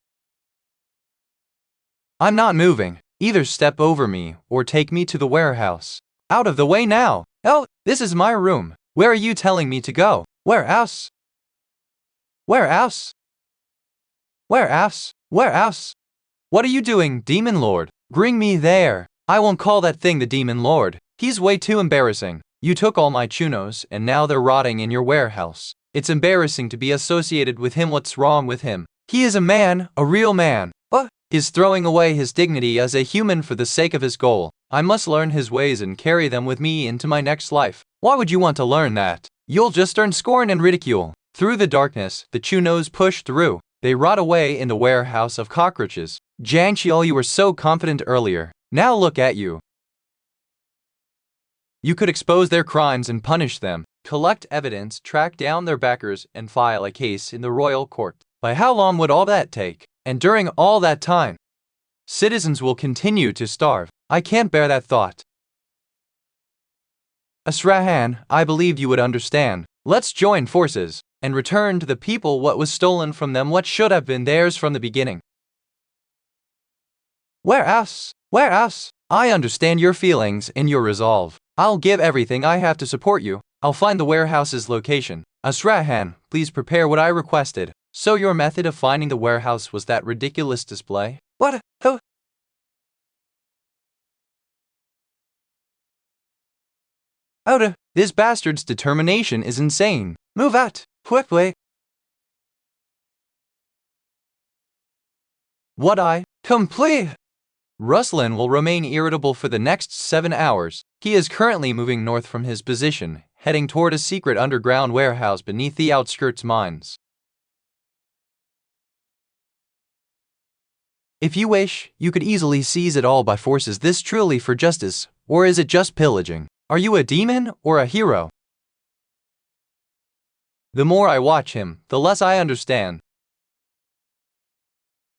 I'm not moving. Either step over me or take me to the warehouse. Out of the way now. Oh, this is my room. Where are you telling me to go? Warehouse? Warehouse? Warehouse? Warehouse? What are you doing, Demon Lord? Bring me there. I won't call that thing the Demon Lord. He's way too embarrassing. You took all my chunos and now they're rotting in your warehouse. It's embarrassing to be associated with him. What's wrong with him? He is a man, a real man. He's throwing away his dignity as a human for the sake of his goal. I must learn his ways and carry them with me into my next life. Why would you want to learn that? You'll just earn scorn and ridicule. Through the darkness, the Chunos push through. They rot away in the warehouse of cockroaches. Jiang Qiao, you were so confident earlier. Now look at you. You could expose their crimes and punish them, collect evidence, track down their backers, and file a case in the royal court. By how long would all that take? And during all that time, citizens will continue to starve. I can't bear that thought. Asrahan, I believed you would understand. Let's join forces and return to the people what was stolen from them, what should have been theirs from the beginning. Where else? Where else? I understand your feelings and your resolve. I'll give everything I have to support you. I'll find the warehouse's location. Asrahan, please prepare what I requested. So your method of finding the warehouse was that ridiculous display? What? Who? Oda, this bastard's determination is insane. Move out, quickly. What I complete? Ruslan will remain irritable for the next 7 hours. He is currently moving north from his position, heading toward a secret underground warehouse beneath the outskirts mines. If you wish, you could easily seize it all by force. Is this truly for justice, or is it just pillaging? Are you a demon or a hero? The more I watch him, the less I understand.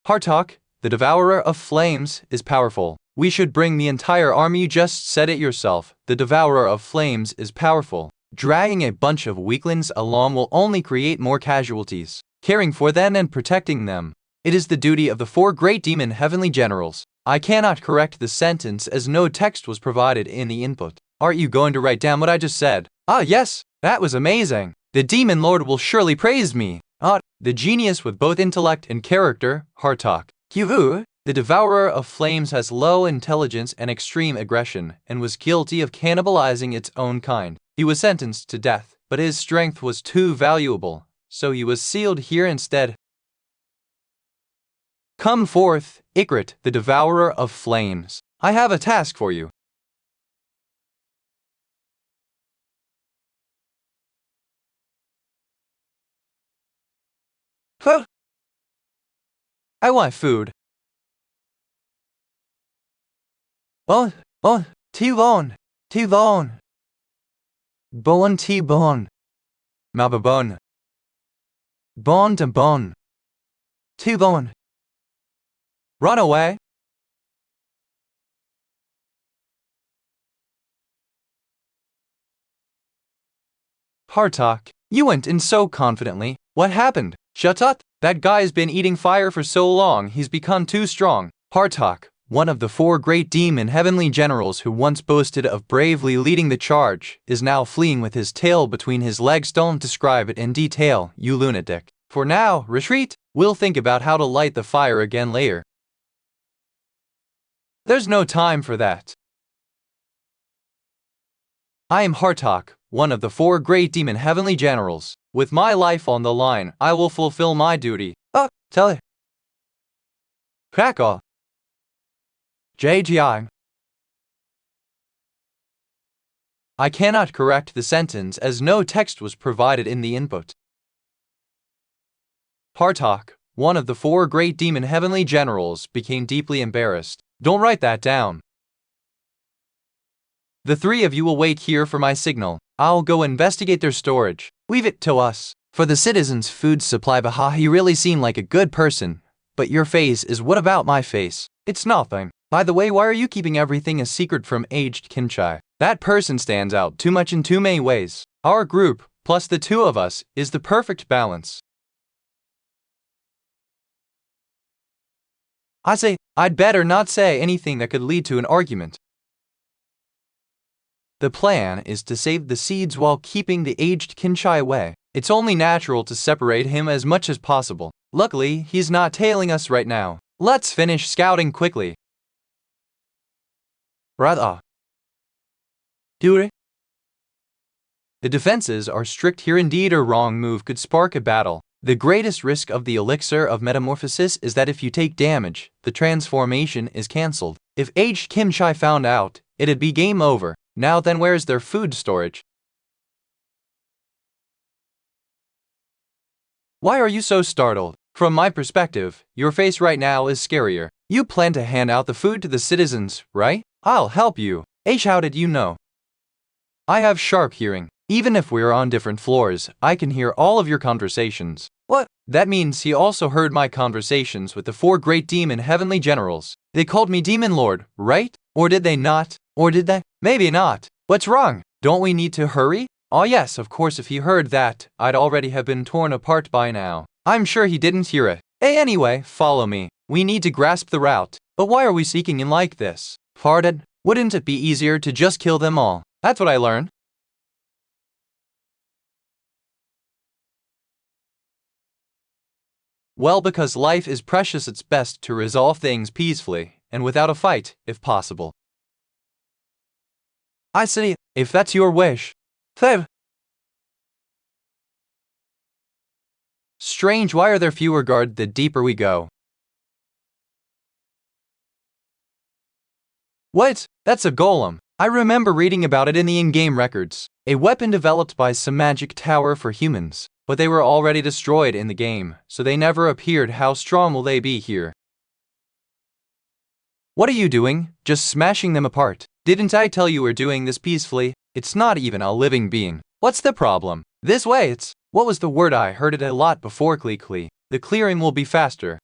Hartok, the Devourer of Flames, is powerful. We should bring the entire army. You just said it yourself. The Devourer of Flames is powerful. Dragging a bunch of weaklings along will only create more casualties. Caring for them and protecting them, it is the duty of the 4 great demon heavenly generals. I cannot correct the sentence as no text was provided in the input. Aren't you going to write down what I just said? Ah yes, that was amazing. The demon lord will surely praise me. The genius with both intellect and character, Hartok. Kivu, the Devourer of Flames has low intelligence and extreme aggression, and was guilty of cannibalizing its own kind. He was sentenced to death, but his strength was too valuable, so he was sealed here instead. Come forth, Ikrit, the Devourer of Flames. I have a task for you. Huh? I want food. T-bone. T-bone. Bone T-bone. Mababone. Bone to bone. T-bone. Run away. Hartok, you went in so confidently. What happened? Shut up. That guy's been eating fire for so long, he's become too strong. Hartok, one of the 4 great demon heavenly generals who once boasted of bravely leading the charge, is now fleeing with his tail between his legs. Don't describe it in detail, you lunatic. For now, retreat. We'll think about how to light the fire again later. There's no time for that. I am Hartok, one of the 4 great demon heavenly generals. With my life on the line, I will fulfill my duty. Tell it. Crack off. JGI. I cannot correct the sentence as no text was provided in the input. Hartok, one of the 4 great demon heavenly generals, became deeply embarrassed. Don't write that down. The 3 of you will wait here for my signal. I'll go investigate their storage. Leave it to us. For the citizens' food supply. Baha, you really seem like a good person. But your face is what about my face? It's nothing. By the way, why are you keeping everything a secret from aged Kinchai? That person stands out too much in too many ways. Our group, plus the 2 of us, is the perfect balance. I say, I'd better not say anything that could lead to an argument. The plan is to save the seeds while keeping the aged Kinchai away. It's only natural to separate him as much as possible. Luckily, he's not tailing us right now. Let's finish scouting quickly. Brother. Do it. The defenses are strict here. Indeed, a wrong move could spark a battle. The greatest risk of the elixir of metamorphosis is that if you take damage, the transformation is cancelled. If aged Kim Chai found out, it'd be game over. Now then, where's their food storage? Why are you so startled? From my perspective, your face right now is scarier. You plan to hand out the food to the citizens, right? I'll help you. H, how did you know? I have sharp hearing. Even if we're on different floors, I can hear all of your conversations. What? That means he also heard my conversations with the 4 great demon heavenly generals. They called me Demon Lord, right? Or did they not? Or did they? Maybe not. What's wrong? Don't we need to hurry? Oh yes, of course, if he heard that, I'd already have been torn apart by now. I'm sure he didn't hear it. Hey, anyway, follow me. We need to grasp the route. But why are we seeking in like this? Pardon? Wouldn't it be easier to just kill them all? That's what I learned. Well, because life is precious, it's best to resolve things peacefully, and without a fight, if possible. I see, if that's your wish. Strange, why are there fewer guards the deeper we go? What? That's a golem. I remember reading about it in the in-game records. A weapon developed by some magic tower for humans. But they were already destroyed in the game, so they never appeared. How strong will they be here? What are you doing? Just smashing them apart. Didn't I tell you we're doing this peacefully? It's not even a living being. What's the problem? This way it's... What was the word? I heard it a lot before. Clee. The clearing will be faster.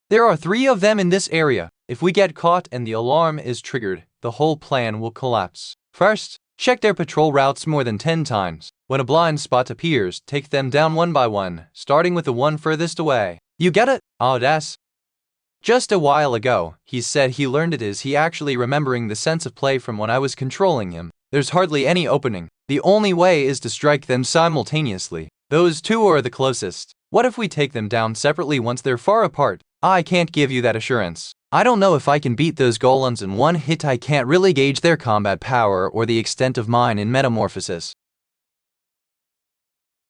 There are 3 of them in this area. If we get caught and the alarm is triggered, the whole plan will collapse. First, check their patrol routes more than 10 times. When a blind spot appears, take them down one by one, starting with the one furthest away. You get it? Oh, that's... Just a while ago, he said he learned it. Is he actually remembering the sense of play from when I was controlling him? There's hardly any opening. The only way is to strike them simultaneously. Those 2 are the closest. What if we take them down separately once they're far apart? I can't give you that assurance. I don't know if I can beat those golems in one hit. I can't really gauge their combat power or the extent of mine in metamorphosis.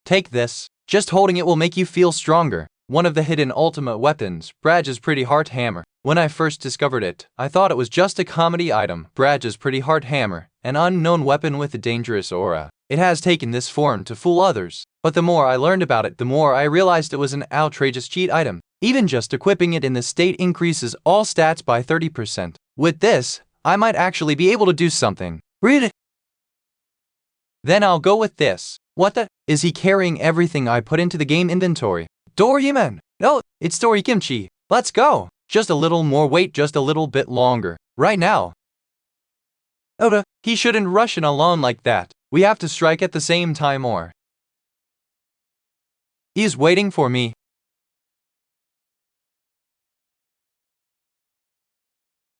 Take this. Just holding it will make you feel stronger. One of the hidden ultimate weapons, Bradge's Pretty Heart Hammer. When I first discovered it, I thought it was just a comedy item. Bradge's Pretty Heart Hammer, an unknown weapon with a dangerous aura. It has taken this form to fool others. But the more I learned about it, the more I realized it was an outrageous cheat item. Even just equipping it in this state increases all stats by 30%. With this, I might actually be able to do something. Read it. Then I'll go with this. What the? Is he carrying everything I put into the game inventory? Doryeman! No, it's Tori Kimchi. Let's go. Just a little more weight, just a little bit longer. Right now. Oda, he shouldn't rush in alone like that. We have to strike at the same time or... He's waiting for me.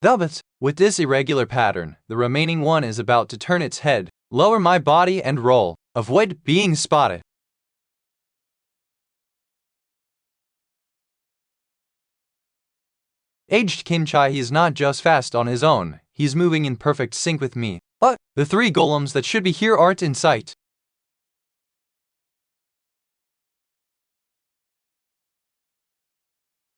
But with this irregular pattern, the remaining one is about to turn its head, lower my body and roll. Avoid being spotted. Aged Kim Chai, he's not just fast on his own, he's moving in perfect sync with me. But the 3 golems that should be here aren't in sight.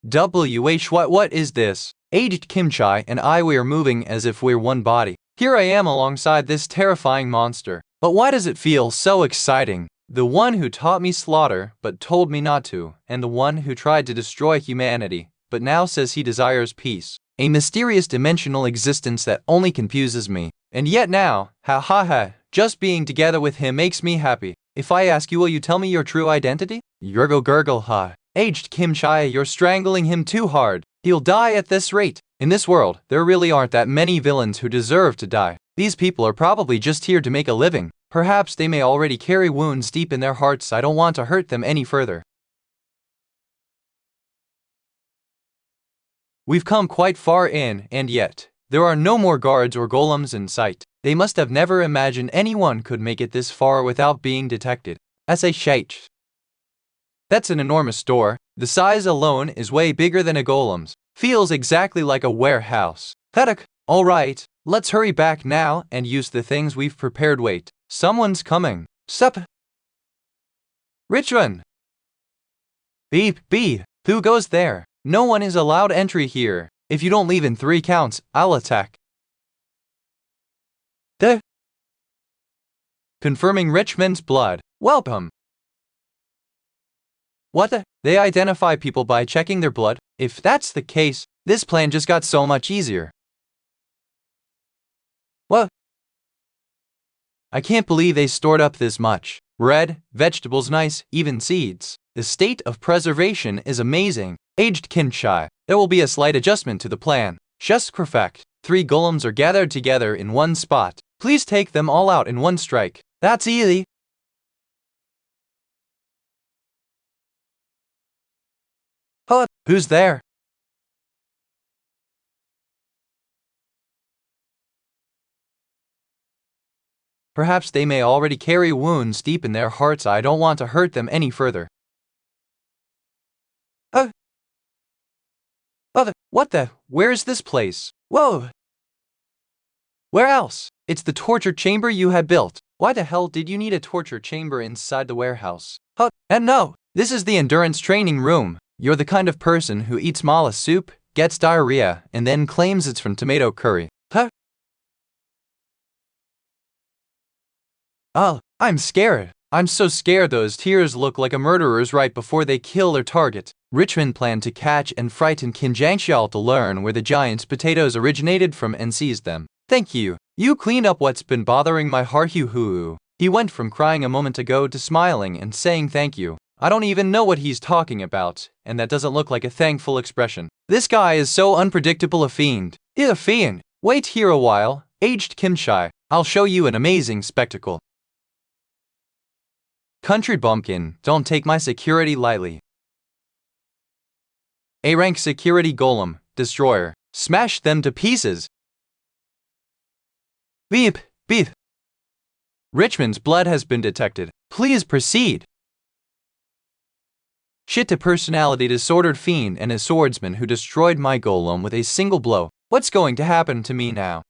What is this? Aged Kim Chai and I, we're moving as if we're one body. Here I am alongside this terrifying monster. But why does it feel so exciting? The one who taught me slaughter but told me not to, and the one who tried to destroy humanity but now says he desires peace. A mysterious dimensional existence that only confuses me. And yet now, just being together with him makes me happy. If I ask you, will you tell me your true identity? Yurgo gurgle ha. Aged Kim Chai, you're strangling him too hard. He'll die at this rate. In this world, there really aren't that many villains who deserve to die. These people are probably just here to make a living. Perhaps they may already carry wounds deep in their hearts. I don't want to hurt them any further. We've come quite far in, and yet, there are no more guards or golems in sight. They must have never imagined anyone could make it this far without being detected. S.H. That's an enormous door. The size alone is way bigger than a golem's. Feels exactly like a warehouse. Alright, let's hurry back now and use the things we've prepared. Wait, Someone's coming. Sup? Richmond! Beep, beep. Who goes there? No one is allowed entry here. If you don't leave in 3 counts, I'll attack. The confirming Richmond's blood. Welcome. What the? They identify people by checking their blood? If that's the case, this plan just got so much easier. What? I can't believe they stored up this much. Bread, vegetables nice, even seeds. The state of preservation is amazing. Aged Kinshai. There will be a slight adjustment to the plan. Just perfect. 3 golems are gathered together in one spot. Please take them all out in one strike. That's easy. Huh? Who's there? Perhaps they may already carry wounds deep in their hearts. I don't want to hurt them any further. What the? Where's this place? Whoa! Where else? It's the torture chamber you had built. Why the hell did you need a torture chamber inside the warehouse? And no, this is the endurance training room. You're the kind of person who eats mala soup, gets diarrhea, and then claims it's from tomato curry. Oh, I'm scared. I'm so scared those tears look like a murderer's right before they kill their target. Richmond planned to catch and frighten Kim Jangxiao to learn where the giant's potatoes originated from and seize them. Thank you. You cleaned up what's been bothering my heart. He went from crying a moment ago to smiling and saying thank you. I don't even know what he's talking about, and that doesn't look like a thankful expression. This guy is so unpredictable. A fiend. A fiend. Wait here a while, aged Kimshai. I'll show you an amazing spectacle. Country bumpkin, don't take my security lightly. A-rank security golem, destroyer, smash them to pieces. Beep, beep. Richmond's blood has been detected. Please proceed. Shit, to personality disordered fiend and a swordsman who destroyed my golem with a single blow. What's going to happen to me now?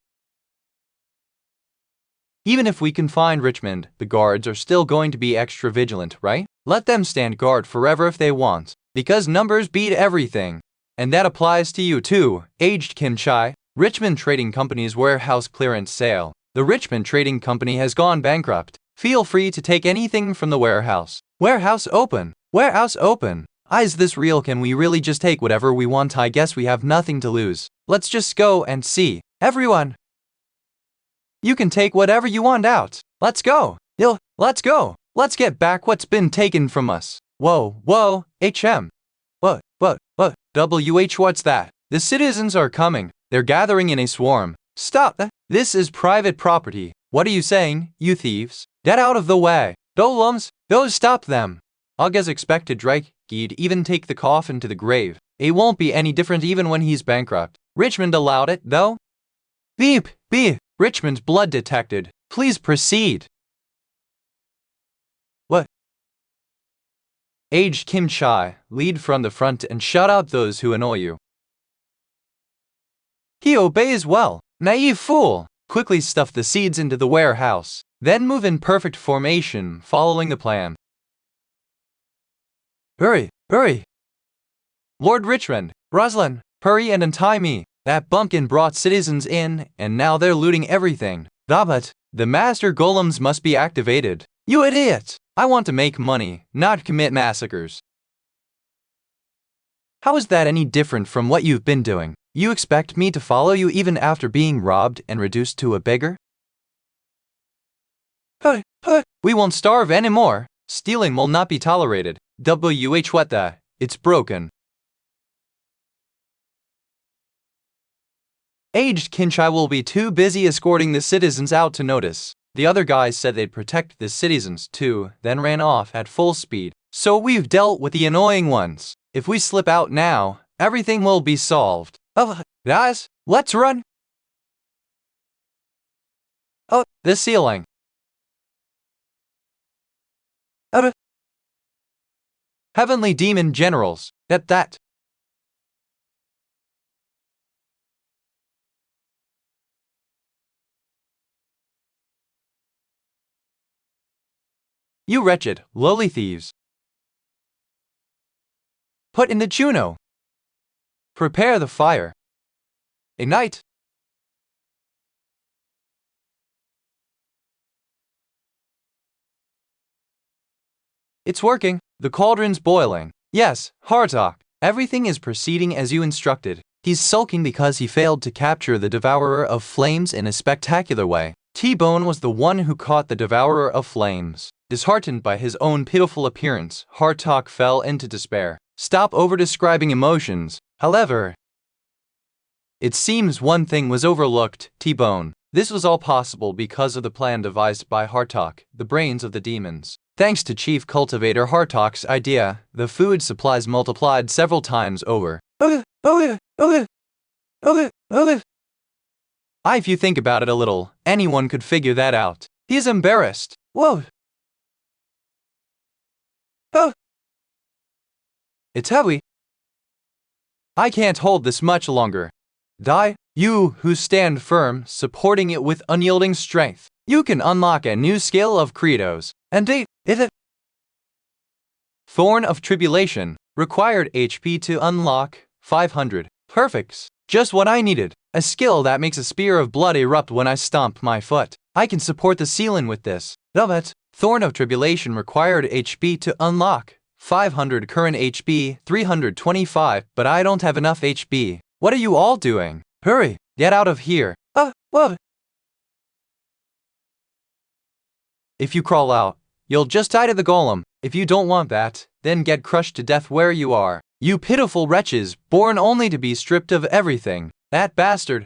Even if we can find Richmond, the guards are still going to be extra vigilant, right? Let them stand guard forever if they want, because numbers beat everything. And that applies to you too, aged Kimchai. Richmond Trading Company's warehouse clearance sale. The Richmond Trading Company has gone bankrupt. Feel free to take anything from the warehouse. Warehouse open. Warehouse open. Is this real? Can we really just take whatever we want? I guess we have nothing to lose. Let's just go and see. Everyone, you can take whatever you want out. Let's go. Let's go. Let's get back what's been taken from us. Whoa, whoa, HM. What, WH, what's that? The citizens are coming. They're gathering in a swarm. Stop. This is private property. What are you saying, you thieves? Get out of the way. Golems, go stop them. As expected, right? He'd even take the coffin to the grave. It won't be any different even when he's bankrupt. Richmond allowed it, though. Beep, beep. Richmond's blood detected. Please proceed. What? Aged Kim Chai, lead from the front and shut out those who annoy you. He obeys well. Naive fool. Quickly stuff the seeds into the warehouse. Then move in perfect formation, following the plan. Hurry, hurry. Lord Richmond, Roslyn, hurry and untie me. That bumpkin brought citizens in, and now they're looting everything. But the master golems must be activated. You idiot! I want to make money, not commit massacres. How is that any different from what you've been doing? You expect me to follow you even after being robbed and reduced to a beggar? We won't starve anymore. Stealing will not be tolerated. WH, what the? It's broken. Aged Kinshai will be too busy escorting the citizens out to notice. The other guys said they'd protect the citizens too, then ran off at full speed. So we've dealt with the annoying ones. If we slip out now, everything will be solved. Guys, let's run. The ceiling. Heavenly demon generals. That. You wretched, lowly thieves! Put in the chuno! Prepare the fire! Ignite! It's working. The cauldron's boiling. Yes, Hartok. Everything is proceeding as you instructed. He's sulking because he failed to capture the Devourer of Flames in a spectacular way. T-Bone was the one who caught the Devourer of Flames. Disheartened by his own pitiful appearance, Hartok fell into despair. Stop over-describing emotions. However, it seems one thing was overlooked, T-Bone. This was all possible because of the plan devised by Hartok, the brains of the demons. Thanks to Chief Cultivator Hartok's idea, the food supplies multiplied several times over. If you think about it a little, anyone could figure that out. He's embarrassed. Whoa. Oh. It's heavy. I can't hold this much longer. Die, you who stand firm, supporting it with unyielding strength. You can unlock a new skill of credos. And Thorn of Tribulation. Required HP to unlock 500. Perfect. Just what I needed. A skill that makes a spear of blood erupt when I stomp my foot. I can support the ceiling with this. Love it. Thorn of Tribulation required HP to unlock 500. Current HP 325, but I don't have enough HP. What are you all doing? Hurry, get out of here. What? If you crawl out, you'll just die to the golem. If you don't want that, then get crushed to death where you are. You pitiful wretches, born only to be stripped of everything. That bastard.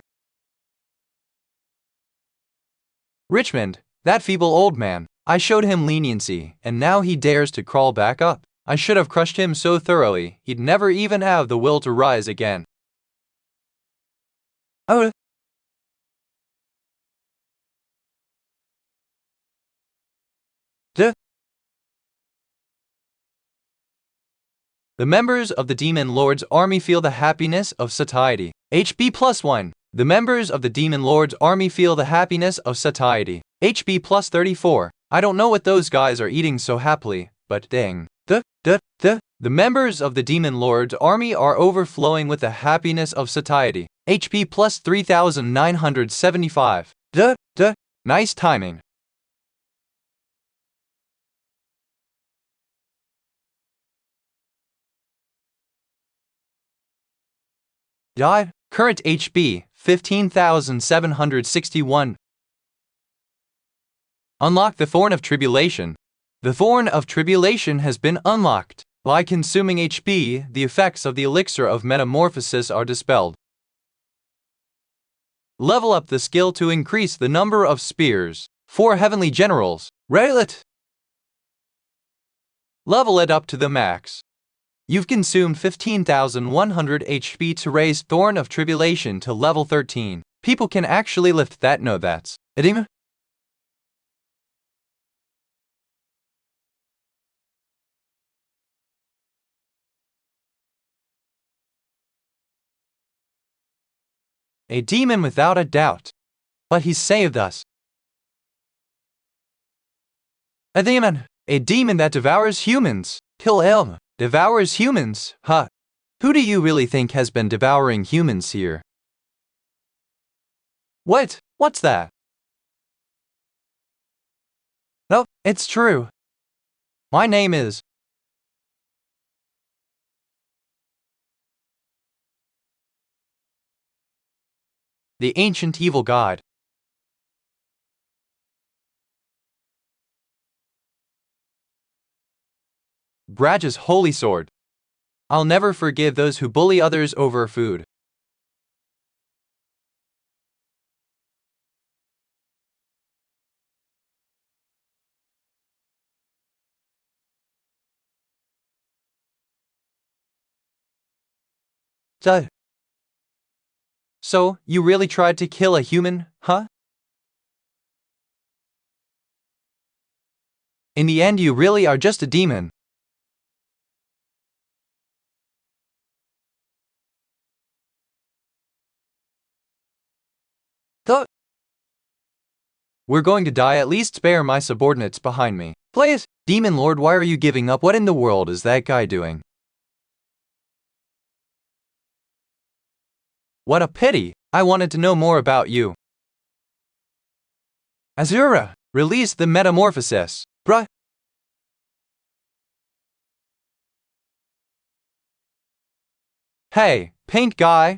Richmond, that feeble old man. I showed him leniency, and now he dares to crawl back up. I should have crushed him so thoroughly, he'd never even have the will to rise again. Oh. The members of the Demon Lord's army feel the happiness of satiety. HB +1. The members of the Demon Lord's army feel the happiness of satiety. HB +34. I don't know what those guys are eating so happily, but dang. The members of the Demon Lord's army are overflowing with the happiness of satiety. HP +3975. Nice timing. Died. Current HP 15,761. Unlock the Thorn of Tribulation. The Thorn of Tribulation has been unlocked. By consuming HP, the effects of the Elixir of Metamorphosis are dispelled. Level up the skill to increase the number of spears. 4 Heavenly Generals. Rail it! Level it up to the max. You've consumed 15,100 HP to raise Thorn of Tribulation to level 13. People can actually lift that. No, that's edema. A demon without a doubt. But he saved us. A demon that devours humans. Kill him. Devours humans, huh? Who do you really think has been devouring humans here? What's that? No, it's true. My name is... the ancient evil god. Braj's holy sword. I'll never forgive those who bully others over food. Duh. So, you really tried to kill a human, huh? In the end, you really are just a demon. We're going to die. At least spare my subordinates behind me. Please. Demon Lord, why are you giving up? What in the world is that guy doing? What a pity! I wanted to know more about you. Azura, release the metamorphosis, bruh. Hey, pink guy.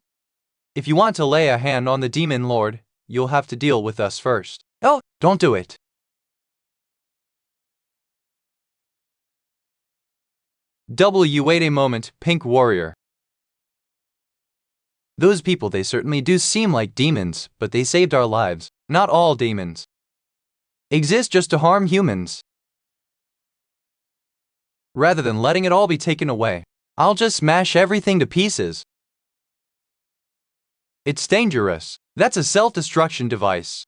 If you want to lay a hand on the Demon Lord, you'll have to deal with us first. Oh, don't do it. Wait a moment, Pink Warrior. Those people, they certainly do seem like demons, but they saved our lives. Not all demons exist just to harm humans. Rather than letting it all be taken away, I'll just smash everything to pieces. It's dangerous. That's a self-destruction device.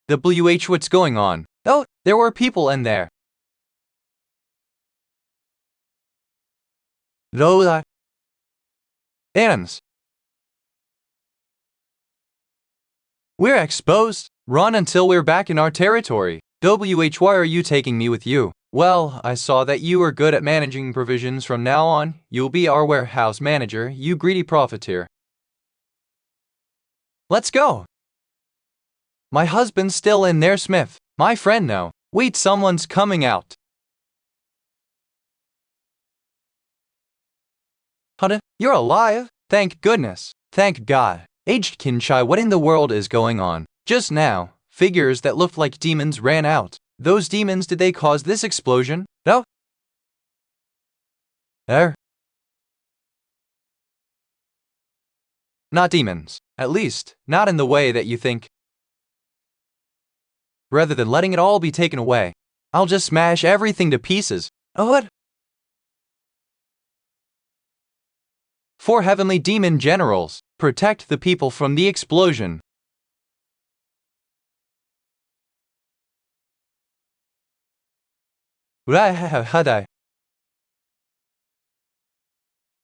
What's going on? Oh, there were people in there. Those ends. We're exposed. Run until we're back in our territory. Why are you taking me with you? Well, I saw that you were good at managing provisions. From now on, you'll be our warehouse manager, you greedy profiteer. Let's go. My husband's still in there, Smith. My friend now. Wait, someone's coming out. Hunter, you're alive? Thank goodness. Thank God. Aged Kinchai, what in the world is going on? Just now, figures that looked like demons ran out. Those demons, did they cause this explosion? No. Not demons. At least, not in the way that you think. Rather than letting it all be taken away, I'll just smash everything to pieces. Oh, what? 4 heavenly demon generals. Protect the people from the explosion.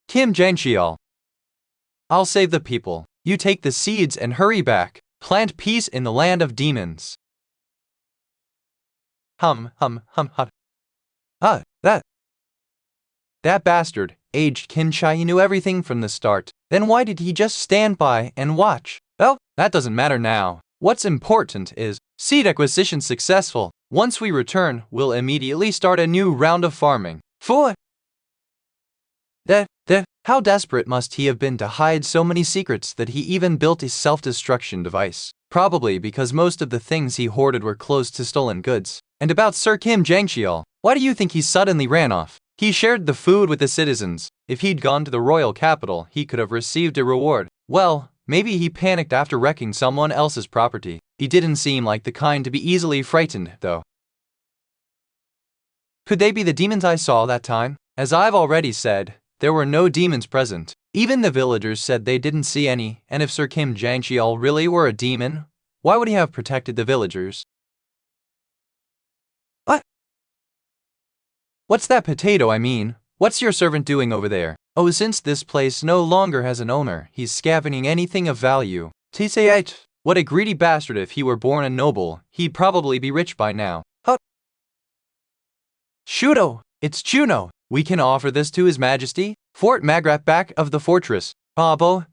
Kim Janchial. I'll save the people. You take the seeds and hurry back. Plant peace in the land of demons. Hum. Ah, that bastard, Aged Kinchai, knew everything from the start. Then why did he just stand by and watch? Oh, that doesn't matter now. What's important is seed acquisition successful. Once we return, we'll immediately start a new round of farming. How desperate must he have been to hide so many secrets that he even built a self-destruction device? Probably because most of the things he hoarded were close to stolen goods. And about Sir Kim Jangcheol, why do you think he suddenly ran off? He shared the food with the citizens. If he'd gone to the royal capital, he could have received a reward. Well, maybe he panicked after wrecking someone else's property. He didn't seem like the kind to be easily frightened, though. Could they be the demons I saw that time? As I've already said, there were no demons present. Even the villagers said they didn't see any, and if Sir Kim Jangcheol really were a demon, why would he have protected the villagers? What? What's that potato, I mean? What's your servant doing over there? Oh, since this place no longer has an owner, he's scavenging anything of value. TCH, what a greedy bastard. If he were born a noble, he'd probably be rich by now. Huh? Shudo, it's Chuno. We can offer this to His Majesty. Fort Magrat, back of the fortress. Bubbo.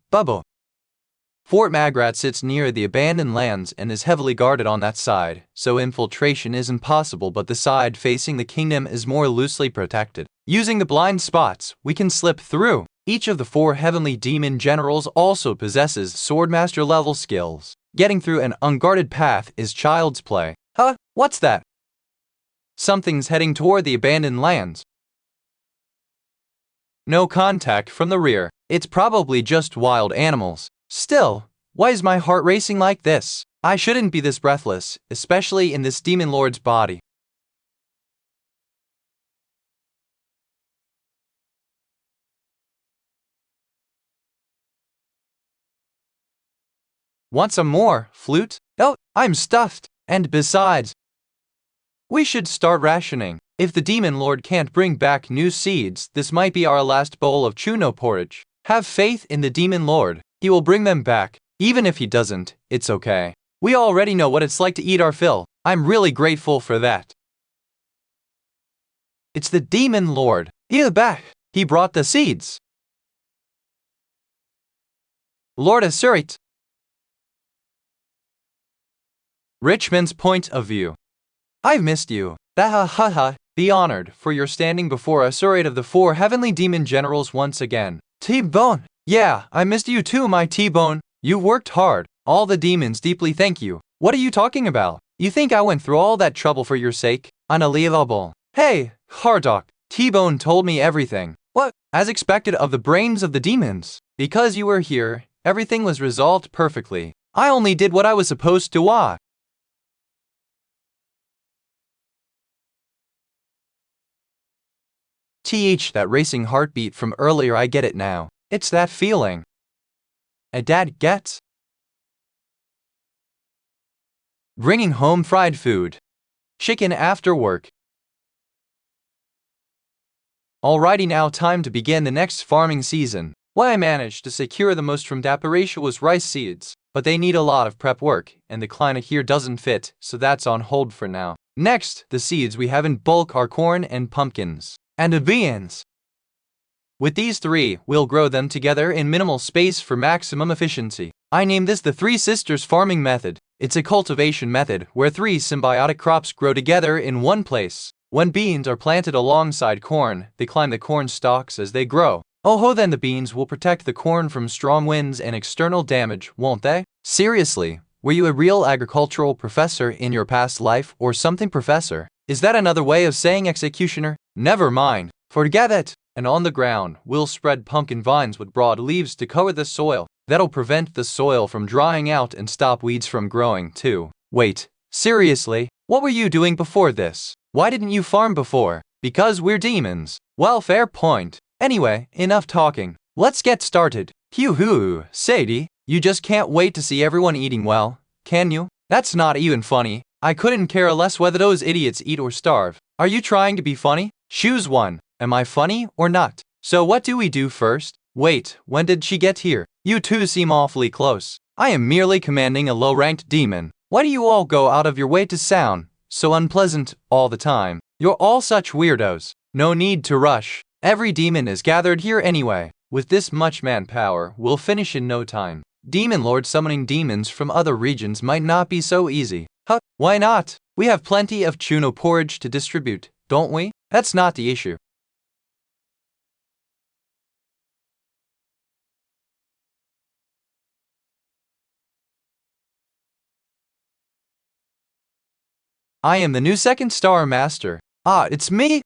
Fort Magrat sits near the abandoned lands and is heavily guarded on that side, so infiltration is impossible, but the side facing the kingdom is more loosely protected. Using the blind spots, we can slip through. Each of the 4 heavenly demon generals also possesses swordmaster level skills. Getting through an unguarded path is child's play. Huh? What's that? Something's heading toward the abandoned lands. No contact from the rear. It's probably just wild animals. Still, why is my heart racing like this? I shouldn't be this breathless, especially in this demon lord's body. Want some more, flute? Oh, I'm stuffed. And besides, We should start rationing. If the demon lord can't bring back new seeds, this might be our last bowl of chuno porridge. Have faith in the demon lord. He will bring them back. Even if he doesn't, it's okay. We already know what it's like to eat our fill. I'm really grateful for that. It's the demon lord. He's back. He brought the seeds. Lord Asurit. Richmond's point of view. I've missed you. Ha. Be honored, for you're standing before Asurit of the 4 heavenly demon generals once again. T-Bone. Yeah, I missed you too, my T-Bone. You worked hard. All the demons deeply thank you. What are you talking about? You think I went through all that trouble for your sake? Unbelievable. Hey, Hardock. T-Bone told me everything. What? As expected of the brains of the demons. Because you were here, everything was resolved perfectly. I only did what I was supposed to. That racing heartbeat from earlier, I get it now. It's that feeling a dad gets. Bringing home fried food. Chicken after work. Alrighty, now time to begin the next farming season. What I managed to secure the most from Daparation was rice seeds, but they need a lot of prep work, and the climate here doesn't fit, so that's on hold for now. Next, the seeds we have in bulk are corn and pumpkins. And the beans. With these 3, we'll grow them together in minimal space for maximum efficiency. I name this the 3 Sisters farming method. It's a cultivation method where 3 symbiotic crops grow together in one place. When beans are planted alongside corn, they climb the corn stalks as they grow. Then the beans will protect the corn from strong winds and external damage, won't they? Seriously, were you a real agricultural professor in your past life or something, professor? Is that another way of saying executioner? Never mind. Forget it. And on the ground, we'll spread pumpkin vines with broad leaves to cover the soil. That'll prevent the soil from drying out and stop weeds from growing too. Wait, seriously? What were you doing before this? Why didn't you farm before? Because we're demons. Well, fair point. Anyway, enough talking. Let's get started. Hoo-hoo, Sadie, you just can't wait to see everyone eating well, can you? That's not even funny. I couldn't care less whether those idiots eat or starve. Are you trying to be funny? Choose one. Am I funny or not? So what do we do first? Wait, when did she get here? You two seem awfully close. I am merely commanding a low-ranked demon. Why do you all go out of your way to sound so unpleasant all the time? You're all such weirdos. No need to rush. Every demon is gathered here anyway. With this much manpower, we'll finish in no time. Demon Lord summoning demons from other regions might not be so easy. Huh? Why not? We have plenty of chuno porridge to distribute, don't we? That's not the issue. I am the new 2nd Star Master. It's me!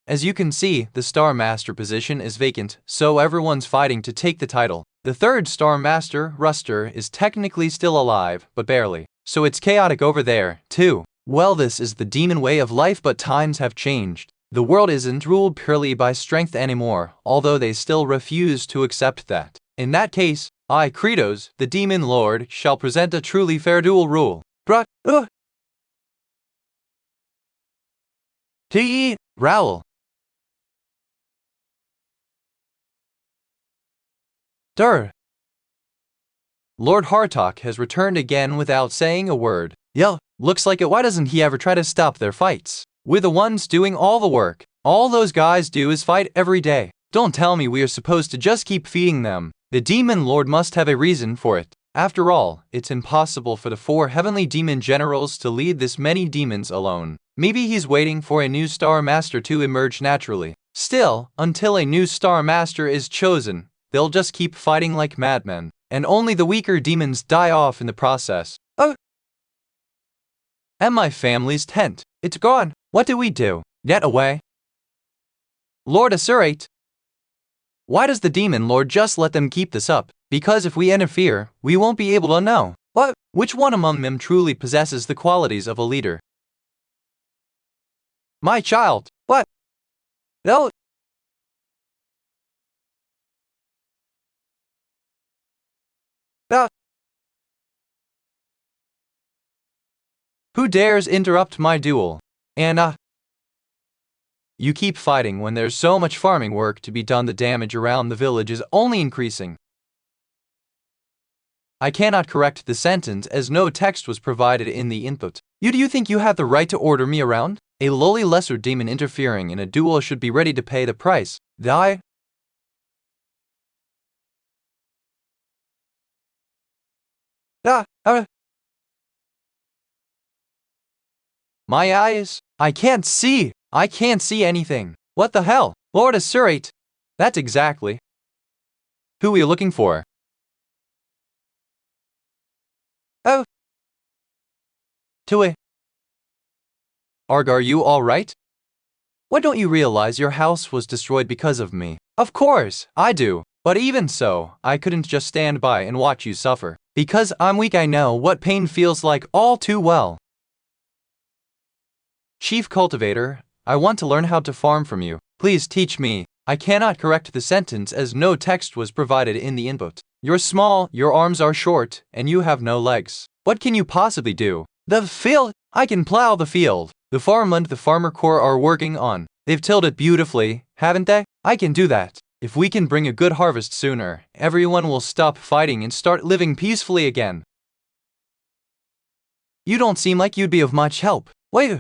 As you can see, the Star Master position is vacant, so everyone's fighting to take the title. The 3rd Star Master, Ruster, is technically still alive, but barely. So it's chaotic over there, too. Well, this is the demon way of life, but times have changed. The world isn't ruled purely by strength anymore, although they still refuse to accept that. In that case, I, Kratos, the Demon Lord, shall present a truly fair dual rule. T.E. Raoul. Lord Hartok has returned again without saying a word. Yo, looks like it. Why doesn't he ever try to stop their fights? We're the ones doing all the work. All those guys do is fight every day. Don't tell me we are supposed to just keep feeding them. The Demon Lord must have a reason for it. After all, it's impossible for the 4 heavenly demon generals to lead this many demons alone. Maybe he's waiting for a new Star Master to emerge naturally. Still, until a new Star Master is chosen, they'll just keep fighting like madmen, and only the weaker demons die off in the process. And my family's tent. It's gone. What do we do? Get away? Lord Asurit. Why does the Demon Lord just let them keep this up? Because if we interfere, we won't be able to know. Which one among them truly possesses the qualities of a leader? My child. What? No. Who dares interrupt my duel? And you keep fighting when there's so much farming work to be done. The damage around the village is only increasing. I cannot correct the sentence as no text was provided in the input. Do you think you have the right to order me around? A lowly lesser demon interfering in a duel should be ready to pay the price. My eyes? I can't see! I can't see anything! What the hell? Lord Assurate! That's exactly. Who are you looking for? Oh. Tui. Arg, are you alright? Why don't you realize your house was destroyed because of me? Of course, I do. But even so, I couldn't just stand by and watch you suffer. Because I'm weak, I know what pain feels like all too well. Chief Cultivator, I want to learn how to farm from you. Please teach me. I cannot correct the sentence as no text was provided in the input. You're small, your arms are short, and you have no legs. What can you possibly do? The field! I can plow the field. The farmland the Farmer Corps are working on. They've tilled it beautifully, haven't they? I can do that. If we can bring a good harvest sooner, everyone will stop fighting and start living peacefully again. You don't seem like you'd be of much help. Wait.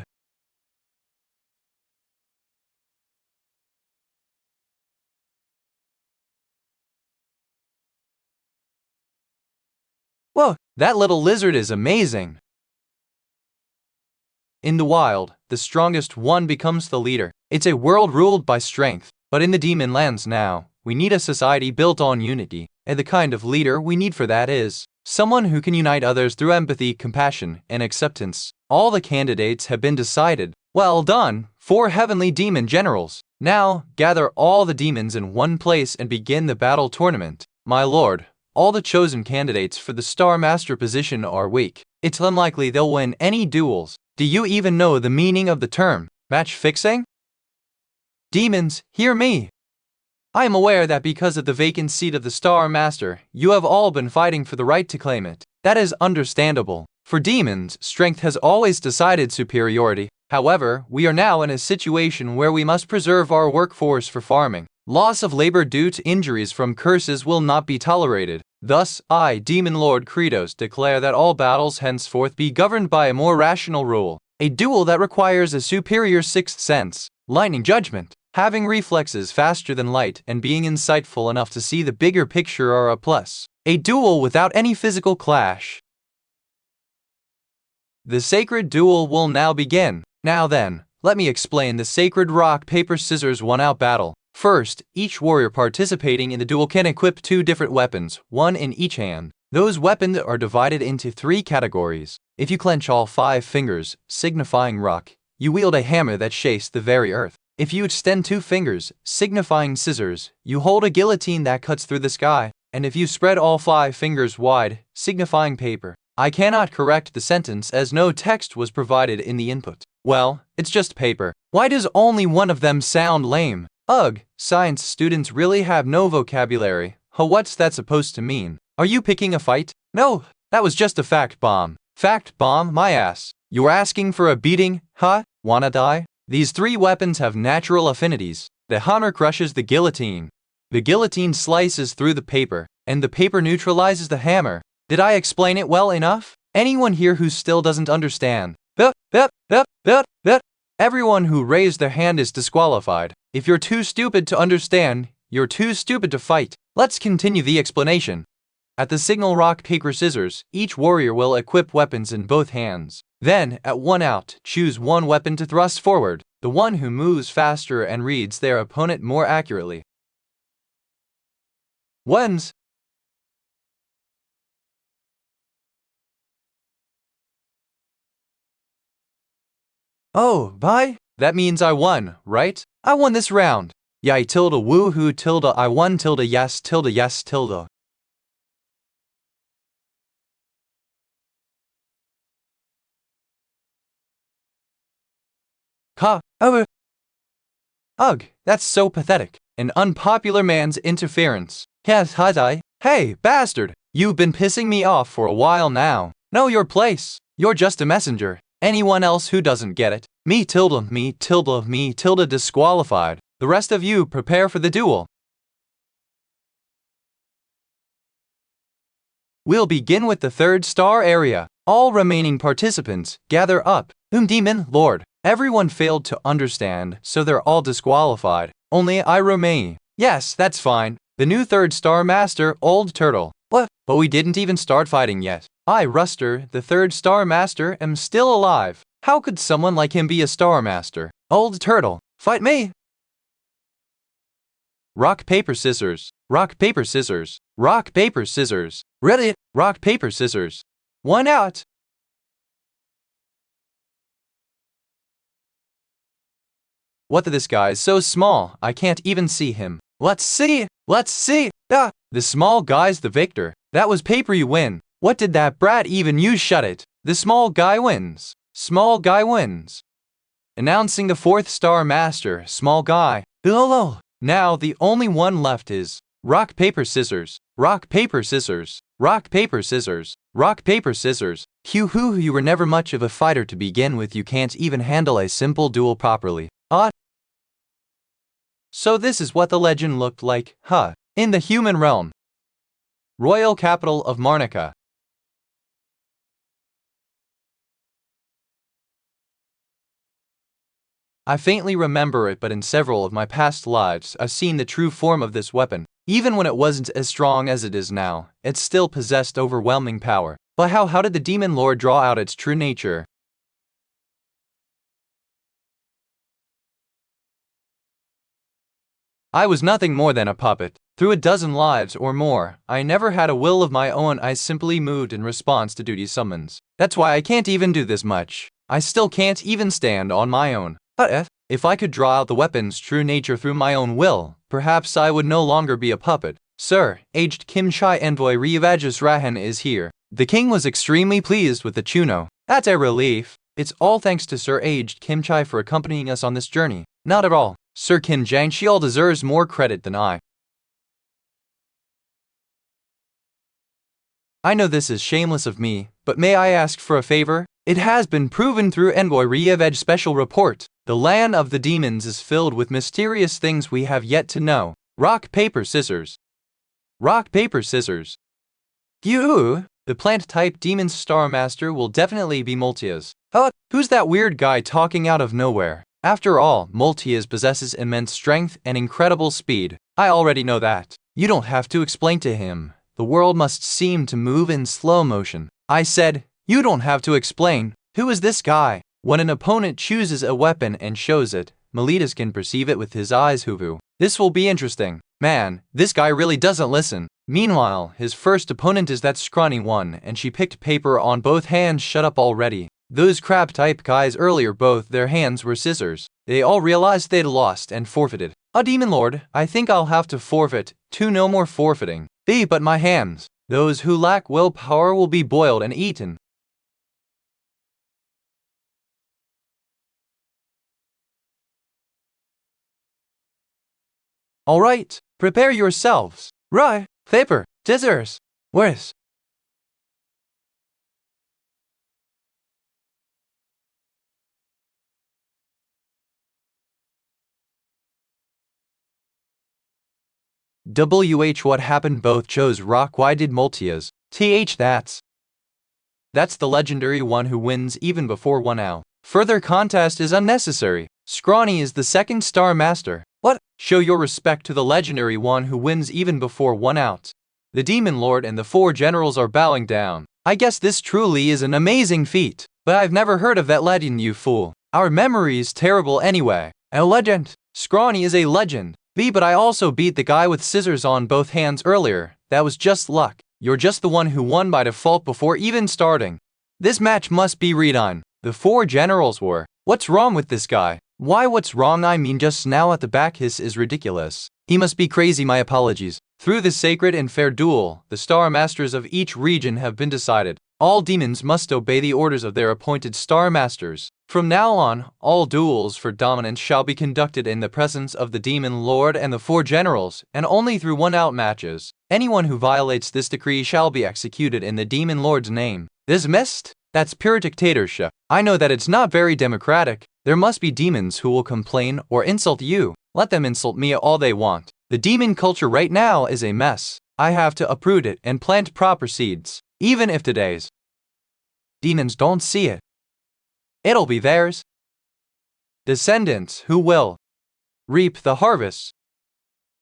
Whoa, that little lizard is amazing. In the wild, the strongest one becomes the leader. It's a world ruled by strength. But in the demon lands now, we need a society built on unity. And the kind of leader we need for that is someone who can unite others through empathy, compassion, and acceptance. All the candidates have been decided. Well done, 4 heavenly demon generals. Now, gather all the demons in one place and begin the battle tournament. My lord, all the chosen candidates for the Star Master position are weak. It's unlikely they'll win any duels. Do you even know the meaning of the term match fixing? Demons, hear me! I am aware that because of the vacant seat of the Star Master, you have all been fighting for the right to claim it. That is understandable. For demons, strength has always decided superiority. However, we are now in a situation where we must preserve our workforce for farming. Loss of labor due to injuries from curses will not be tolerated. Thus, I, Demon Lord Kratos, declare that all battles henceforth be governed by a more rational rule. A duel that requires a superior sixth sense, lightning judgment, having reflexes faster than light, and being insightful enough to see the bigger picture are a plus. A duel without any physical clash. The sacred duel will now begin. Now then, let me explain the sacred rock, paper, scissors one-out battle. First, each warrior participating in the duel can equip 2 different weapons, one in each hand. Those weapons are divided into 3 categories. If you clench all 5 fingers, signifying rock, you wield a hammer that shakes the very earth. If you extend 2 fingers, signifying scissors, you hold a guillotine that cuts through the sky. And if you spread all 5 fingers wide, signifying paper. I cannot correct the sentence as no text was provided in the input. Well, it's just paper. Why does only one of them sound lame? Ugh, science students really have no vocabulary. What's that supposed to mean? Are you picking a fight? No, that was just a fact bomb. Fact bomb my ass. You're asking for a beating, huh? Wanna die? These 3 weapons have natural affinities. The hammer crushes the guillotine. The guillotine slices through the paper, and the paper neutralizes the hammer. Did I explain it well enough? Anyone here who still doesn't understand? Everyone who raised their hand is disqualified. If you're too stupid to understand, you're too stupid to fight. Let's continue the explanation. At the signal rock, paper, scissors, each warrior will equip weapons in both hands. Then, at 1 out, choose 1 weapon to thrust forward, the one who moves faster and reads their opponent more accurately. Wins. Oh, bye? That means I won, right? I won this round. Yay tilde woohoo tilde I won tilde yes tilde. Ugh, that's so pathetic. An unpopular man's interference. Yes, hi. Hey, bastard, you've been pissing me off for a while now. Know your place. You're just a messenger. Anyone else who doesn't get it? Me tilde disqualified. The rest of you prepare for the duel. We'll begin with the 3rd star area. All remaining participants, gather up. Demon Lord. Everyone failed to understand, so they're all disqualified. Only I remain. Yes, that's fine. The new 3rd star master, Old Turtle. What? But we didn't even start fighting yet. I, Ruster, the 3rd star master, am still alive. How could someone like him be a star master? Old Turtle, fight me! Rock, paper, scissors. Rock, paper, scissors. Rock, paper, scissors. Ready? Rock, paper, scissors. 1 out. What, this guy is so small, I can't even see him. Let's see. Ah, the small guy's the victor. That was paper, you win. What did that brat even use? Shut it. The small guy wins. Small guy wins. Announcing the 4th star master, small guy. Lol. Now the only one left is rock, paper, scissors. Rock, paper, scissors. Rock, paper, scissors. Rock, paper, scissors. Hoo, you were never much of a fighter to begin with. You can't even handle a simple duel properly. So this is what the legend looked like, huh? In the human realm. Royal capital of Marnica. I faintly remember it, but in several of my past lives, I've seen the true form of this weapon. Even when it wasn't as strong as it is now, it still possessed overwhelming power. But how did the Demon Lord draw out its true nature? I was nothing more than a puppet. Through a dozen lives or more, I never had a will of my own. I simply moved in response to duty summons. That's why I can't even do this much. I still can't even stand on my own. But if I could draw out the weapon's true nature through my own will, perhaps I would no longer be a puppet. Sir, aged Kimchai envoy Ryavajas Rahan is here. The king was extremely pleased with the Chuno. That's a relief. It's all thanks to Sir Aged Kimchai for accompanying us on this journey. Not at all. Sir Kim Jang Shiol deserves more credit than I. I know this is shameless of me, but may I ask for a favor? It has been proven through Envoy Ryavaj's special report. The land of the demons is filled with mysterious things we have yet to know. Rock, paper, scissors. Rock, paper, scissors. You, the plant-type demon star master will definitely be Multias. Who's that weird guy talking out of nowhere? After all, Multias possesses immense strength and incredible speed. I already know that. You don't have to explain to him. The world must seem to move in slow motion. I said, you don't have to explain. Who is this guy? When an opponent chooses a weapon and shows it, Miletus can perceive it with his eyes. Huvu. This will be interesting. Man, this guy really doesn't listen. Meanwhile, his first opponent is that scrawny one, and she picked paper on both hands. Shut up already. Those crab-type guys earlier, both their hands were scissors. They all realized they'd lost and forfeited. Demon Lord, I think I'll have to forfeit, too. No more forfeiting. But my hands. Those who lack willpower will be boiled and eaten. Alright, prepare yourselves. Right, paper, scissors. Where's? What happened? Both chose rock. Why did Multias? That's the legendary one who wins even before 1 out. Further contest is unnecessary. Scrawny is the 2nd star master. What? Show your respect to the legendary one who wins even before 1 out. The Demon Lord and the 4 generals are bowing down. I guess this truly is an amazing feat. But I've never heard of that legend, you fool. Our memory is terrible anyway. A legend. Scrawny is a legend. But I also beat the guy with scissors on both hands earlier. That was just luck. You're just the one who won by default before even starting. This match must be redone. The 4 generals were. What's wrong with this guy? Why, what's wrong? I mean, just now at the back, his is ridiculous. He must be crazy. My apologies. Through this sacred and fair duel, the star masters of each region have been decided. All demons must obey the orders of their appointed star masters. From now on, all duels for dominance shall be conducted in the presence of the Demon Lord and the 4 generals, and only through 1 out matches. Anyone who violates this decree shall be executed in the Demon Lord's name. Dismissed? That's pure dictatorship. I know that it's not very democratic. There must be demons who will complain or insult you. Let them insult me all they want. The demon culture right now is a mess. I have to uproot it and plant proper seeds. Even if today's demons don't see it, it'll be theirs descendants who will reap the harvest.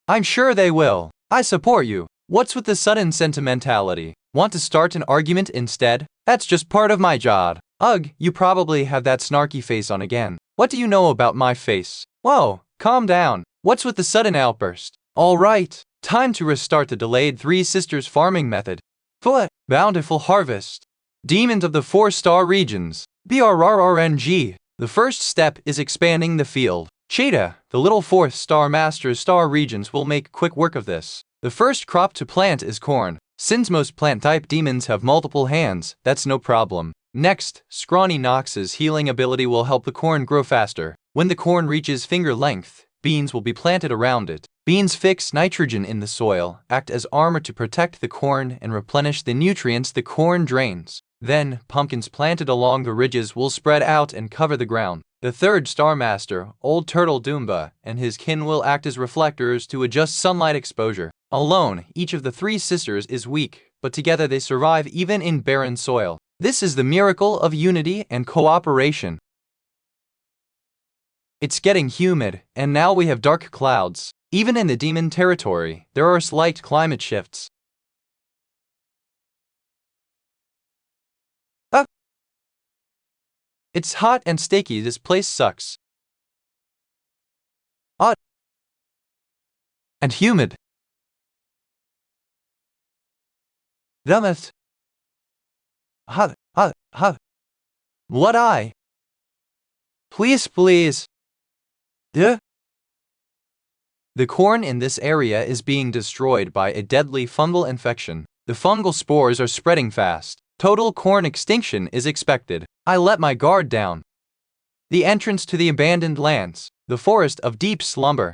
I'm sure they will. I support you. What's with the sudden sentimentality? Want to start an argument instead? That's just part of my job. Ugh, you probably have that snarky face on again. What do you know about my face? Whoa, calm down. What's with the sudden outburst? Alright, time to restart the delayed Three Sisters farming method. Foot, bountiful harvest. Demons of the 4-star regions. BRRRNG. The first step is expanding the field. Cheetah, the little 4th-star master star regions will make quick work of this. The first crop to plant is corn. Since most plant-type demons have multiple hands, that's no problem. Next, Scrawny Nox's healing ability will help the corn grow faster. When the corn reaches finger length, beans will be planted around it. Beans fix nitrogen in the soil, act as armor to protect the corn and replenish the nutrients the corn drains. Then, pumpkins planted along the ridges will spread out and cover the ground. The third Star Master, Old Turtle Doomba, and his kin will act as reflectors to adjust sunlight exposure. Alone, each of the 3 sisters is weak, but together they survive even in barren soil. This is the miracle of unity and cooperation. It's getting humid, and now we have dark clouds. Even in the demon territory, there are slight climate shifts. It's hot and sticky. This place sucks. Hot and humid. Dumbest. Hot. What I? Please. Duh. The corn in this area is being destroyed by a deadly fungal infection. The fungal spores are spreading fast. Total corn extinction is expected. I let my guard down. The entrance to the abandoned lands, the forest of deep slumber.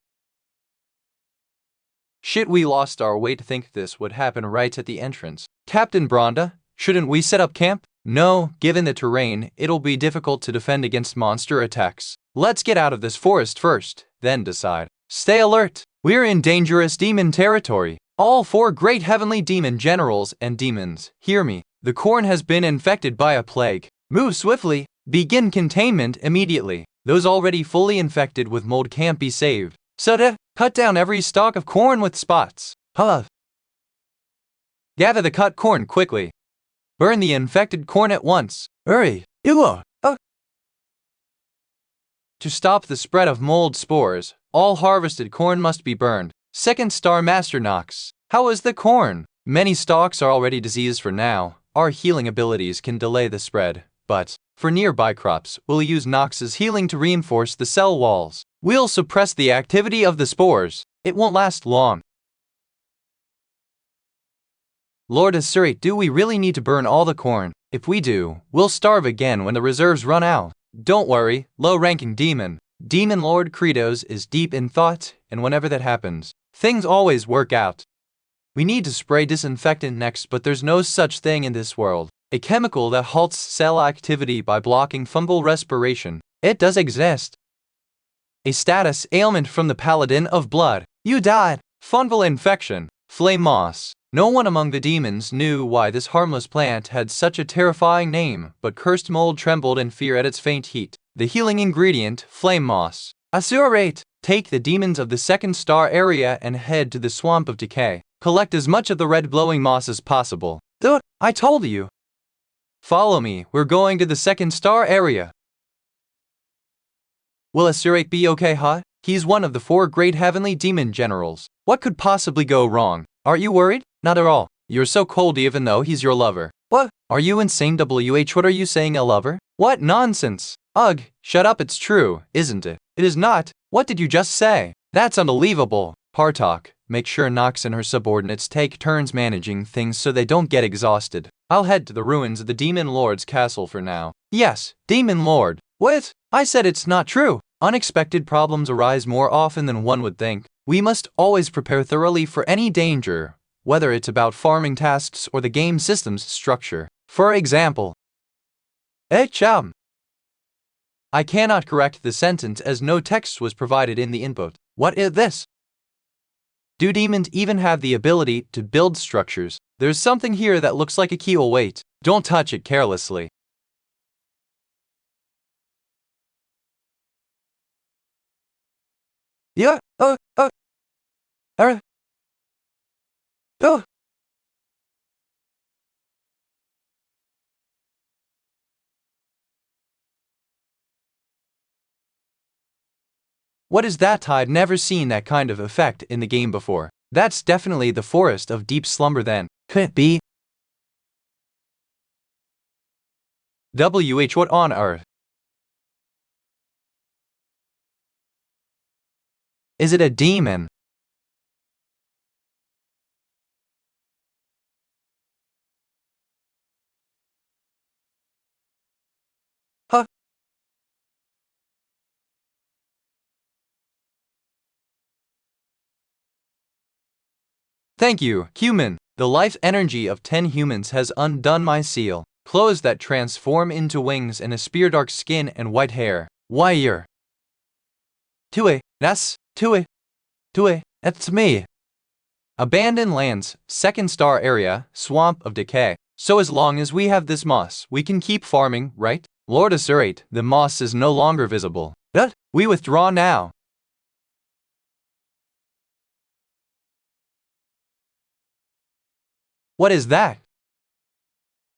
Shit, we lost our way to think this would happen right at the entrance. Captain Bronda, shouldn't we set up camp? No, given the terrain, it'll be difficult to defend against monster attacks. Let's get out of this forest first, then decide. Stay alert. We're in dangerous demon territory. All 4 great heavenly demon generals and demons, hear me. The corn has been infected by a plague. Move swiftly. Begin containment immediately. Those already fully infected with mold can't be saved. So cut down every stalk of corn with spots. Gather the cut corn quickly. Burn the infected corn at once. Hurry. To stop the spread of mold spores, all harvested corn must be burned. Second Star Master Nox. How is the corn? Many stalks are already diseased for now. Our healing abilities can delay the spread, but for nearby crops, we'll use Nox's healing to reinforce the cell walls. We'll suppress the activity of the spores. It won't last long. Lord Asuri, do we really need to burn all the corn? If we do, we'll starve again when the reserves run out. Don't worry, low-ranking demon. Demon Lord Credos is deep in thought, and whenever that happens, things always work out. We need to spray disinfectant next, but there's no such thing in this world. A chemical that halts cell activity by blocking fungal respiration. It does exist. A status ailment from the Paladin of Blood. You died. Fungal infection. Flame moss. No one among the demons knew why this harmless plant had such a terrifying name, but cursed mold trembled in fear at its faint heat. The healing ingredient, flame moss. Asurate. Take the demons of the 2nd star area and head to the swamp of decay. Collect as much of the red glowing moss as possible. Dude, I told you. Follow me, we're going to the 2nd star area. Will Asurate be okay, huh? He's one of the 4 great heavenly demon generals. What could possibly go wrong? Are you worried? Not at all. You're so cold even though he's your lover. What? Are you insane, WH? What are you saying, a lover? What nonsense? Ugh, shut up, it's true, isn't it? It is not. What did you just say? That's unbelievable. Partok, make sure Nox and her subordinates take turns managing things so they don't get exhausted. I'll head to the ruins of the Demon Lord's castle for now. Yes, Demon Lord. What? I said it's not true. Unexpected problems arise more often than one would think. We must always prepare thoroughly for any danger, whether it's about farming tasks or the game system's structure. For example, Cham. I cannot correct the sentence as no text was provided in the input. What is this? Do demons even have the ability to build structures? There's something here that looks like a key. Oh wait, don't touch it carelessly. Yeah, oh. What is that? I'd never seen that kind of effect in the game before. That's definitely the forest of deep slumber then. Could it be? What on earth? Is it a demon? Huh? Thank you, human. The life energy of 10 humans has undone my seal. Clothes that transform into wings and a spear, dark skin and white hair. Why you're Tue, that's me. Abandoned lands, second star area, swamp of decay. So as long as we have this moss, we can keep farming, right? Lord Assurate, the moss is no longer visible. But we withdraw now. What is that?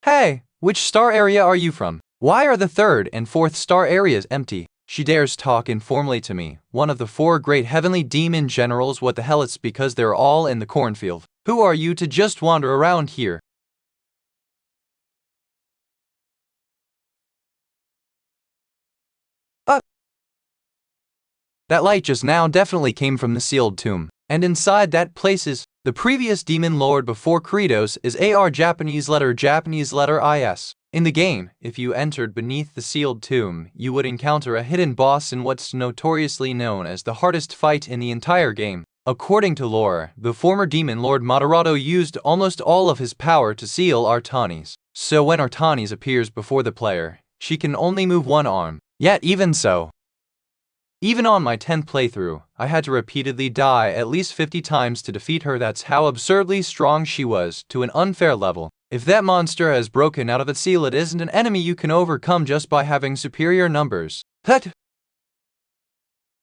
Hey, which star area are you from? Why are the third and fourth star areas empty? She dares talk informally to me, one of the 4 great heavenly demon generals. What the hell? It's because they're all in the cornfield. Who are you to just wander around here? That light just now definitely came from the sealed tomb, and inside that places the previous demon lord before Kratos is AR Japanese letter IS. In the game, if you entered beneath the sealed tomb, you would encounter a hidden boss in what's notoriously known as the hardest fight in the entire game. According to lore, the former demon lord Moderato used almost all of his power to seal Artanis. So when Artanis appears before the player, she can only move one arm. Yet even so, even on my 10th playthrough, I had to repeatedly die at least 50 times to defeat her. That's how absurdly strong she was, to an unfair level. If that monster has broken out of its seal, it isn't an enemy you can overcome just by having superior numbers. That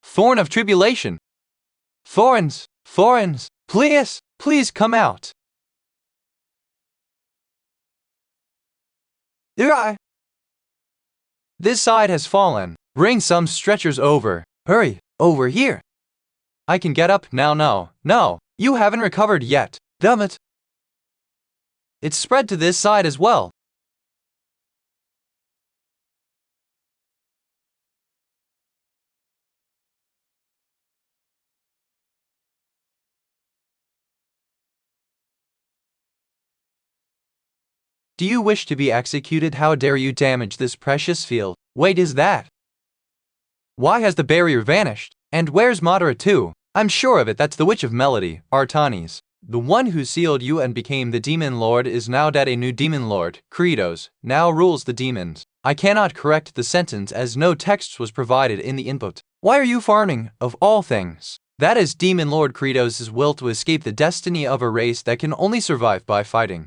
Thorn of Tribulation. Thorns, please come out. This side has fallen. Bring some stretchers over. Hurry, over here. I can get up now. No, you haven't recovered yet. Damn it. It's spread to this side as well. Do you wish to be executed? How dare you damage this precious field? Wait, is that? Why has the barrier vanished? And where's Madara too? I'm sure of it, that's the Witch of Melody, Artanis. The one who sealed you and became the demon lord is now dead. A new demon lord, Kratos, now rules the demons. I cannot correct the sentence as no text was provided in the input. Why are you farming, of all things? That is demon lord Kratos' will to escape the destiny of a race that can only survive by fighting.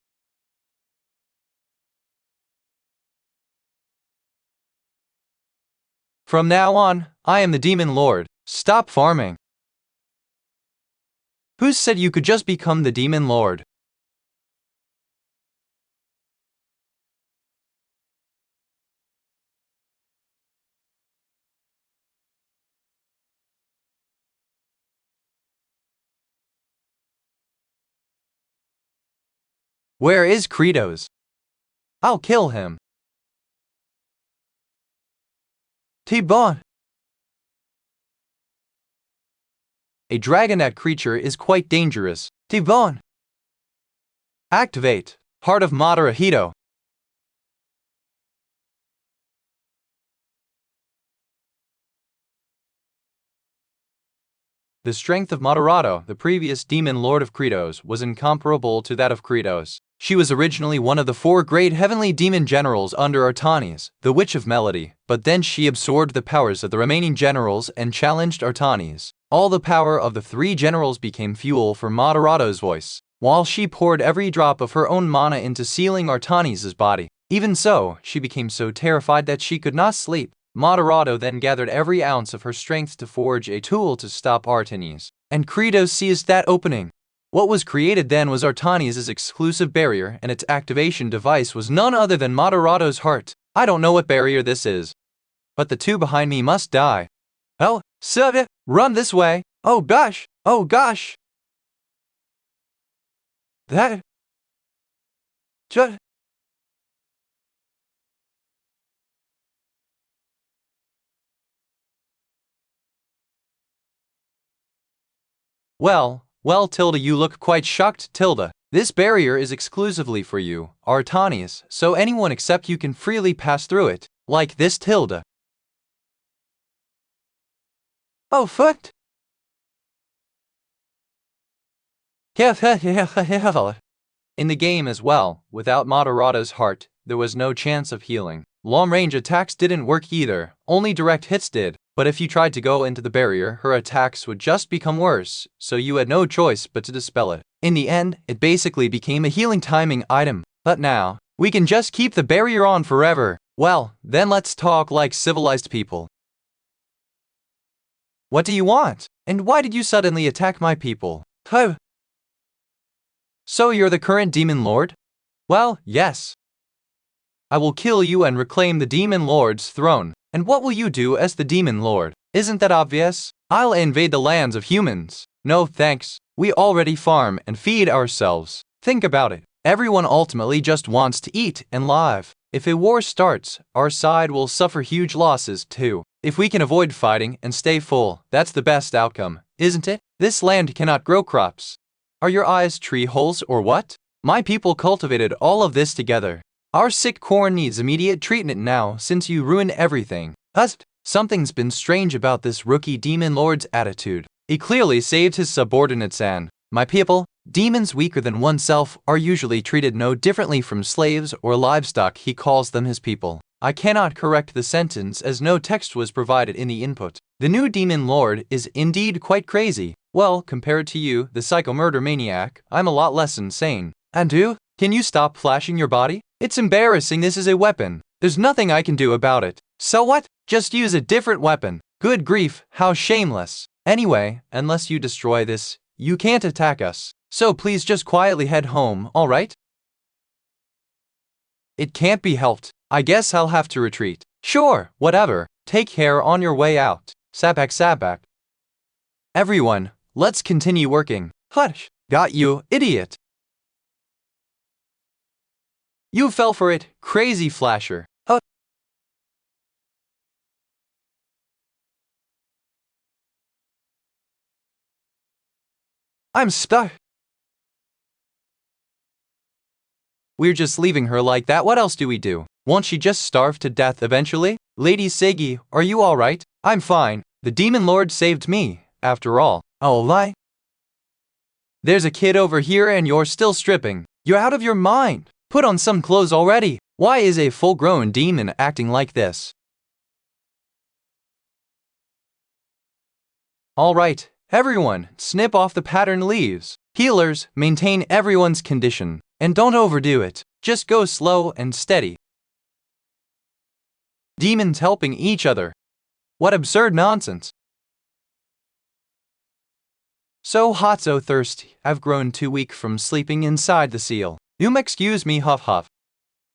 From now on, I am the demon lord. Stop farming. Who said you could just become the demon lord? Where is Kratos? I'll kill him. T-Bon. A dragonette creature is quite dangerous. T-Bon. Activate. Heart of Madara Hito. The strength of Moderato, the previous demon lord of Kratos, was incomparable to that of Kratos. She was originally one of the 4 great heavenly demon generals under Artanis, the Witch of Melody, but then she absorbed the powers of the remaining generals and challenged Artanis. All the power of the 3 generals became fuel for Moderado's voice, while she poured every drop of her own mana into sealing Artanis' body. Even so, she became so terrified that she could not sleep. Moderado then gathered every ounce of her strength to forge a tool to stop Artanis, and Credo seized that opening. What was created then was Artanis' exclusive barrier, and its activation device was none other than Moderado's heart. I don't know what barrier this is, but the 2 behind me must die. Oh, Sylvia, run this way. Oh gosh, oh gosh. That... just... Well, Tilda, you look quite shocked, Tilda. This barrier is exclusively for you, Artanis, so anyone except you can freely pass through it, like this Tilda. Oh, foot! In the game as well, without Moderado's heart, there was no chance of healing. Long-range attacks didn't work either, only direct hits did. But if you tried to go into the barrier, her attacks would just become worse, so you had no choice but to dispel it. In the end, it basically became a healing timing item. But now, we can just keep the barrier on forever. Well, then let's talk like civilized people. What do you want? And why did you suddenly attack my people? Huh? So you're the current demon lord? Well, yes. I will kill you and reclaim the demon lord's throne. And what will you do as the demon lord? Isn't that obvious? I'll invade the lands of humans. No thanks. We already farm and feed ourselves. Think about it. Everyone ultimately just wants to eat and live. If a war starts, our side will suffer huge losses too. If we can avoid fighting and stay full, that's the best outcome, isn't it? This land cannot grow crops. Are your eyes tree holes or what? My people cultivated all of this together. Our sick corn needs immediate treatment now since you ruined everything. Something's been strange about this rookie demon lord's attitude. He clearly saved his subordinates and, my people, demons weaker than oneself are usually treated no differently from slaves or livestock. He calls them his people. I cannot correct the sentence as no text was provided in the input. The new demon lord is indeed quite crazy. Well, compared to you, the psycho murder maniac, I'm a lot less insane. And can you stop flashing your body? It's embarrassing. This is a weapon. There's nothing I can do about it. So what? Just use a different weapon. Good grief, how shameless. Anyway, unless you destroy this, you can't attack us. So please just quietly head home, alright? It can't be helped. I guess I'll have to retreat. Sure, whatever. Take care on your way out. Sabak. Everyone, let's continue working. Hush. Got you, idiot. You fell for it, crazy flasher. I'm stuck. We're just leaving her like that. What else do we do? Won't she just starve to death eventually? Lady Segi, are you alright? I'm fine. The demon lord saved me, after all. Oh, lie. There's a kid over here and you're still stripping. You're out of your mind. Put on some clothes already. Why is a full-grown demon acting like this? Alright, everyone, snip off the pattern leaves. Healers, maintain everyone's condition. And don't overdo it. Just go slow and steady. Demons helping each other. What absurd nonsense. So hot, so thirsty. I've grown too weak from sleeping inside the seal. Excuse me, huff huff.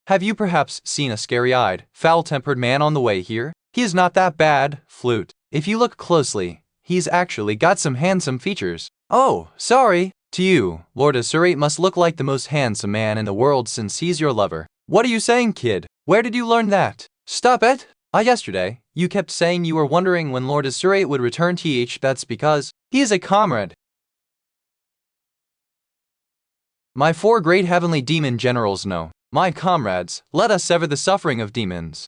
Have you perhaps seen a scary-eyed, foul-tempered man on the way here? He is not that bad, flute. If you look closely, he's actually got some handsome features. Oh, sorry. To you, Lord Asurate must look like the most handsome man in the world since he's your lover. What are you saying, kid? Where did you learn that? Stop it! Yesterday, you kept saying you were wondering when Lord Asurate would return. That's because he is a comrade. My 4 great heavenly demon generals know. My comrades, let us sever the suffering of demons.